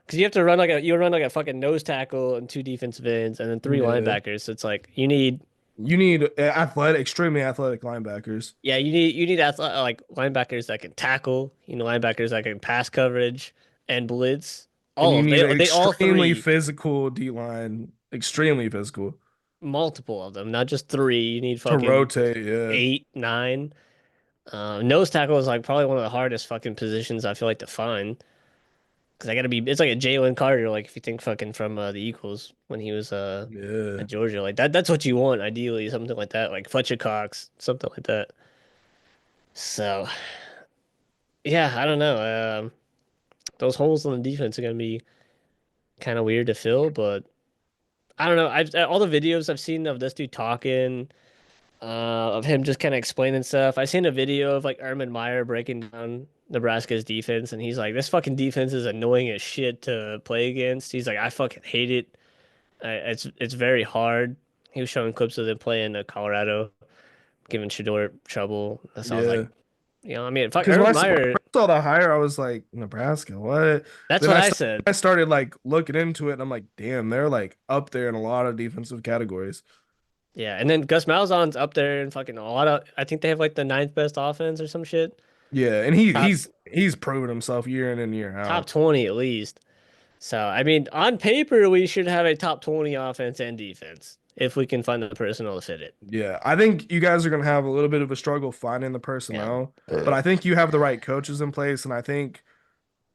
because you have to run like a fucking nose tackle and 2 defensive ends and then 3 Yeah. linebackers. So it's like you need, You need extremely athletic linebackers. yeah, you need like linebackers that can tackle, linebackers that can pass coverage and blitz. And you need an They all extremely three, physical D line, extremely physical multiple of them, not just three. You need to fucking rotate. Yeah, 8, 9. Nose tackle is like probably one of the hardest fucking positions I feel like to find. Because I gotta be, it's like a Jalen Carter, like if you think fucking from the Eagles when he was yeah. at Georgia, like that's what you want ideally, something like that, like Fletcher Cox, something like that. So yeah, I don't know. Those holes on the defense are gonna be kind of weird to fill, but I don't know. I've all the videos I've seen of this dude talking, of him just kind of explaining stuff. I seen a video of like Urban Meyer breaking down Nebraska's defense, and he's like, "This fucking defense is annoying as shit to play against." He's like, "I fucking hate it. It's very hard." He was showing clips of them playing Colorado, giving Shador trouble. So I was like, Yeah. I mean, fuck Because when Urban when I Meyer. first saw the hire, I was like, Nebraska, what? That's Then what I said. I started like looking into it, and I'm like, damn, they're like up there in a lot of defensive categories. Yeah, and then Gus Malzahn's up there and fucking a lot of. I think they have like the ninth best offense or some shit. Yeah, and Top he's proven himself year in and year top out. 20 at least. So I mean, on paper we should have a top 20 offense and defense. if we can find the personnel to fit it. Yeah, I think you guys are going to have a little bit of a struggle finding the Yeah. personnel, but I think you have the right coaches in place, and I think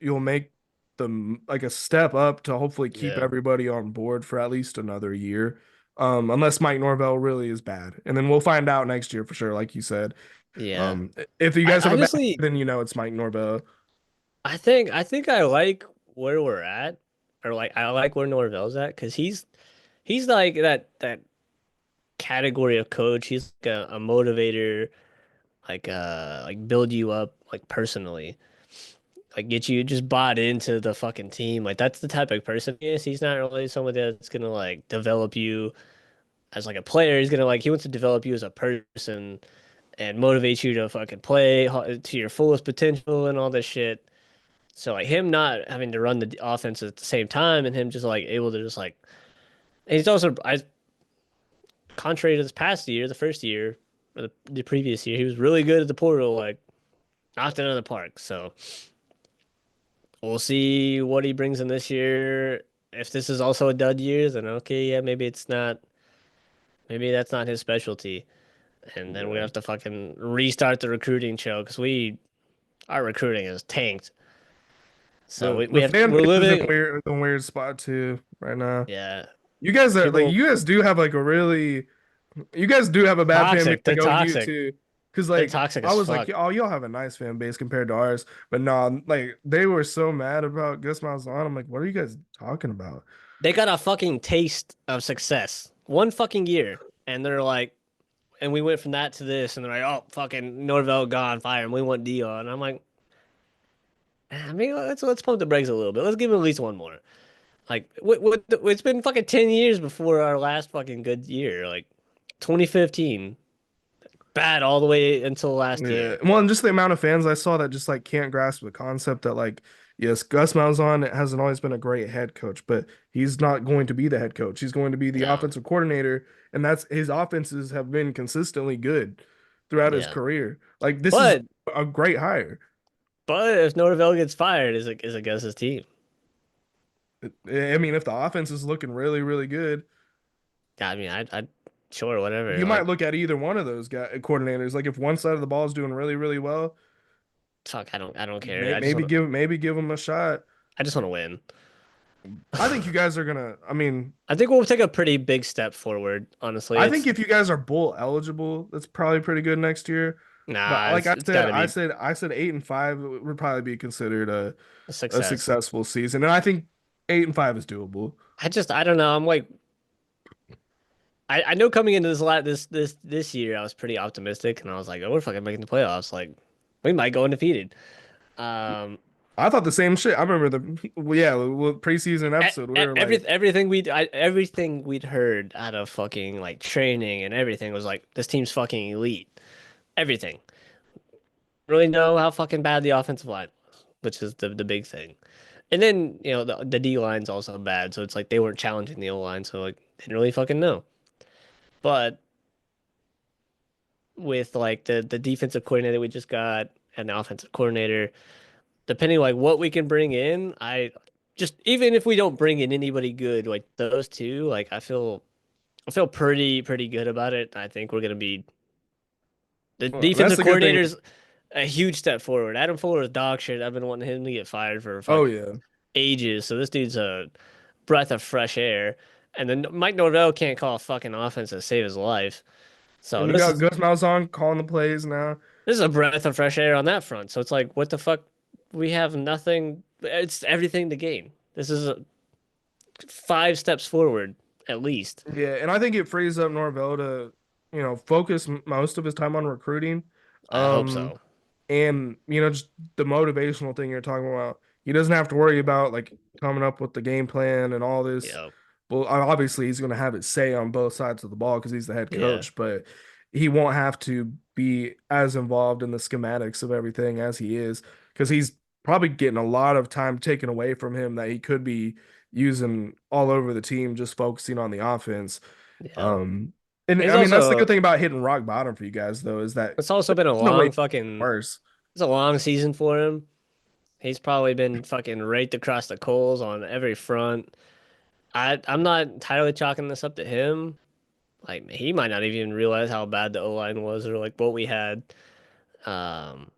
you'll make them like a step up to hopefully keep Yeah. everybody on board for at least another year. Unless Mike Norvell really is bad. And then we'll find out next year for sure, like you said. Yeah. If you I guys have a bad honestly year, then you know it's Mike Norvell. I think I like where we're at, or like I like where Norvell's at, because he's like that category of coach. He's like a motivator, like build you up like personally, like get you just bought into the fucking team. Like that's the type of person he is. He's not really someone that's gonna like develop you as like a player. He's gonna like he wants to develop you as a person and motivate you to fucking play to your fullest potential and all this shit. So like him not having to run the offense at the same time and him just like able to just like and he's also contrary to this past year, the first year or the previous year, he was really good at the portal, like knocked it out of the park. So we'll see what he brings in this year. If this is also a dud year, then okay, yeah, maybe that's not his specialty. And then we Yeah. have to fucking restart the recruiting show because our recruiting is tanked. So The we the have fan we're base is living in a weird spot too right now. yeah. You guys are like People you guys do have like a really you guys do have a bad fan base toxic. They're like OU toxic. too. Cause They're like toxic I as was like, fuck. oh, y'all have a nice fan base compared to ours. But no, like they were so mad about Gus Malzahn. I'm like, what are you guys talking about? They got a fucking taste of success. One fucking year. And they're like, and we went from that to this, and they're like, oh, fucking Norvell gone, fire him. We want Dion. And I'm like, I mean, let's pump the brakes a little bit. Let's give him at least one more. Like, it's been fucking 10 years before our last fucking good year. Like, 2015, bad all the way until last Yeah. year. Well, and just the amount of fans I saw that just like can't grasp the concept that like, yes, Gus Malzahn hasn't always been a great head coach, but he's not going to be the head coach. He's going to be the No, offensive coordinator, and that's his offenses have been consistently good throughout his yeah. career. Like this is But a great hire. if Norvell gets fired, is it Gus's team? I mean, if the offense is looking really, really good, I mean, I sure whatever. you might Like, look at either one of those guy coordinators. Like if one side of the ball is doing really, really well, fuck, I don't care. maybe give them a shot. I just want to win. I think you guys are gonna. I mean, I think we'll take a pretty big step forward, honestly. I think It's if you guys are bowl eligible, that's probably pretty good next year. But nah, like it's got to be I said 8-5 would probably be considered a a success. successful season, and I think 8-5 is doable. I don't know. I'm like I know coming into this year I was pretty optimistic and I was like, oh, we're fucking making the playoffs. Like we might go undefeated. Um I thought the same shit. I remember the well, yeah, preseason episode. We were like, everything we'd heard out of fucking like training and everything was like this team's fucking elite. Everything. Really know how fucking bad the offensive line was, which is the big thing. And then, the D line's also bad, so it's like they weren't challenging the O line, so like didn't really fucking know. But with like the defensive coordinator we just got and the offensive coordinator, depending like what we can bring in, I just even if we don't bring in anybody good, like those two, like I feel pretty good about it. I think we're gonna be the well, that's defensive the good thing. coordinator's a huge step forward. Adam Fuller is dog shit. I've been wanting him to get fired for Oh fucking yeah, ages. So this dude's a breath of fresh air. And then Mike Norvell can't call a fucking offense to save his life. So and you this got is Gus Malzahn calling the plays now. this is a breath of fresh air on that front. So it's like, what the fuck? We have nothing. It's everything to gain. This is 5 steps forward at least. Yeah, and I think it frees up Norvell to, focus most of his time on recruiting. I hope Um, so. and just the motivational thing you're talking about. He doesn't have to worry about like coming up with the game plan and all this. Yeah, Well, obviously he's going to have his say on both sides of the ball because he's the head yeah, coach, but he won't have to be as involved in the schematics of everything as he is because he's probably getting a lot of time taken away from him that he could be using all over the team, just focusing on the offense. yeah. Um, and He's I mean that's the good also thing about hitting rock bottom for you guys though is that it's also been a there's no way long fucking. worse. It's a long season for him. He's probably been fucking raked across the coals on every front. I'm not entirely chalking this up to him. Like he might not even realize how bad the O line was or like what we had. Um,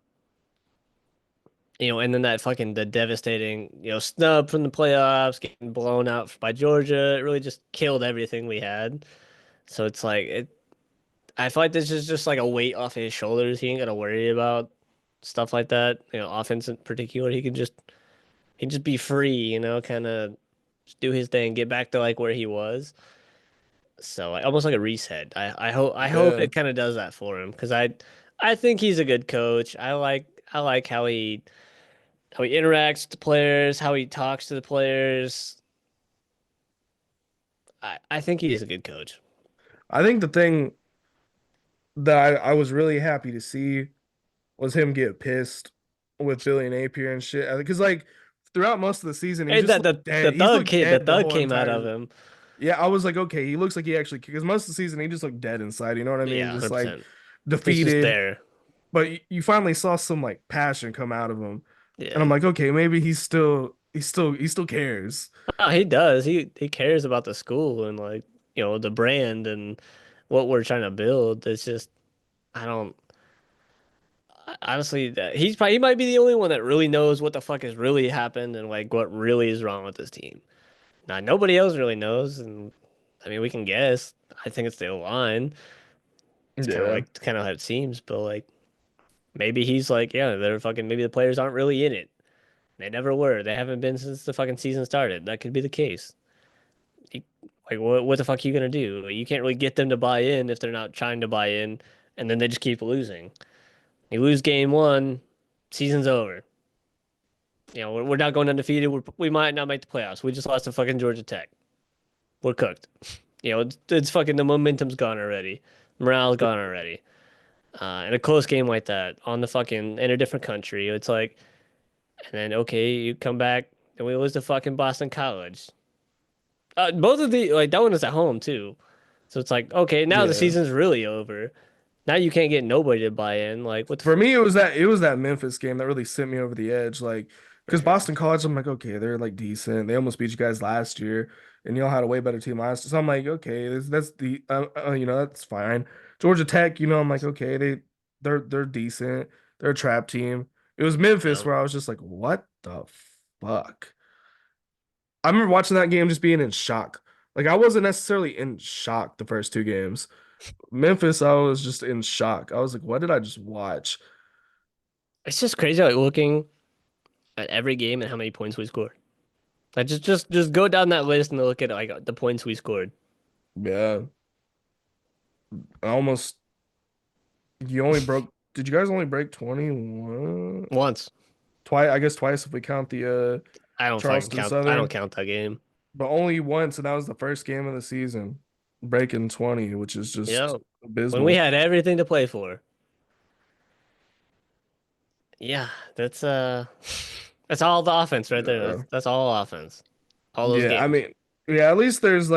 and then that fucking the devastating, snub from the playoffs, getting blown out by Georgia. It really just killed everything we had. So it's like I feel like this is just like a weight off his shoulders. He ain't gotta worry about stuff like that. Offense in particular. He can just be free, kind of just do his thing, get back to like where he was. So like, almost like a reset. I hope Yeah. it kind of does that for him because I think he's a good coach. I like how he interacts with the players, how he talks to the players. I think he's a good coach. I think the thing that I was really happy to see was him get pissed with Billy Napier and shit. Because like throughout most of the season, he And just that looked the dead. He's thug looked kid, the dead the thug whole came out of entire. him. Yeah, I was like, okay, he looks like he actually because most of the season he just looked dead inside. You know what I mean? Yeah, Just like 100%. He's just defeated. there. But you finally saw some like passion come out of him, and I'm Yeah. like, okay, maybe he still cares. Oh, he does. He cares about the school and like, the brand and what we're trying to build. It's just I don't honestly he might be the only one that really knows what the fuck has really happened and like what really is wrong with this team. Now nobody else really knows, and I mean we can guess. I think it's the line. It's Yeah, kind of how it seems, but like maybe he's like, yeah, they're fucking maybe the players aren't really in it. They never were. They haven't been since the fucking season started. That could be the case. You- Like what the fuck are you gonna do? You can't really get them to buy in if they're not trying to buy in, and then they just keep losing. You lose game one, season's over. We're not going undefeated. We might not make the playoffs. We just lost to fucking Georgia Tech. We're cooked. It's fucking the momentum's gone already. Morale's gone already. In a close game like that, on the fucking in a different country, it's like, and then okay, you come back and we lose to fucking Boston College. Both of the like that one is at home too, so it's like okay, now the yeah. season's really over. Now you can't get nobody to buy in. Like what the For me, it was that Memphis game that really sent me over the edge. Like, because Boston College, I'm like, okay, they're like decent. They almost beat you guys last year, and y'all had a way better team last year. So I'm like, okay, that's the that's fine. Georgia Tech, I'm like, okay, they're decent. They're a trap team. It was Memphis fuck? where I was just like, what the fuck? I remember watching that game just being in shock. Like I wasn't necessarily in shock the first two games. Memphis, I was just in shock. I was like, what did I just watch? It's just crazy like looking at every game and how many points we scored. Like just go down that list and look at like the points we scored Yeah. I almost you only broke did you guys only break 21? once. Twice, I guess twice if we count the I don't fucking Charleston count. I don't Southern, count that game. but only once, and that was the first game of the season, breaking 20, which is just Yeah, when we abysmal. had everything to play for. Yeah, that's all the offense right there. That's Yeah. that's all offense. All those Yeah, I games. mean, yeah, at least there's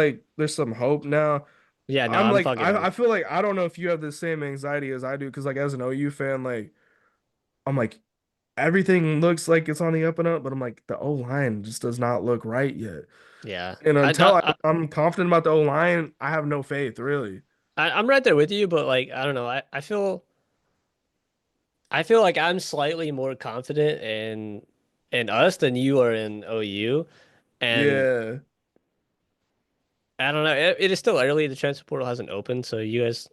some hope now. Yeah, no, I'm I'm like fucking. I feel like I don't know if you have the same anxiety as I do because like as an OU fan, like I'm like everything looks like it's on the up and up, but I'm like the O line just does not look right yet. Yeah, And I, until I, I'm confident about the O line, I have no faith really. I'm right there with you, but like I don't know. I feel like I'm slightly more confident in us than you are in OU, and Yeah, I don't know. It is still early. The transfer portal hasn't opened, so you guys.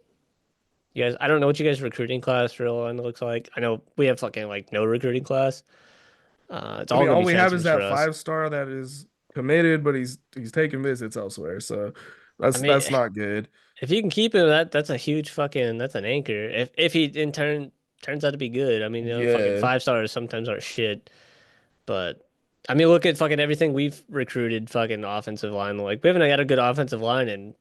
I don't know what you guys recruiting class for line looks like. I know we have fucking like no recruiting class. It's I all mean, gonna all be we have is transfers for that us. 5 star that is committed, but he's taking visits elsewhere, so I mean, that's not good. if you can keep him, that's a huge fucking that's an anchor. If he in turn turns out to be good, I mean, fucking Yeah, 5 stars sometimes aren't shit, but I mean, look at fucking everything we've recruited fucking offensive line. Like we haven't got a good offensive line in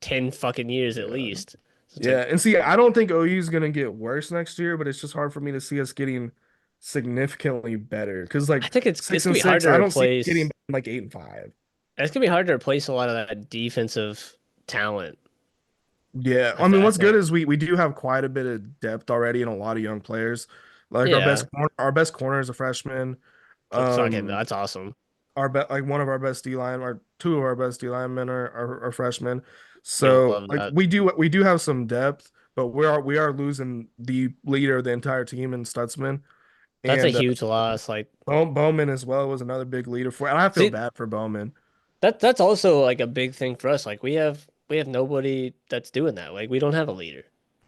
10 fucking years at yeah, least. So it's yeah. like And see, I don't think OU is gonna get worse next year, but it's just hard for me to see us getting significantly better. Because I like think it's six gonna and be hard six, to I don't see it getting replace. like 8-5. It's gonna be hard to replace a lot of that defensive talent. Yeah, I I th mean, I what's good think. is we do have quite a bit of depth already and a lot of young players. Like Yeah, our best corner is a freshman. that's fucking Um, that's awesome. like one of our best D line, or two of our best D linemen are freshmen. You'll So love like that. we do have some depth, but we are losing the leader of the entire team in Stutzman. That's a And huge loss. Like, Bowman as well was another big leader for, and I feel see, bad for Bowman. that's also like a big thing for us. Like, we have nobody that's doing that. Like, we don't have a leader.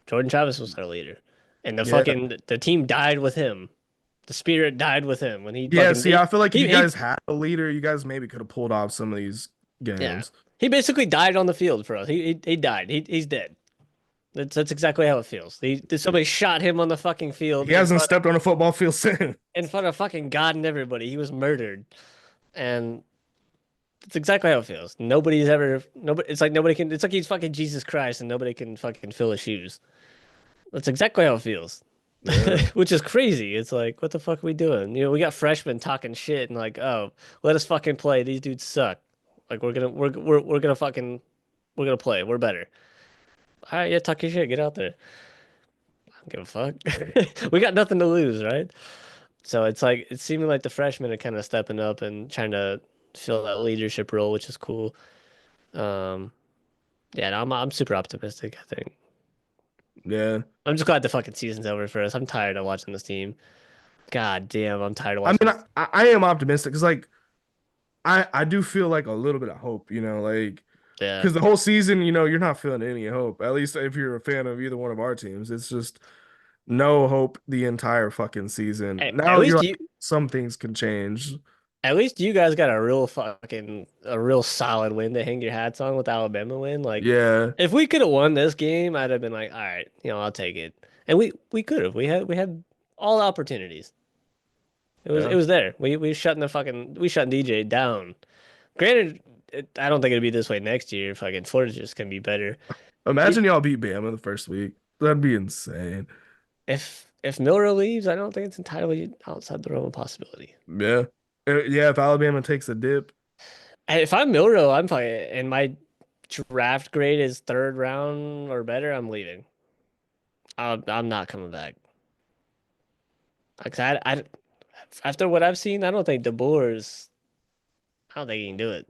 Jordan Travis was our leader, and Yeah. the team died with him. The spirit died with him when he Yeah, fucking see, I feel like if you he guys had a leader, you guys maybe could have pulled off some of these yeah. games. He basically died on the field for us. He died. He's dead. That's exactly how it feels. Somebody shot him on the fucking field He hasn't stepped on a football field since. in front of fucking God and everybody. He was murdered, and it's exactly how it feels. Nobody's ever nobody. It's like nobody can. It's like he's fucking Jesus Christ, and nobody can fucking fill his shoes. That's exactly how it feels, Yeah. which is crazy. It's like, what the fuck are we doing? We got freshmen talking shit and like, oh, let us fucking play. These dudes suck. Like we're gonna fucking we're gonna play. We're better. All right, yeah, talk your shit. Get out there. I don't give a fuck. We got nothing to lose, right? So it's like it's seeming like the freshmen are kind of stepping up and trying to fill that leadership role, which is cool. Um, yeah, no, I'm super optimistic, I think. Yeah. I'm just glad the fucking season's over for us. I'm tired of watching this team. God damn, I'm tired of I watching mean, this. I am optimistic because like I do feel like a little bit of hope, like Yeah. because the whole season, you're not feeling any hope. At least if you're a fan of either one of our teams, it's just no hope the entire fucking season. At Now you're least like some things can change. you guys got a real solid win to hang your hats on with Alabama win. Like Yeah. if we could have won this game, I'd have been like, all right, I'll take it. And we could have. We had all opportunities. It Yeah. was there. We shut DJ down. Granted, I don't think it'd be this way next year. Fucking Florida's just gonna be better. Imagine y'all beat Bama the first week. That'd be insane. If Miller leaves, I don't think it's entirely outside the realm of possibility. Yeah. Yeah, if Alabama takes a dip. If I'm Milrow, I'm fine. And my draft grade is third round or better, I'm leaving. I'm not coming back. Like after what I've seen, I don't think DeBoer's. I don't think he can do it.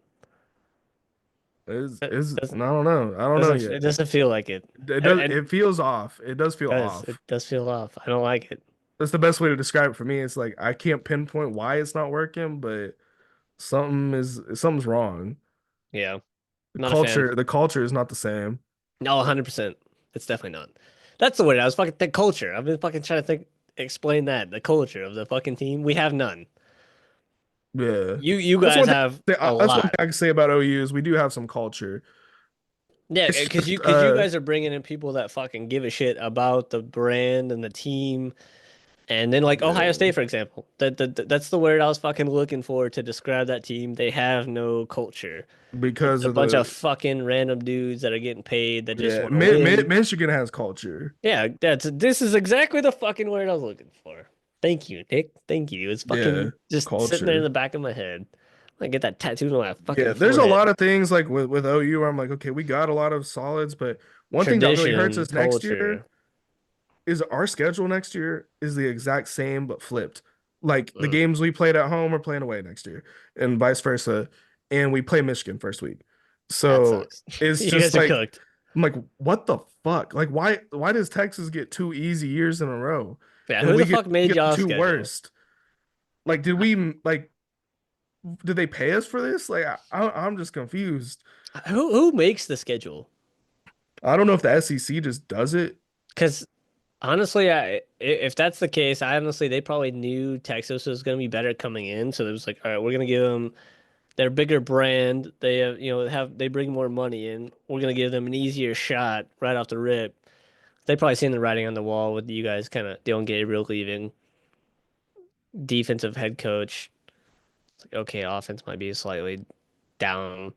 It I don't know. I don't know it yet. doesn't feel like it. It does And it feels off. It does feel it off. does feel off. I don't like it. That's the best way to describe it for me. It's like I can't pinpoint why it's not working, but something's wrong. Yeah, The not a fan. culture is not the same. No, 100%. It's definitely not. That's the word. I was fucking think culture. I've been fucking trying to explain that the culture of the fucking team. We have none. Yeah. You That's guys one thing have a that's one thing lot. I can say about OU is we do have some culture. Yeah, It's because just you guys are bringing in people that fucking give a shit about the brand and the team, and then like Ohio yeah, State, for example, that's the word I was fucking looking for to describe that team. They have no culture. It's because a of bunch of the fucking random dudes that are getting paid that just yeah, want to win. Michigan has culture. Yeah, this is exactly the fucking word I was looking for. Thank you, Nick. Thank you. It's Yeah, fucking just sitting there in the culture. back of my head. I get that tattooed on my fucking Yeah, there's a forehead. lot of things like with OU where I'm like, okay, we got a lot of solids, but one thing that really hurts Tradition, us next year culture. is our schedule next year is the exact same but flipped. Like the Mm, games we played at home are playing away next year, and vice versa. And we play Michigan first week. that So sucks. it's You just guys are like cooked. I'm like, what the fuck? Like why does Texas get 2 easy years in a row? Yeah, And who we the get fuck we made get the y'all two schedule? worst. Like did they pay us for this? Like I'm just confused. Who makes the schedule? I don't know if the SEC just does it Because honestly, if that's the case, I honestly they probably knew Texas was going to be better coming in, so it was like, all right, we're going to give them their bigger brand. They have, they bring more money in. We're going to give them an easier shot right off the rip. They probably seen the writing on the wall with you guys kind of Dylan Gabriel leaving, defensive head coach. It's like, okay, offense might be slightly down.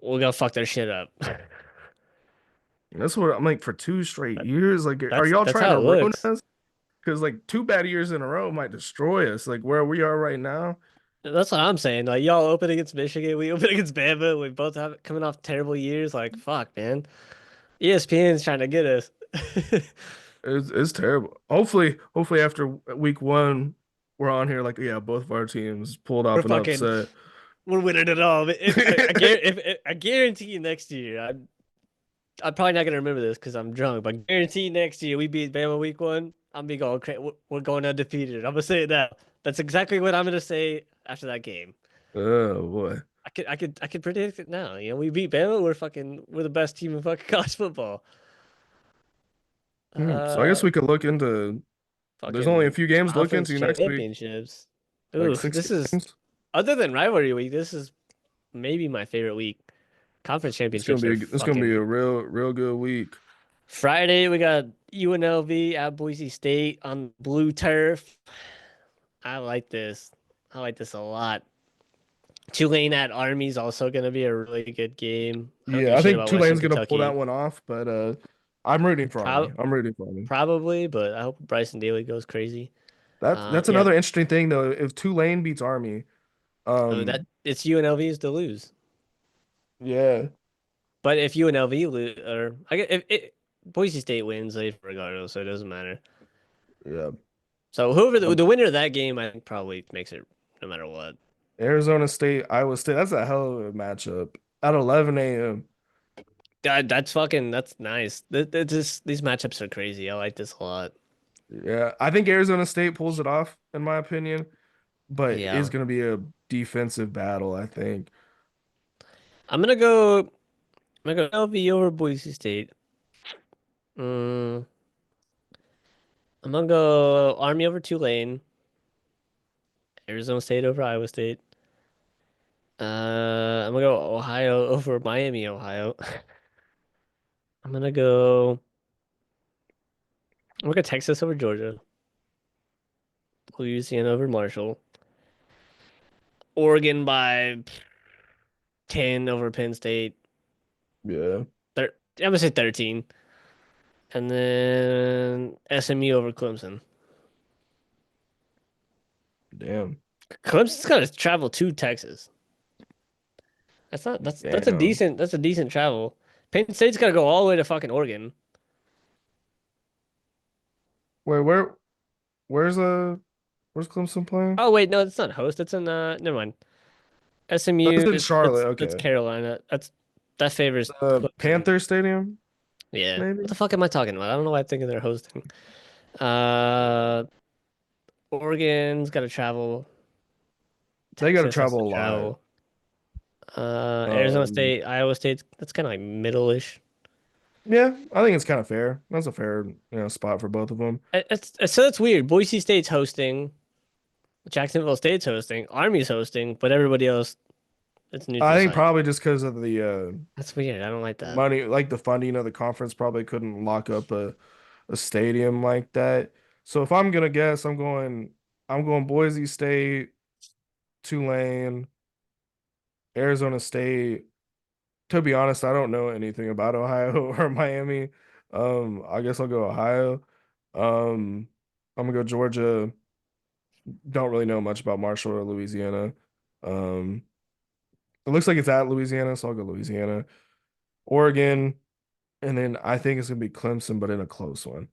We're gonna fuck their shit up. That's what I'm like for 2 straight years. Like, are y'all That's trying how to it ruin looks. us? Because like 2 bad years in a row might destroy us. Like where we are right now. That's what I'm saying. Like y'all open against Michigan, we open against Bama. We both have coming off terrible years. Like fuck, man. ESPN's trying to get us. It's terrible. Hopefully after week 1, we're on here like, yeah, both of our teams pulled We're off an fucking upset. we're winning it all. But I guarantee you next year, I'm probably not gonna remember this because I'm drunk. But guarantee next year we beat Bama week one. I'm be going crazy. We're going undefeated. I'm gonna say it now. That's exactly what I'm gonna say after that game. Oh boy. I could predict it now. You know, we beat Bama. We're the best team in fucking college football. So I guess Uh, we could look into. There's only a fucking few games to look conference into next week, championships. like Ooh, this 16 is games. other than rivalry week. This is maybe my favorite week. Conference championships are It's gonna be a fucking real good week. Friday. We got UNLV at Boise State on blue turf. I like this. I like this a lot. Tulane at Army is also going to be a really good game. I don't give Yeah, a I shit think about Western Tulane's gonna pull that Kentucky. one off, but I'm rooting for Prob Army. I'm rooting for Army. Probably, but I hope Bryson Daly goes crazy. That's Yeah. another interesting thing though. If Tulane beats Army, Oh, that um, it's UNLV's to lose. yeah, But if UNLV lose, or I get if it, Boise State wins, like, regardless, so it doesn't matter. yeah. So whoever Um, the winner of that game, I think probably makes it no matter what. Arizona State, Iowa State. That's a hell of a matchup at 11 a.m. That's nice. These matchups are crazy. I like this a lot. Yeah, I think Arizona State pulls it off in my opinion, but it's Yeah, gonna be a defensive battle. I think. I'm gonna go. I'm gonna go LV over Boise State. Mm, I'm gonna go Army over Tulane. Arizona State over Iowa State. I'm gonna go Ohio over Miami, Ohio. I'm gonna go. I'm gonna go Texas over Georgia. Louisiana over Marshall. Oregon by 10 over Penn State. Yeah, I'm gonna say 13. And then SMU over Clemson. damn, Clemson's gotta travel to Texas. damn. That's a decent travel. Penn State's gotta go all the way to fucking Oregon. Wait, where's where's Clemson playing? Oh wait, no, it's not host. It's in never mind. That's SMU, in Charlotte. that's Okay, Carolina. That favors Clemson. Panther Stadium, Yeah. What maybe. the fuck am I talking about? I don't know why I'm thinking they're hosting. Uh, Oregon's got to travel. They got to Texas has travel to a lot. travel. Arizona Um, State, Iowa State. That's kind of like middle-ish. yeah, I think it's kind of fair. That's a fair, spot for both of them. So that's weird. Boise State's hosting. Jacksonville State's hosting. Army's hosting, but everybody else, it's I neutral think site. probably just because of the That's weird. I don't like that. money, like the funding of the conference, probably couldn't lock up a stadium like that. So if I'm gonna guess, I'm going Boise State, Tulane, Arizona State. To be honest, I don't know anything about Ohio or Miami. I guess I'll go Ohio. Um, I'm gonna go Georgia. Don't really know much about Marshall or Louisiana. Um, it looks like it's at Louisiana, so I'll go Louisiana. Oregon, and then I think it's gonna be Clemson, but in a close one.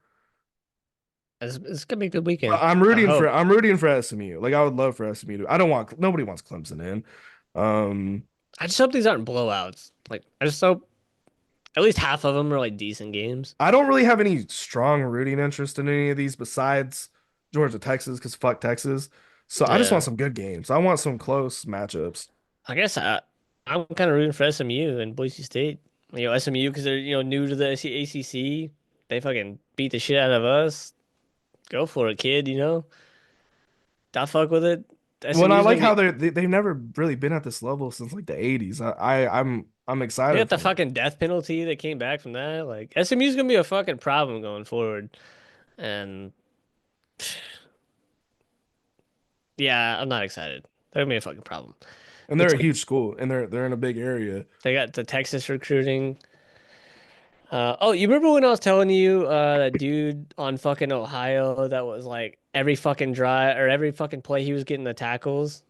It's gonna be a good weekend. I'm I rooting for hope. SMU. Like I would love for SMU to. I don't want nobody wants Clemson in. Um, I just hope these aren't blowouts. Like, I just hope at least half of them are like decent games. I don't really have any strong rooting interest in any of these besides Georgia, Texas, because fuck Texas. So I just want Yeah. some good games. I want some close matchups. I guess I'm kind of rooting for SMU and Boise State. You know, SMU because they're new to the ACC. They fucking beat the shit out of us. Go for it, kid. Don't fuck with it. When I SMU's like gonna how be. they've never really been at this level since like the 80s. I'm They got excited the for them. fucking death penalty that came back from that. Like SMU's gonna be a fucking problem going forward. And yeah, I'm not excited. They're gonna be a fucking problem. And The they're a tech huge school and they're in a big area. They got the Texas recruiting. Oh, you remember when I was telling you that dude on fucking Ohio that was like every fucking drive or every fucking play he was getting the tackles?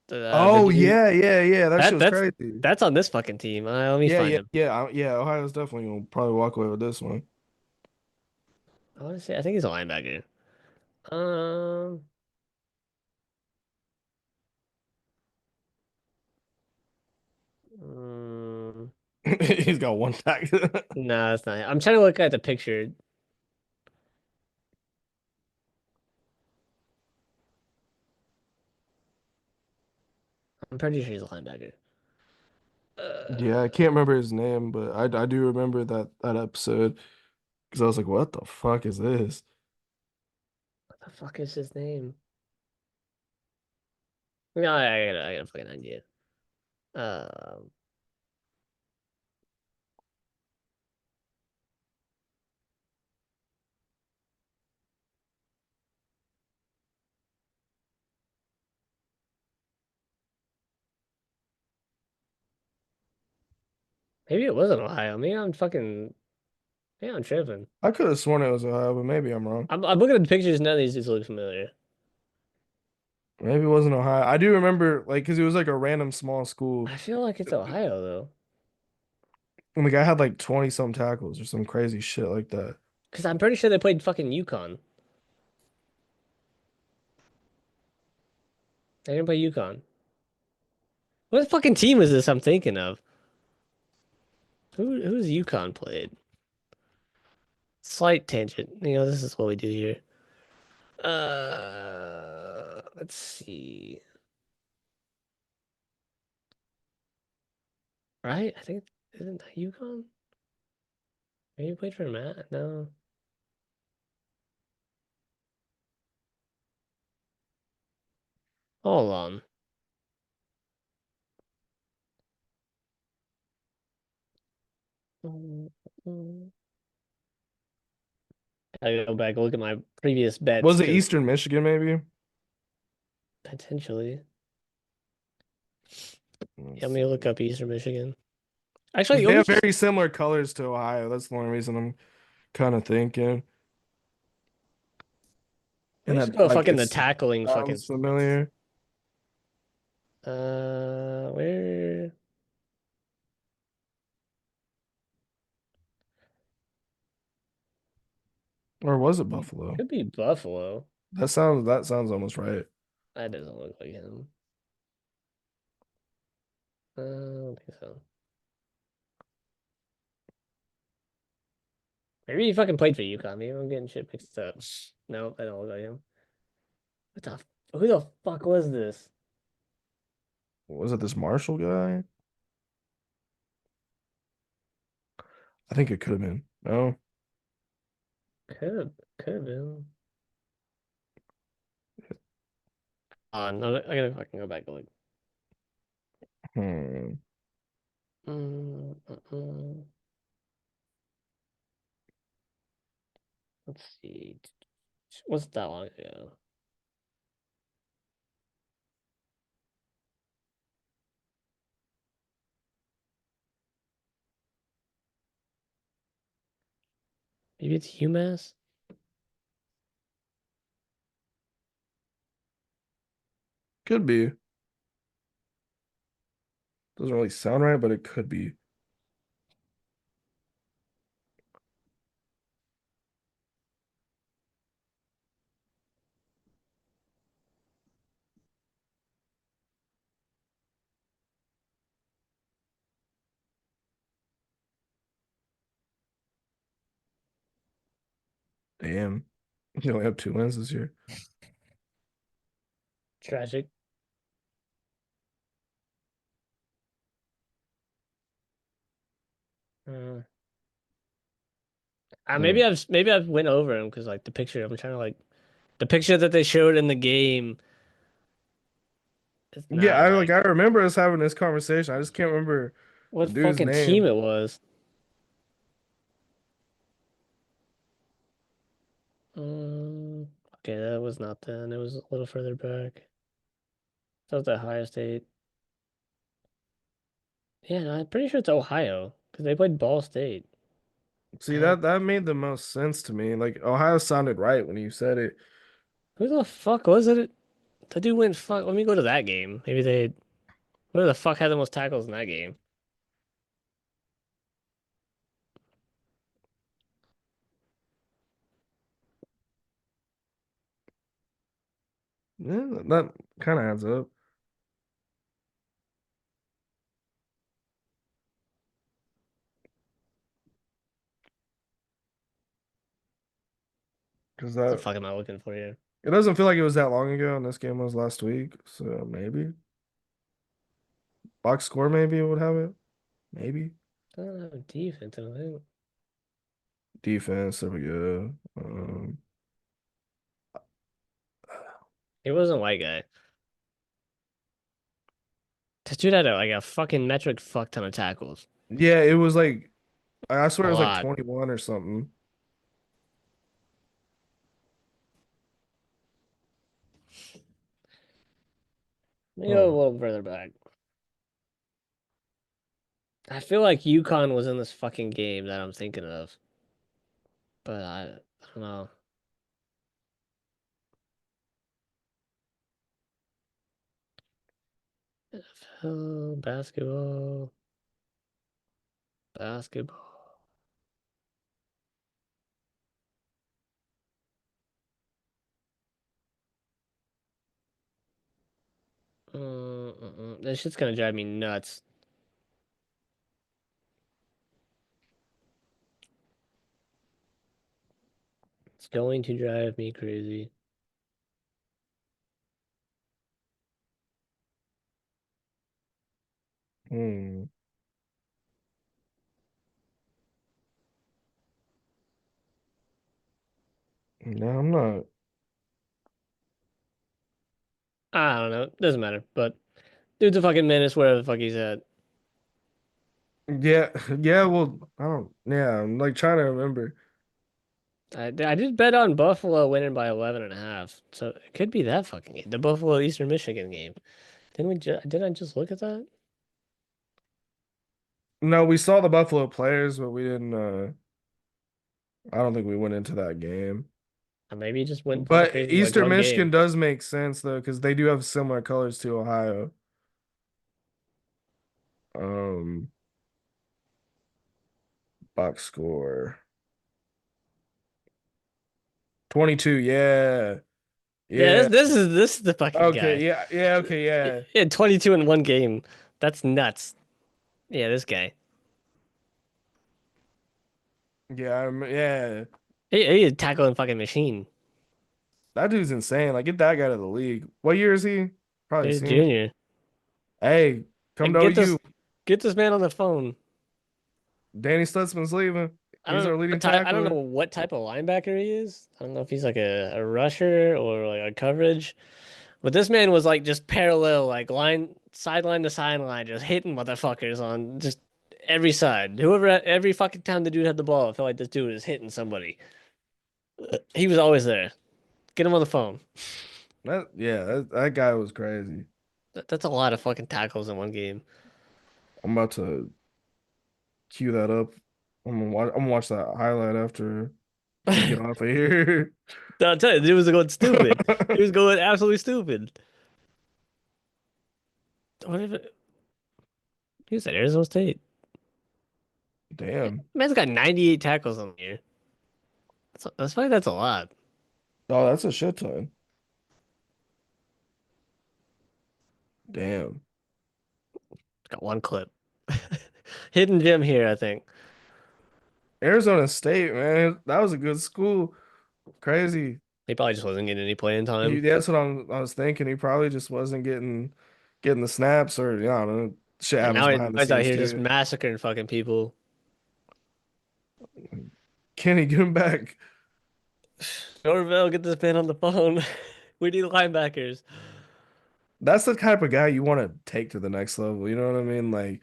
The Oh dude yeah. That shit that was that's crazy. that's on this fucking team. Let me find him. Yeah. Ohio's definitely gonna probably walk away with this one. I want to say I think he's a linebacker. Um, Mm, He's got one tackle. no, it's not. I'm trying to look at the picture. I'm pretty sure he's a linebacker. Yeah, I Uh, can't remember his name, but I do remember that episode because I was like, what the fuck is this? what the fuck is his name? No, I got a fucking idea. Um, maybe it wasn't Ohio. Maybe I'm tripping. I could have sworn it was Ohio, but maybe I'm wrong. I'm looking at the pictures. None of these just look familiar. Maybe it wasn't Ohio. I do remember like because it was like a random small school, I feel like it's Ohio though, and the guy had like 20 some tackles or some crazy shit like that. because I'm pretty sure they played fucking UConn. They didn't play UConn. What fucking team is this I'm thinking of? Who's UConn played? Slight tangent. This is what we do here. Let's see. Right? I think isn't that UConn? Maybe you played for Matt? No. Hold on. Mm, mm. I gotta go back and look at my previous bets Was it because Eastern Michigan maybe? potentially. Yeah, let Let's me look see. up Eastern Michigan. Actually, 'Cause let they me have just very similar colors to Ohio. That's the only reason I'm kind of thinking. let And me just that go like fucking it the tackling fucking sounds familiar. where Or was it could be Buffalo? could be Buffalo. That sounds almost right. That doesn't look like him. I don't think so. Maybe he fucking played for UConn. Maybe I'm getting shit mixed up. No, I don't look like him. What the? Who the fuck was this? Was it this Marshall guy? I think it could have been. No. Could have been. No, I gotta fucking go back and look. Hmm. Mm, mm, mm. Let's see. What's that long ago? Maybe it's UMass. Could be. Doesn't really sound right, but it could be. Damn. You only have 2 wins this year. Tragic. Uh, Hmm. maybe I've went over him because like the picture. I'm trying to like the picture that they showed in the game. It's Yeah, not I like remember us having this conversation. I just can't remember the what dude's fucking team name. it was. Okay, that was not then. It was a little further back. That was the Ohio State. Yeah, no, I'm pretty sure it's Ohio because they played Ball State. See, And that made the most sense to me. Like Ohio sounded right when you said it. who the fuck was it? The dude went fuck. Let me go to that game. Maybe they. Who the fuck had the most tackles in that game? Yeah, that kind of adds up. because What the that fuck am I looking for here? it doesn't feel like it was that long ago, and this game was last week. So maybe box score maybe would have it. Maybe I don't have defense, I don't think. defense. There we go. He wasn't a white guy. This dude had like a fucking metric fuck ton of tackles. Yeah, it was like I swear A it was like lot. 21 or something. Let me go a Oh, little further back. I feel like UConn was in this fucking game that I'm thinking of, but I don't know. NFL, basketball, basketball. This shit's gonna drive me nuts. It's going to drive me crazy. hmm. No, I'm not. I don't know. Doesn't matter. But dude's a fucking menace wherever the fuck he's at. Yeah, yeah. Well, I don't. Yeah, I'm like trying to remember. I did bet on Buffalo winning by 11 and a half. So it could be that fucking game. The Buffalo Eastern Michigan game. Did I just look at that? No, we saw the Buffalo players, but we didn't. I don't think we went into that game. Or maybe he just went fucking But crazy like Eastern one Michigan game. does make sense though, because they do have similar colors to Ohio. Um, box score 22. Yeah, Yeah, yeah. this is the fucking Okay, guy. yeah, yeah. Okay, yeah, He had 22 in one game. That's nuts. Yeah, this guy. yeah. Yeah. He a tackling fucking machine. That dude's insane. Like, get that guy to the league. What year is he? Probably He's a senior. junior. Hey, come Like, to OU. get this man on the phone. Danny Stutzman's leaving. I don't He's know our what leading type. I don't know tackler. what type of linebacker he is. I don't know if he's like a rusher or like a coverage. But this man was like just parallel, like line sideline to sideline, just hitting motherfuckers on just every side. Whoever every fucking time the dude had the ball, I felt like this dude was hitting somebody. He was always there. Get him on the phone. Yeah, that guy was crazy. That's a lot of fucking tackles in one game. I'm about to cue that up. I'm gonna watch that highlight after we get off of here. I'll tell you, the dude was going stupid. He was going absolutely stupid. What if he was at Arizona State? Damn. Man's got 98 tackles on the year. That's why that's a lot. Oh, that's a shit ton. Damn. Got one clip. Hidden gem here, I think. Arizona State, man, that was a good school. Crazy. He probably just wasn't getting any playing time. That's what I was thinking. He probably just wasn't getting the snaps, or yeah, I don't know. Shit And happens behind the mine's out scenes here just too. massacring fucking people. Kenny, get him back. Norvell, get this man on the phone. We need linebackers. That's the type of guy you want to take to the next level. You know what I mean? Like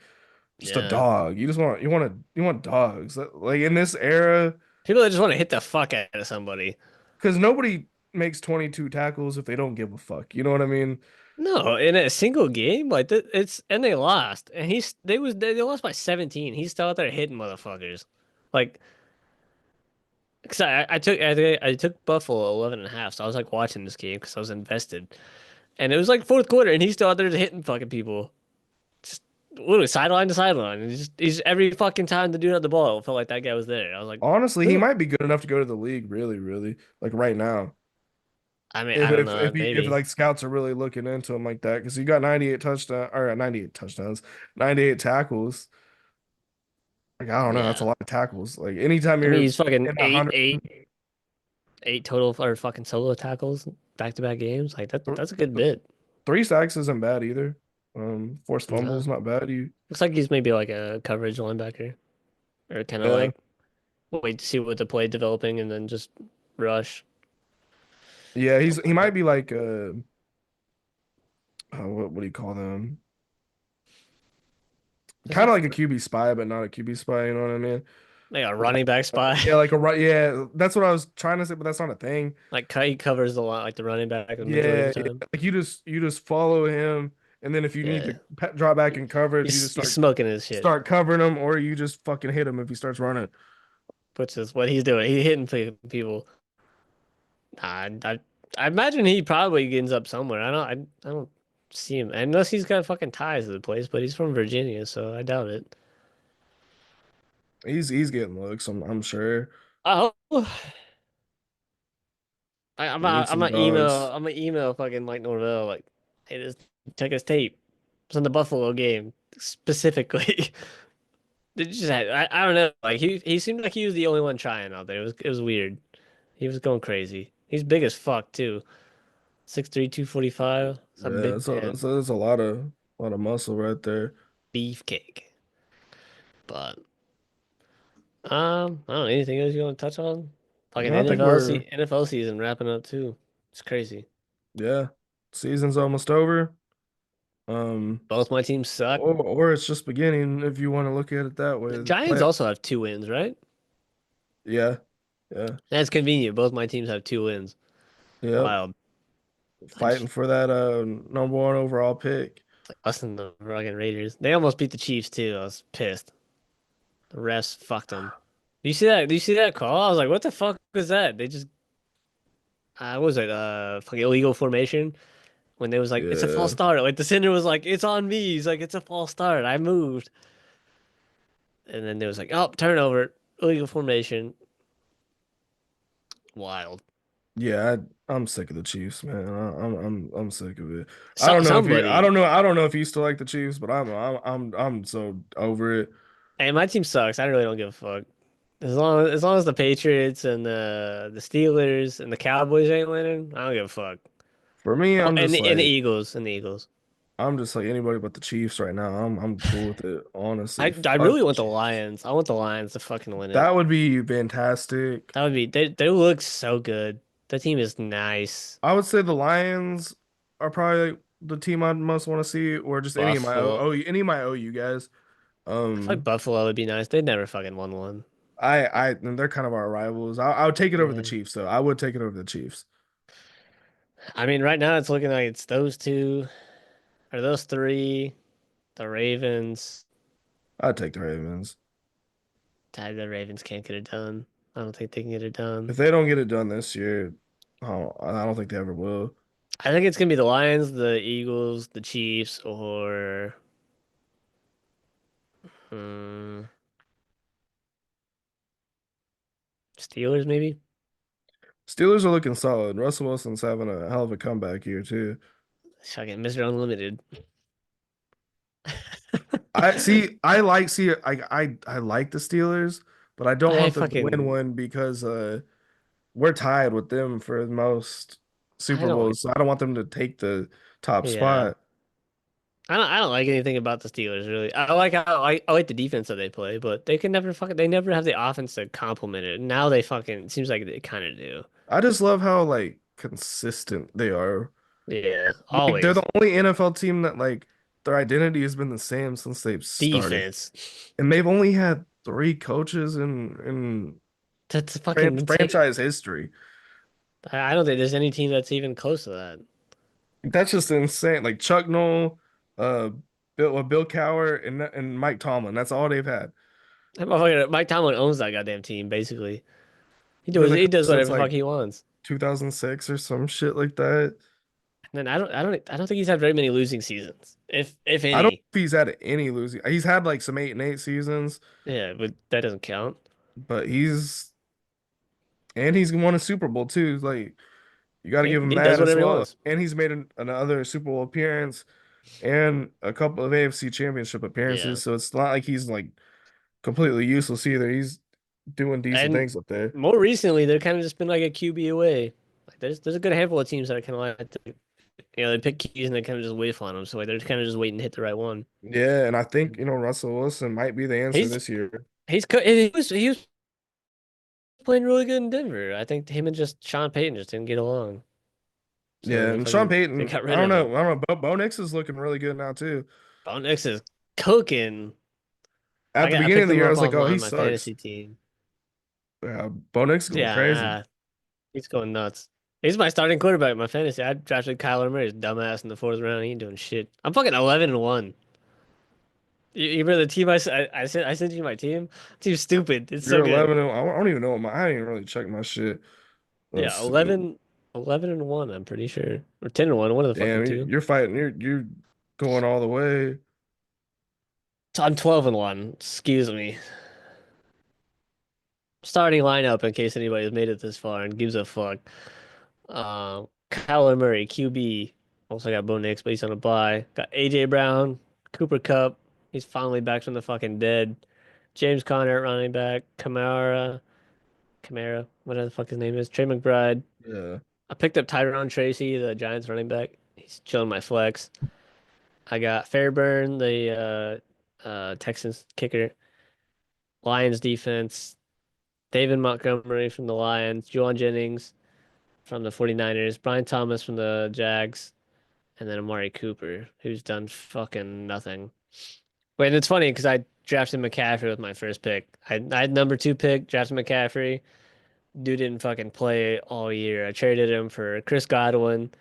just a Yeah. dog. You want dogs. Like in this era, People that just want to hit the fuck out of somebody. because nobody makes 22 tackles if they don't give a fuck. You know what I mean? No, in a single game, like it's and they lost, and they lost by 17. He's still out there hitting motherfuckers, like because I took Buffalo 11 and a half, so I was like watching this game because I was invested, and it was like fourth quarter, and he's still out there just hitting fucking people, just literally sideline to sideline, and he's every fucking time the dude had the ball, it felt like that guy was there. I was like, Honestly, he who? might be good enough to go to the league, really, really, like right now. I mean, I don't know, If maybe, like scouts are really looking into him like that, because he got 98 touchdowns, 98 tackles. Like I don't know, that's a yeah. lot of tackles. Like anytime I mean, you're he's fucking in a hundred, 8 total or fucking solo tackles back to back games. Like Th- that's a good th- bit. 3 sacks isn't bad either. Forced No. fumbles not bad. You Looks like he's maybe like a coverage linebacker. Or kind of yeah like wait to see what the play developing and then just rush. yeah he Something like might that. be like what do you call them? Is Kind he of like a QB spy, but not a QB spy. You know what I mean? like a running back spy? Yeah, like a right. Yeah, that's what I was trying to say, but that's not a thing. Like he covers the line like the running back the majority of Yeah, the yeah. time. Like you just follow him, and then if you need Yeah. to drop back in coverage, you just He's start smoking his shit, start covering him, or you just fucking hit him if he starts running. which is what he's doing. He's hitting people. I imagine he probably ends up somewhere. I don't see him unless he's got fucking ties to the place, but he's from Virginia, so I doubt it. He's getting looks. I'm sure. Oh, We need I'm some gonna email dogs. fucking Mike Norvell like, hey, this check his tape. It's in the Buffalo game specifically. I don't know. Like he seemed like he was the only one trying out there. It was weird. He was going crazy. He's big as fuck too. 6'3", 245. It's a Yeah, big man. so there's a lot of muscle right there. Beefcake. But I don't know anything else you want to touch on. Fucking No, I think we're NFL season wrapping up too. It's crazy. yeah. Season's almost over. Both my teams suck. Or it's just beginning if you want to look at it that The way. Giants also have 2 wins, right? Yeah, yeah, That's convenient. Both my teams have 2 wins. yep. Wild. I Fighting just for that number 1 overall pick. like us and the fucking Raiders. They almost beat the Chiefs too. I was pissed. The refs fucked them. Do you see that? Do you see that call? I was like, what the fuck was that? They just what was it? Fucking illegal formation when they was like, it's a false Yeah, start. Like the center was like, it's on me. He's like, it's a false start. I moved. And then there was like, oh, turnover, illegal formation. Wild. yeah. I'm sick of the Chiefs, man. I'm sick of it. Somebody. I don't know if you still like the Chiefs, but I'm so over it. Hey, my team sucks. I really don't give a fuck. As long as the Patriots and the Steelers and the Cowboys ain't winning, I don't give a fuck. For me, Oh, and the Eagles and the Eagles. I'm just like anybody but the Chiefs right now. I'm cool with it, honestly. I Fuck really the want the Chiefs. Lions. I want the Lions to fucking win it. That would be fantastic. That would be they look so good. The team is nice. I would say the Lions are probably the team I'd most want to see, or just any of my Buffalo. Any of my OU guys. I feel like Um, Buffalo would be nice. They'd never fucking won one. and they're kind of our rivals. I would take it over the Yeah. Chiefs, though. I would take it over the Chiefs. I mean, right now it's looking like it's those two or those three, the Ravens. I'd take the Ravens. The Ravens can't get it done. I don't think they can get it done. If they don't get it done this year, I don't think they ever will. I think it's gonna be the Lions, the Eagles, the Chiefs, or hmm, Steelers maybe. Steelers are looking solid. Russell Wilson's having a hell of a comeback here too. Fucking Mr. Unlimited. I see. I like the Steelers, but I don't I want them to win fucking one because we're tied with them for the most I Super don't Bowls. So I don't want them to take the top yeah. spot. I don't like anything about the Steelers really. I like how I like the defense that they play, but they never have the offense to complement it. Now they fucking it seems like they kind of do. I just love how like consistent they are. Yeah, Like they're the always. only NFL team that like their identity has been the same since they've started, Defense. and they've only had 3 coaches in That's fucking insane. franchise history. I don't think there's any team that's even close to that. That's just insane. Like Chuck Noll, uh, Bill Cowher, and Mike Tomlin. That's all they've had. That motherfucker, Mike Tomlin owns that goddamn team, basically. Been the He coach does since whatever the like fuck he wants. 2006 or some shit like that. And I don't think he's had very many losing seasons, if I don't know any. if he's had any losing. He's had like some 8-8 seasons, Yeah, but that doesn't count. but he's won a Super Bowl too. Like you got to give him He does that as whatever he well. wants. And he's made another Super Bowl appearance and a couple of AFC Championship Yeah. appearances. So it's not like he's like completely useless either. doing decent And things up there. more recently, they're kind of just been like a QB away. Like there's a good handful of teams that are kind of like they pick keys and they kind of just whiff on them. So like they're kind of just waiting to hit the right one. Yeah, and I think Russell Wilson might be the answer He's this year. he was playing really good in Denver. I think him and just Sean Payton just didn't get along. So Yeah, and Sean they Payton, got rid of him. I don't know. Bo Nix is looking really good now too. Bo Nix is cooking. At the I beginning of picked the him year, I up was like, oh, online he on my sucks. fantasy team. Yeah, Bo Nix is going crazy. Yeah, he's going nuts. He's my starting quarterback in my fantasy. I drafted Kyler Murray's dumbass in the fourth round. He ain't doing shit. I'm fucking 11-1. You remember the team I sent you my team? Team's stupid. It's so You're good. 11. I don't even know I didn't even really check my shit. Yeah, Let's see. 11-1, I'm pretty sure. Or 10-1, one of the fucking Damn, two. you're fighting. You're going all the way. So I'm 12-1. Excuse me. Starting lineup in case anybody's made it this far and gives a fuck. Kyler Murray, QB. Also got Bo Nix, but he's on a bye. Got AJ Brown, Cooper Cup. He's finally back from the fucking dead. James Conner, running back. Kamara, whatever the fuck his name is. Trey McBride. Yeah, I picked up Tyrone Tracy, the Giants running back. He's chilling my flex. I got Fairburn, the Texans kicker. Lions defense. David Montgomery from the Lions. Juwan Jennings from the 49ers. Brian Thomas from the Jags. And then Amari Cooper, who's done fucking nothing. Wait, and it's funny because I drafted McCaffrey with my first pick. I had number two pick, drafted McCaffrey. Dude didn't fucking play all year. I traded him for Chris Godwin.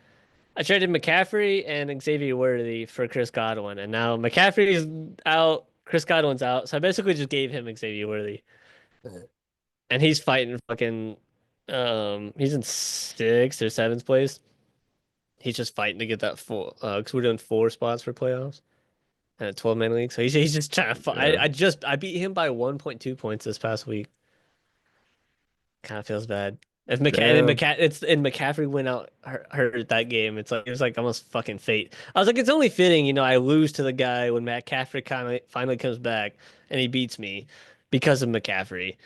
I traded McCaffrey and Xavier Worthy for Chris Godwin, and now McCaffrey's out, Chris Godwin's out. So I basically just gave him Xavier Worthy, and he's fighting fucking. He's in sixth or seventh place. He's just fighting to get that full. Because we're doing four spots for playoffs and a 12-man league. So he's just trying to fight. yeah. I beat him by 1.2 points this past week. Kind of feels bad. If Damn. McCaffrey went out hurt that game, it was like almost fucking fate. I was like, it's only fitting, I lose to the guy when McCaffrey kind of finally comes back and he beats me because of McCaffrey.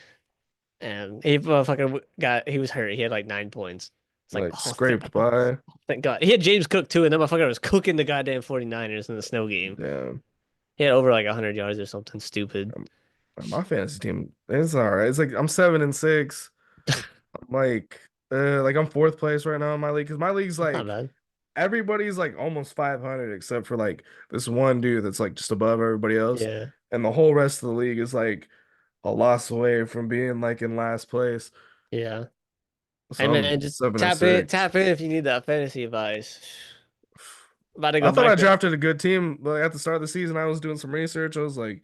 And he was hurt. He had like 9 points. It's like, Like scraped oh, by. thank God. He had James Cook too, and that motherfucker was cooking the goddamn 49ers in the snow game. Damn. He had over like 100 yards or something stupid. Um, my fantasy team, it's all right. It's like I'm 7-6. I'm like I'm fourth place right now in my league because my league's That's not like bad. everybody's like almost 500 except for like this one dude that's like just above everybody else, Yeah, and the whole rest of the league is like a loss away from being like in last place. yeah. Hey So I'm man, just seven and six. tap in if you need that fantasy advice. About to I go thought I back to drafted a good team, but at the start of the season, I was doing some research. I was like,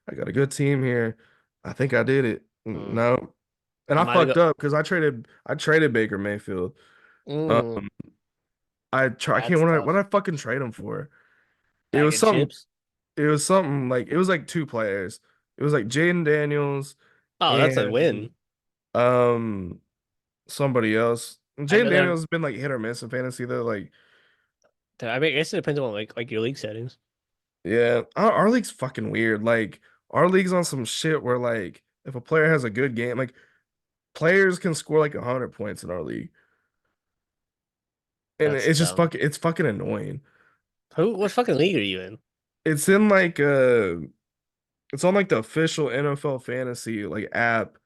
I got a good team here. I think I did it. mm, No, and I I might have fucked go up because I traded Baker Mayfield. mm, Um, I can't that's what tough. did I fucking trade him for? It Bag was of something. chips. It was something like it was like two players. It was like Jaden Daniels Oh, that's a and win. um somebody else. And I Jaden know that. Daniels has been like hit or miss in fantasy though. Like, I mean, I guess it depends on like your league settings. yeah, our league's fucking weird. Like, our league's on some shit where like if a player has a good game, like players can score like 100 points in our league, and That's it's just dumb. it's fucking annoying. What fucking league are you in? It's in like it's on like the official NFL fantasy like app,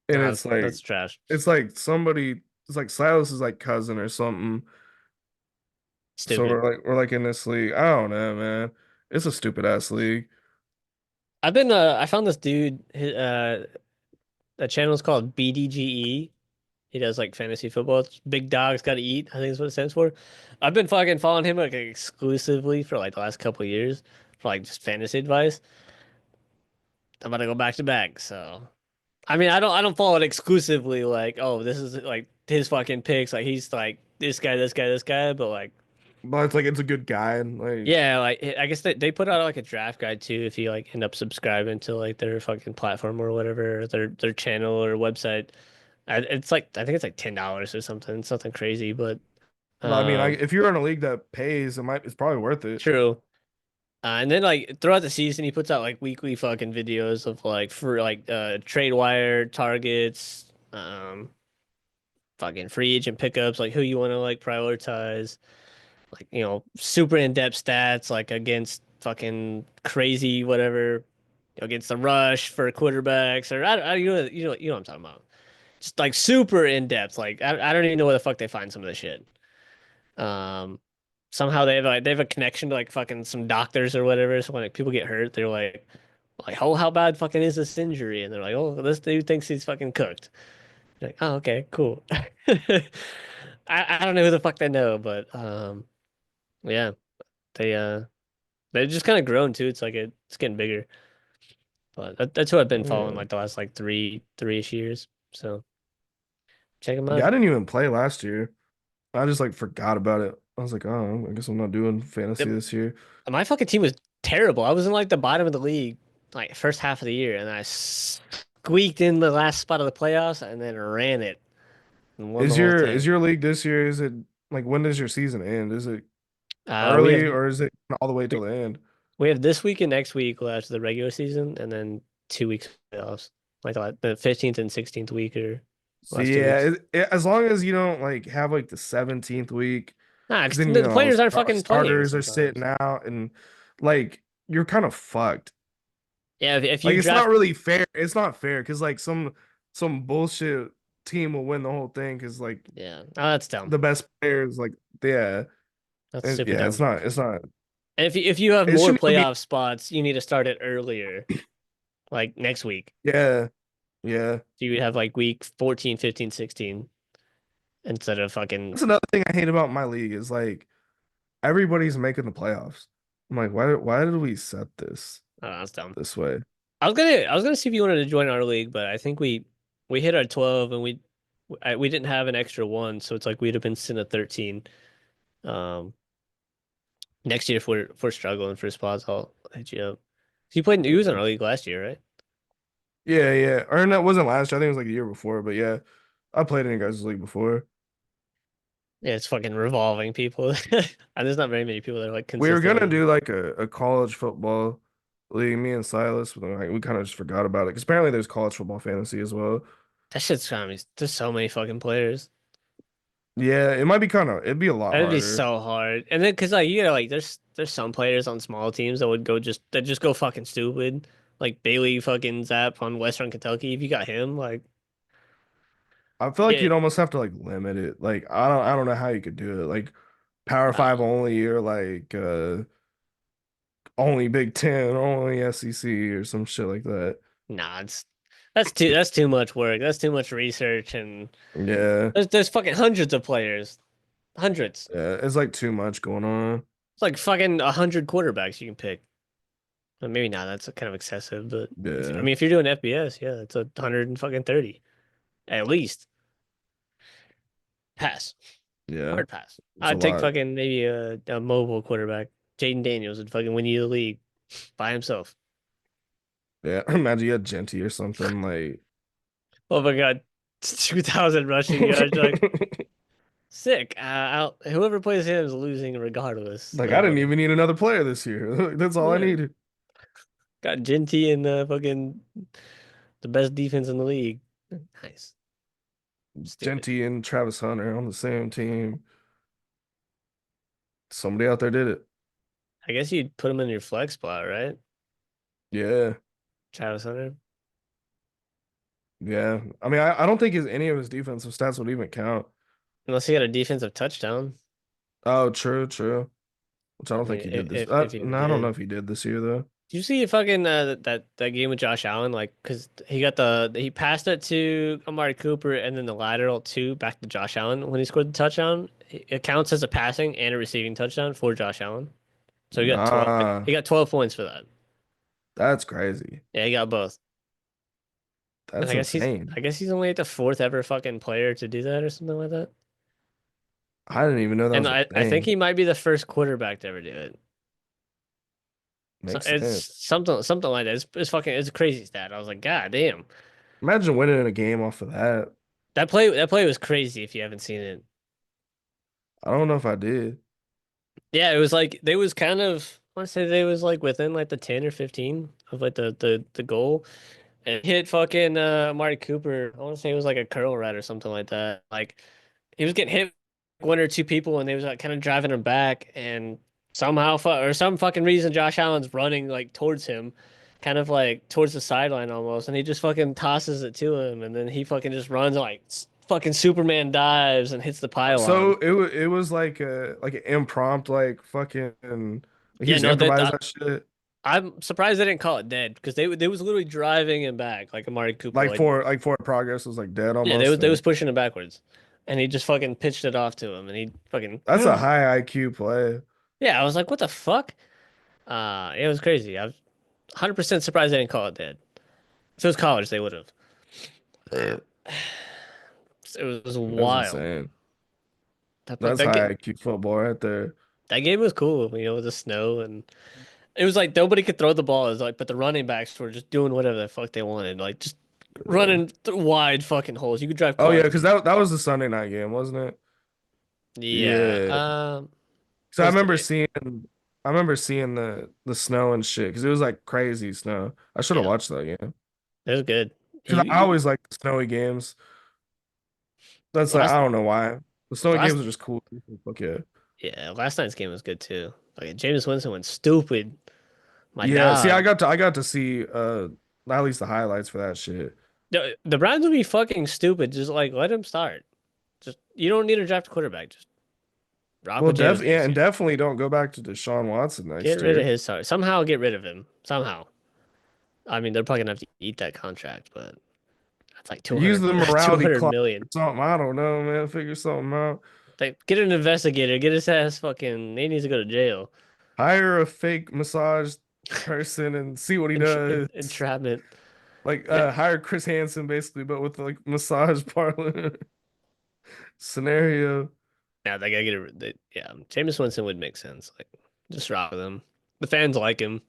and Nah, that's trash. it's like somebody it's like Silas's like cousin or something. So Stupid. we're like in this league. I don't know, man. It's a stupid ass league. I found this dude, the channel is called BDGE. He does like fantasy football. It's Big Dogs Gotta Eat, I think is what it stands for. I've been fucking following him like exclusively for like the last couple of years for like just fantasy advice. I'm about to go back to back, so I mean I don't follow it exclusively like, oh, this is like his fucking picks, like he's like this guy, this guy, this guy, but like But it's like it's a good guide. Like, yeah, like I guess they put out like a draft guide too if you like end up subscribing to like their fucking platform or whatever, or their channel or website. It's like I think it's like $10 or something. It's nothing crazy, but I mean, um if you're in a league that pays, it's probably worth it. true. And then like throughout the season, he puts out like weekly fucking videos of like for like trade wire targets, fucking free agent pickups, like who you want to like prioritize, like super in-depth stats like against fucking crazy whatever, against the rush for quarterbacks or you know what I'm talking about. Just like super in-depth. Like I don't even know where the fuck they find some of this shit. Um, Somehow they have a connection to like fucking some doctors or whatever. So when like, people get hurt, they're like, oh, how bad fucking is this injury? And they're like, oh, this dude thinks he's fucking cooked. You're like, oh, okay, cool. I don't know who the fuck they know, but yeah, they they've just kind of grown too. It's like it's getting bigger. But that's who I've been following Yeah. like the last like three-ish years. So check them Yeah, out. I didn't even play last year. I just like forgot about it. I was like, oh, I guess I'm not doing fantasy The- this year. My fucking team was terrible. I was in like the bottom of the league like first half of the year, and I squeaked in the last spot of the playoffs and then ran it and won the Is whole your thing. league this year? Is it like when does your season end? Is it Uh, we have early or is it all the way we till the end? we have this week and next week left of the regular season, and then 2 weeks playoffs. Like the 15th and 16th week or So last two yeah, weeks. as long as you don't like have like the 17th week, Nah, because 'cause then the players aren't fucking playing starters are sitting sometimes. out and like you're kind of fucked. Yeah, if Like you it's not draft, really fair. It's not fair because like some bullshit team will win the whole thing because like yeah, oh, that's dumb. the best players like yeah That's super yeah dumb. it's not And if you have it more shouldn't even be playoff spots, you need to start it earlier, like next week. yeah yeah. So you would have like week 14, 15, 16 instead of fucking. That's another thing I hate about my league is like everybody's making the playoffs. I'm like, why did we set Oh, that's dumb. this way? I was gonna see if you wanted to join our league, but I think we hit our 12 and we didn't have an extra one, so it's like we'd have been sitting at 13. Um, Next year if we're struggling for spots, I'll hit you up. You was in our league last year, right? Yeah, yeah. Or that wasn't last year. I think it was like the year before. But yeah, I played in you guys' league before. Yeah, it's fucking revolving people. And there's not very many people that are like We were gonna consistently. do like a college football league, me and Silas, but then, like, we kind of just forgot about it. Because apparently there's college football fantasy as well. That shit's kind of there's so many fucking players. Yeah, it might be it'd be a lot That'd be harder. so hard. And then because like like there's some players on small teams that would just go fucking stupid. Like Bailey fucking Zapp on Western Kentucky. If you got him, like I feel like yeah, you'd almost have to like limit it. Like I don't know how you could do it. Like Power Five nah, only or like only Big Ten, only SEC or some shit like that. nah, that's too much work. That's too much research and Yeah. there's fucking hundreds of players. Hundreds. Yeah, it's like too much going on. It's like fucking 100 quarterbacks you can pick. Well, maybe not. That's kind of excessive, but I Yeah. mean, if you're doing FBS, yeah, it's 130 at least. Pass. Yeah. Hard pass. It's a I'd take lot. fucking maybe a mobile quarterback. Jaden Daniels would fucking win you the league by himself. Yeah. Imagine you had Genty or something like Oh my God. 2,000 rushing yards. Like, sick. Whoever plays him is losing regardless. like I didn't even need another player this year. That's all I Yeah. needed. Got Genty and fucking the best defense in the league. Nice. Stupid. Genty and Travis Hunter on the same team. Somebody out there did it. I guess you'd put him in your flex spot, right? Yeah. Travis Hunter. Yeah. I mean, I don't think any of his defensive stats would even count. Unless he got a defensive touchdown. Oh, true, true. Which I I don't mean, think he did this. if he even No, I don't know did. if he did this year though. Did you see fucking that game with Josh Allen? Like, cause he passed it to Amari Cooper and then the lateral two back to Josh Allen when he scored the touchdown. It counts as a passing and a receiving touchdown for Josh Allen. So he got 12. Nah, He got 12 points for that. that's crazy. Yeah, he got both. And That's insane. I guess he's only like the fourth ever fucking player to do that or something like that. I didn't even know that And was a I think thing. he might be the first quarterback to ever do it. So Makes it's sense. something like that. It's a crazy stat. I was like, God damn. Imagine winning a game off of that. That play was crazy if you haven't seen it. I don't know if I did. Yeah, it was like they was kind of want to say they was like within like the 10 or 15 of like the goal. And hit fucking Amari Cooper. I want to say it was like a curl rat or something like that. Like he was getting hit one or two people and they was like kind of driving him back and somehow or some fucking reason Josh Allen's running like towards him, kind of like towards the sideline almost, and he just fucking tosses it to him and then he fucking just runs like fucking Superman dives and hits the So pylon. it was like an impromptu like fucking he Yeah, just no, improvised that shit I'm surprised they didn't call it dead because they was literally driving him back like Amari Cooper. like Like for progress was like dead yeah, almost. they was pushing him backwards, and he just fucking pitched it off to him, and he fucking That's a high IQ play. yeah. I was like, what the fuck? It was crazy. I'm 100% surprised they didn't call it dead. If it was college, they would have. Uh, It was that's wild. insane. That That's that high game IQ football right there. that game was cool. You know, with the snow and it was like nobody could throw the ball. It was like, but the running backs were just doing whatever the fuck they wanted, like just Yeah. running wide fucking holes. You could drive Oh yeah, cars because through. that was the Sunday night game, wasn't it? Yeah. Yeah. So What's today? I remember seeing the snow and shit because it was like crazy snow. I should have Yeah, watched that game it was good. because I always like the snowy games. That's like Last I don't know why the snowy last games are just cool. Fuck yeah. yeah, last night's game was good too. Like Jameis Winston went stupid. My Yeah, see, dog. I got to see at least the highlights for that shit. The Browns would be fucking stupid. Just like let him start. Just you don't need to draft a quarterback. Just rock Well, with Jameis yeah, and Winston. definitely don't go back to Deshaun Watson Get next rid of year. his start. Somehow get rid of him. Somehow. I mean, they're probably gonna have to eat that contract, but that's like Use 200, the morality 200 clause million. or something. I don't know, man. Figure something out. Like get an investigator. Get his ass fucking. He needs to go to jail. Hire a fake massage person and see what he does. Entrapment. Like Yeah. hire Chris Hansen basically, but with like massage parlor scenario. Now they gotta get yeah, Jameis Winston would make sense. Like, just rock with him. The fans like him.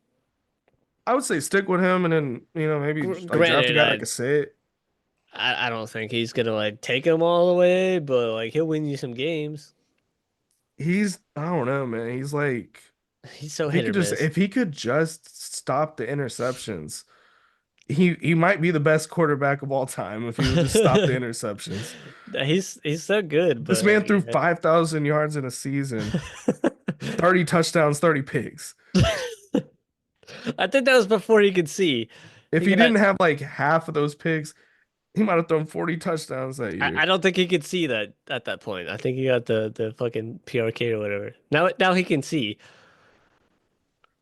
I would say stick with him and then, maybe like draft a Granted, guy like a sit. I don't think he's gonna like take him all the way, but like he'll win you some games. I don't know, man. He's like He's so hit or miss. if he could just stop the interceptions, he might be the best quarterback of all time if he would just stop the interceptions. He's so good, This but man threw yeah. 5,000 yards in a season, 30 touchdowns, 30 picks. I think that was before he could see. If He he got didn't have like half of those picks, he might have thrown 40 touchdowns that I year. don't think he could see that at that point. I think he got the fucking PRK or whatever. Now he can see.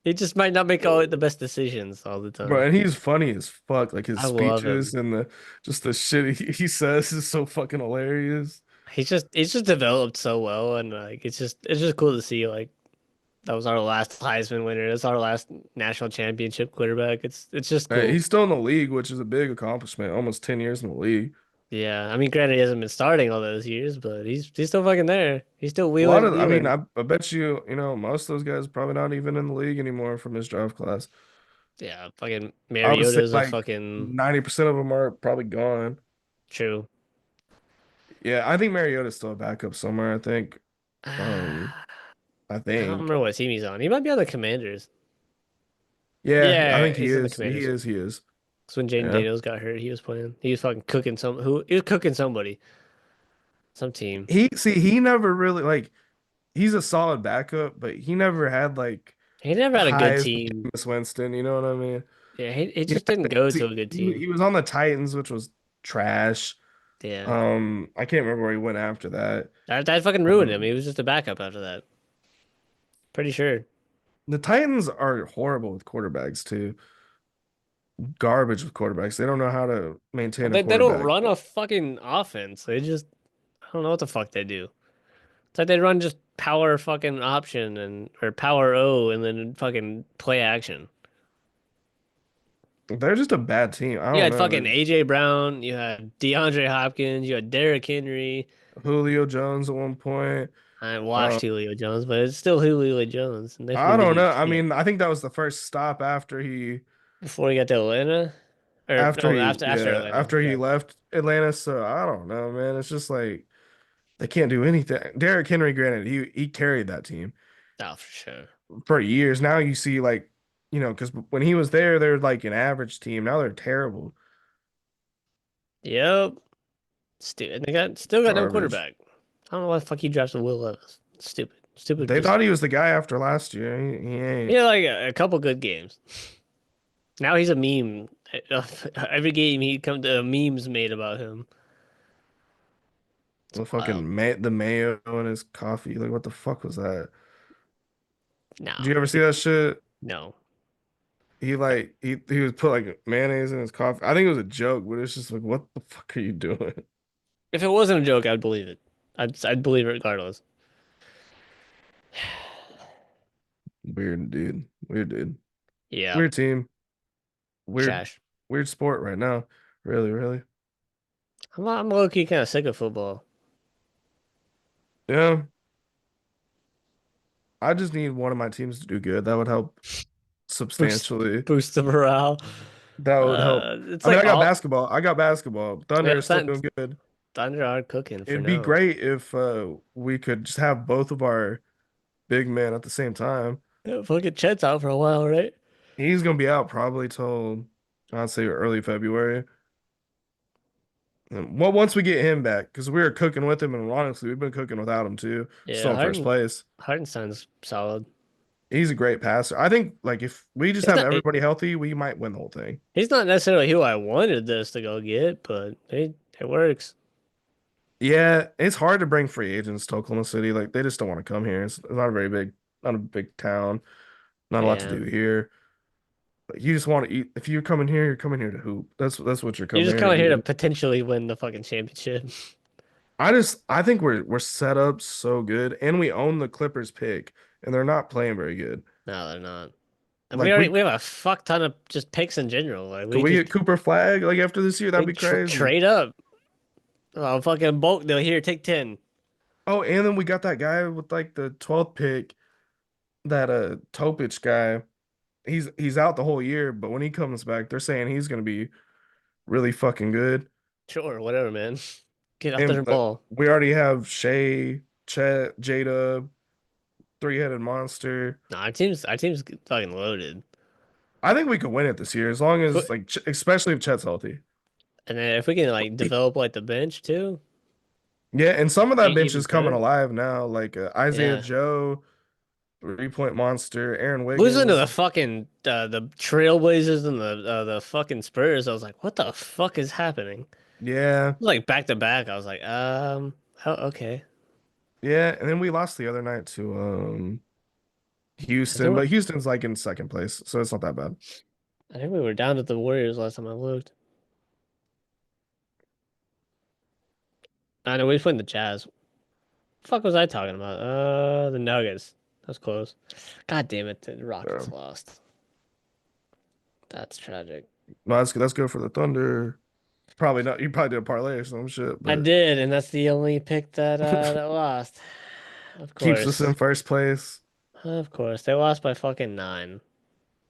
He just might not make all the best decisions all the Bro, time. and he's funny as fuck. Like his I love speeches him. and the shit he says is so fucking hilarious. He's just developed so well, and like it's just cool to see. Like that was our last Heisman winner. That's our last national championship quarterback. It's just cool. He's still in the league, which is a big accomplishment. Almost 10 years in the league. Yeah, I mean, granted, he hasn't been starting all those years, but he's still fucking there. He's still A lot wheeling and of, I mean, dealing. I bet you, most of those guys probably not even in the league anymore from his draft class. Yeah, fucking I would say Mariota's a like fucking 90% of them are probably gone. true. Yeah, I think Mariota's still a backup somewhere, I think. Um, I I don't think. remember what team he's on. He might be on the Commanders. Yeah, I Yeah, think he he's on the is. He Commanders. is. He is. Because when Jaden Yeah. Daniels got hurt, he was playing. He was fucking cooking he was cooking somebody, some team. He never really like he's a solid backup, but he never had like He never the had a good highest team. Jameis Winston, you know what I mean? Yeah, he You just didn't know, go to see, a good team. he was on the Titans, which was trash. Yeah, I can't remember where he went after that. that fucking ruined him. Um, He was just a backup after that. Pretty sure. the Titans are horrible with quarterbacks too. Garbage with quarterbacks. They don't know how to Well, maintain a they don't quarterback. run a fucking offense. They just I don't know what the fuck they do. It's like they run just power fucking option and or power O and then fucking play action. They're just a bad team. I You don't had know. fucking AJ Brown, you had DeAndre Hopkins, you had Derrick Henry. Julio Jones at one point. I Um, watched Julio Jones, but it's still Julio Jones, and they I fucking didn't don't do know. I shit mean, I think that was the first stop before he got to Atlanta. Or no, after Atlanta. after he Yeah. left Atlanta. So I don't know, man. It's just they can't do anything. Derrick Henry, granted, he carried that team. Oh, for sure. for years. Now you see like, because when he was there, they're like an average team. Now they're terrible, Yep. Stupid. They got still got no garbage. quarterback. I don't know why the fuck he drafted Will Levis. Stupid. Stupid They thought decision. he was the guy after last year. He He ain't. had like a couple good games. Now he's a meme. Every game he come to memes made about him. It's The wild. the mayo in his coffee. Like, what the fuck was that? Did No, you ever see that shit? no. He was put like mayonnaise in his coffee. I think it was a joke, but it's just like, what the fuck are you doing? If it wasn't a joke, I'd believe it. I'd believe it regardless. Weird dude. Weird dude. Yeah, Weird team. Weird, trash. weird sport right now. Really, really. I'm low key kind of sick of football. Yeah. I just need one of my teams to do good. That would help Boost substantially. boost the morale. That would help. It's I mean, like I got all basketball. I got basketball. Thunder yeah, is still doing good. Thunder are cooking for It'd be now. great if we could just have both of our big men at the same time. Yeah, fucking Chet's out for a while, right? He's gonna be out probably till I'd say early February. And well, once we get him back, because we were cooking with him, and honestly, we've been cooking without him too. Still Yeah, in first place. Hardenstein's solid. He's a great passer. I think like if we just He's have not everybody healthy, we might win the whole thing. he's not necessarily who I wanted this to go get, but it works. Yeah, it's hard to bring free agents to Oklahoma City. Like they just don't want to come here. It's not a very big, not a big town. Not a lot to Yeah. do here. Like, you just want to eat. If you're coming here, you're coming here to hoop. That's what you're You're coming just here to coming here to do. potentially win the fucking championship. I think we're set up so good, and we own the Clippers pick, and they're not playing very good. No, they're not. And Like we we have a fuck ton of just picks in general. Like could we get Cooper Flag like after this year? That'd we be crazy. trade up. Oh, fucking bulk deal here, take 10. Oh, and then we got that guy with like the 12th pick, that Topic guy. He's out the whole year, but when he comes back, they're saying he's gonna be really fucking good. Sure, whatever, man. Get out there And and ball. we already have Shea, Chet, Jada, three-headed monster. No, our team's fucking loaded. I think we could win it this year as long If we- as like especially if Chet's healthy. And then if we can like develop like the bench too, Yeah, and some of that bench even is coming better. alive now, like Isaiah Yeah. Joe, three-point monster, Aaron Losing to Wiggins. the fucking the Trailblazers and the fucking Spurs, I was like, what the fuck is happening? Yeah, Like back to back, I was like, oh, okay. yeah, and then we lost the other night to I think Houston, but Houston's like in second place, so it's not that bad. I think we were down to the Warriors last time I looked. I know we was playing the Jazz. Fuck was I talking about? The Nuggets. That's close. God damn it, the Yeah. Rockets lost. That's tragic. No, that's good for the Thunder. Probably not. You probably did a parlay or some shit, I but did, and that's the only pick that that lost. Of keeps us in course. first place. Of course. They lost by fucking 9.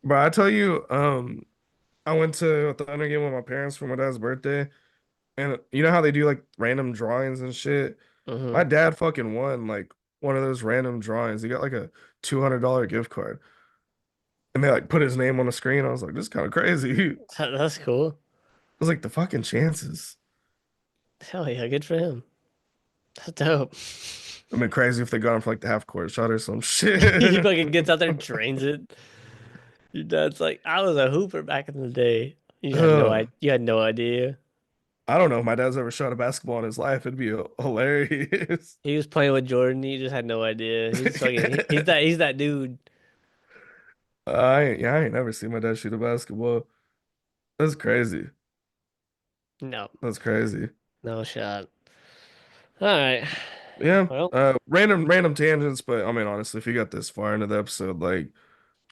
But I tell you, I went to a Thunder game with my parents for my dad's birthday, and you know how they do like random drawings and shit. My Mm-hmm. dad fucking won like one of those random drawings. He got like a $200 gift card, and they like put his name on the screen. I was like, this is kind of crazy. I That's cool. was like, the fucking chances. Hell yeah, good for him. That's dope. It'd been crazy if they got him for like the half court shot or some He shit. fucking gets out there and drains it. Your dad's like, I was a hooper back in the day. You had no Ugh. idea. You had no idea. I don't know if my dad's ever shot a basketball in his life. It'd be hilarious. He was playing with Jordan. He just had no idea. He's fucking. He's that dude. I ain't never seen my dad shoot a basketball. That's crazy. No, That's crazy. no shot. All right. Yeah. Well, Random tangents, but I mean, honestly, if you got this far into the episode, like,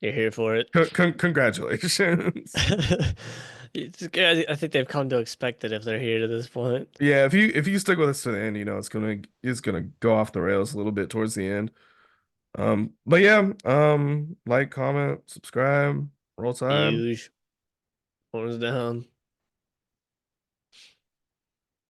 you're here for it. congratulations. I think they've come to expect it if they're here to this point. Yeah, if you stick with us to the end, it's gonna go off the rails a little bit towards the end. But yeah, like, comment, subscribe, roll tide. Huge. Horns down.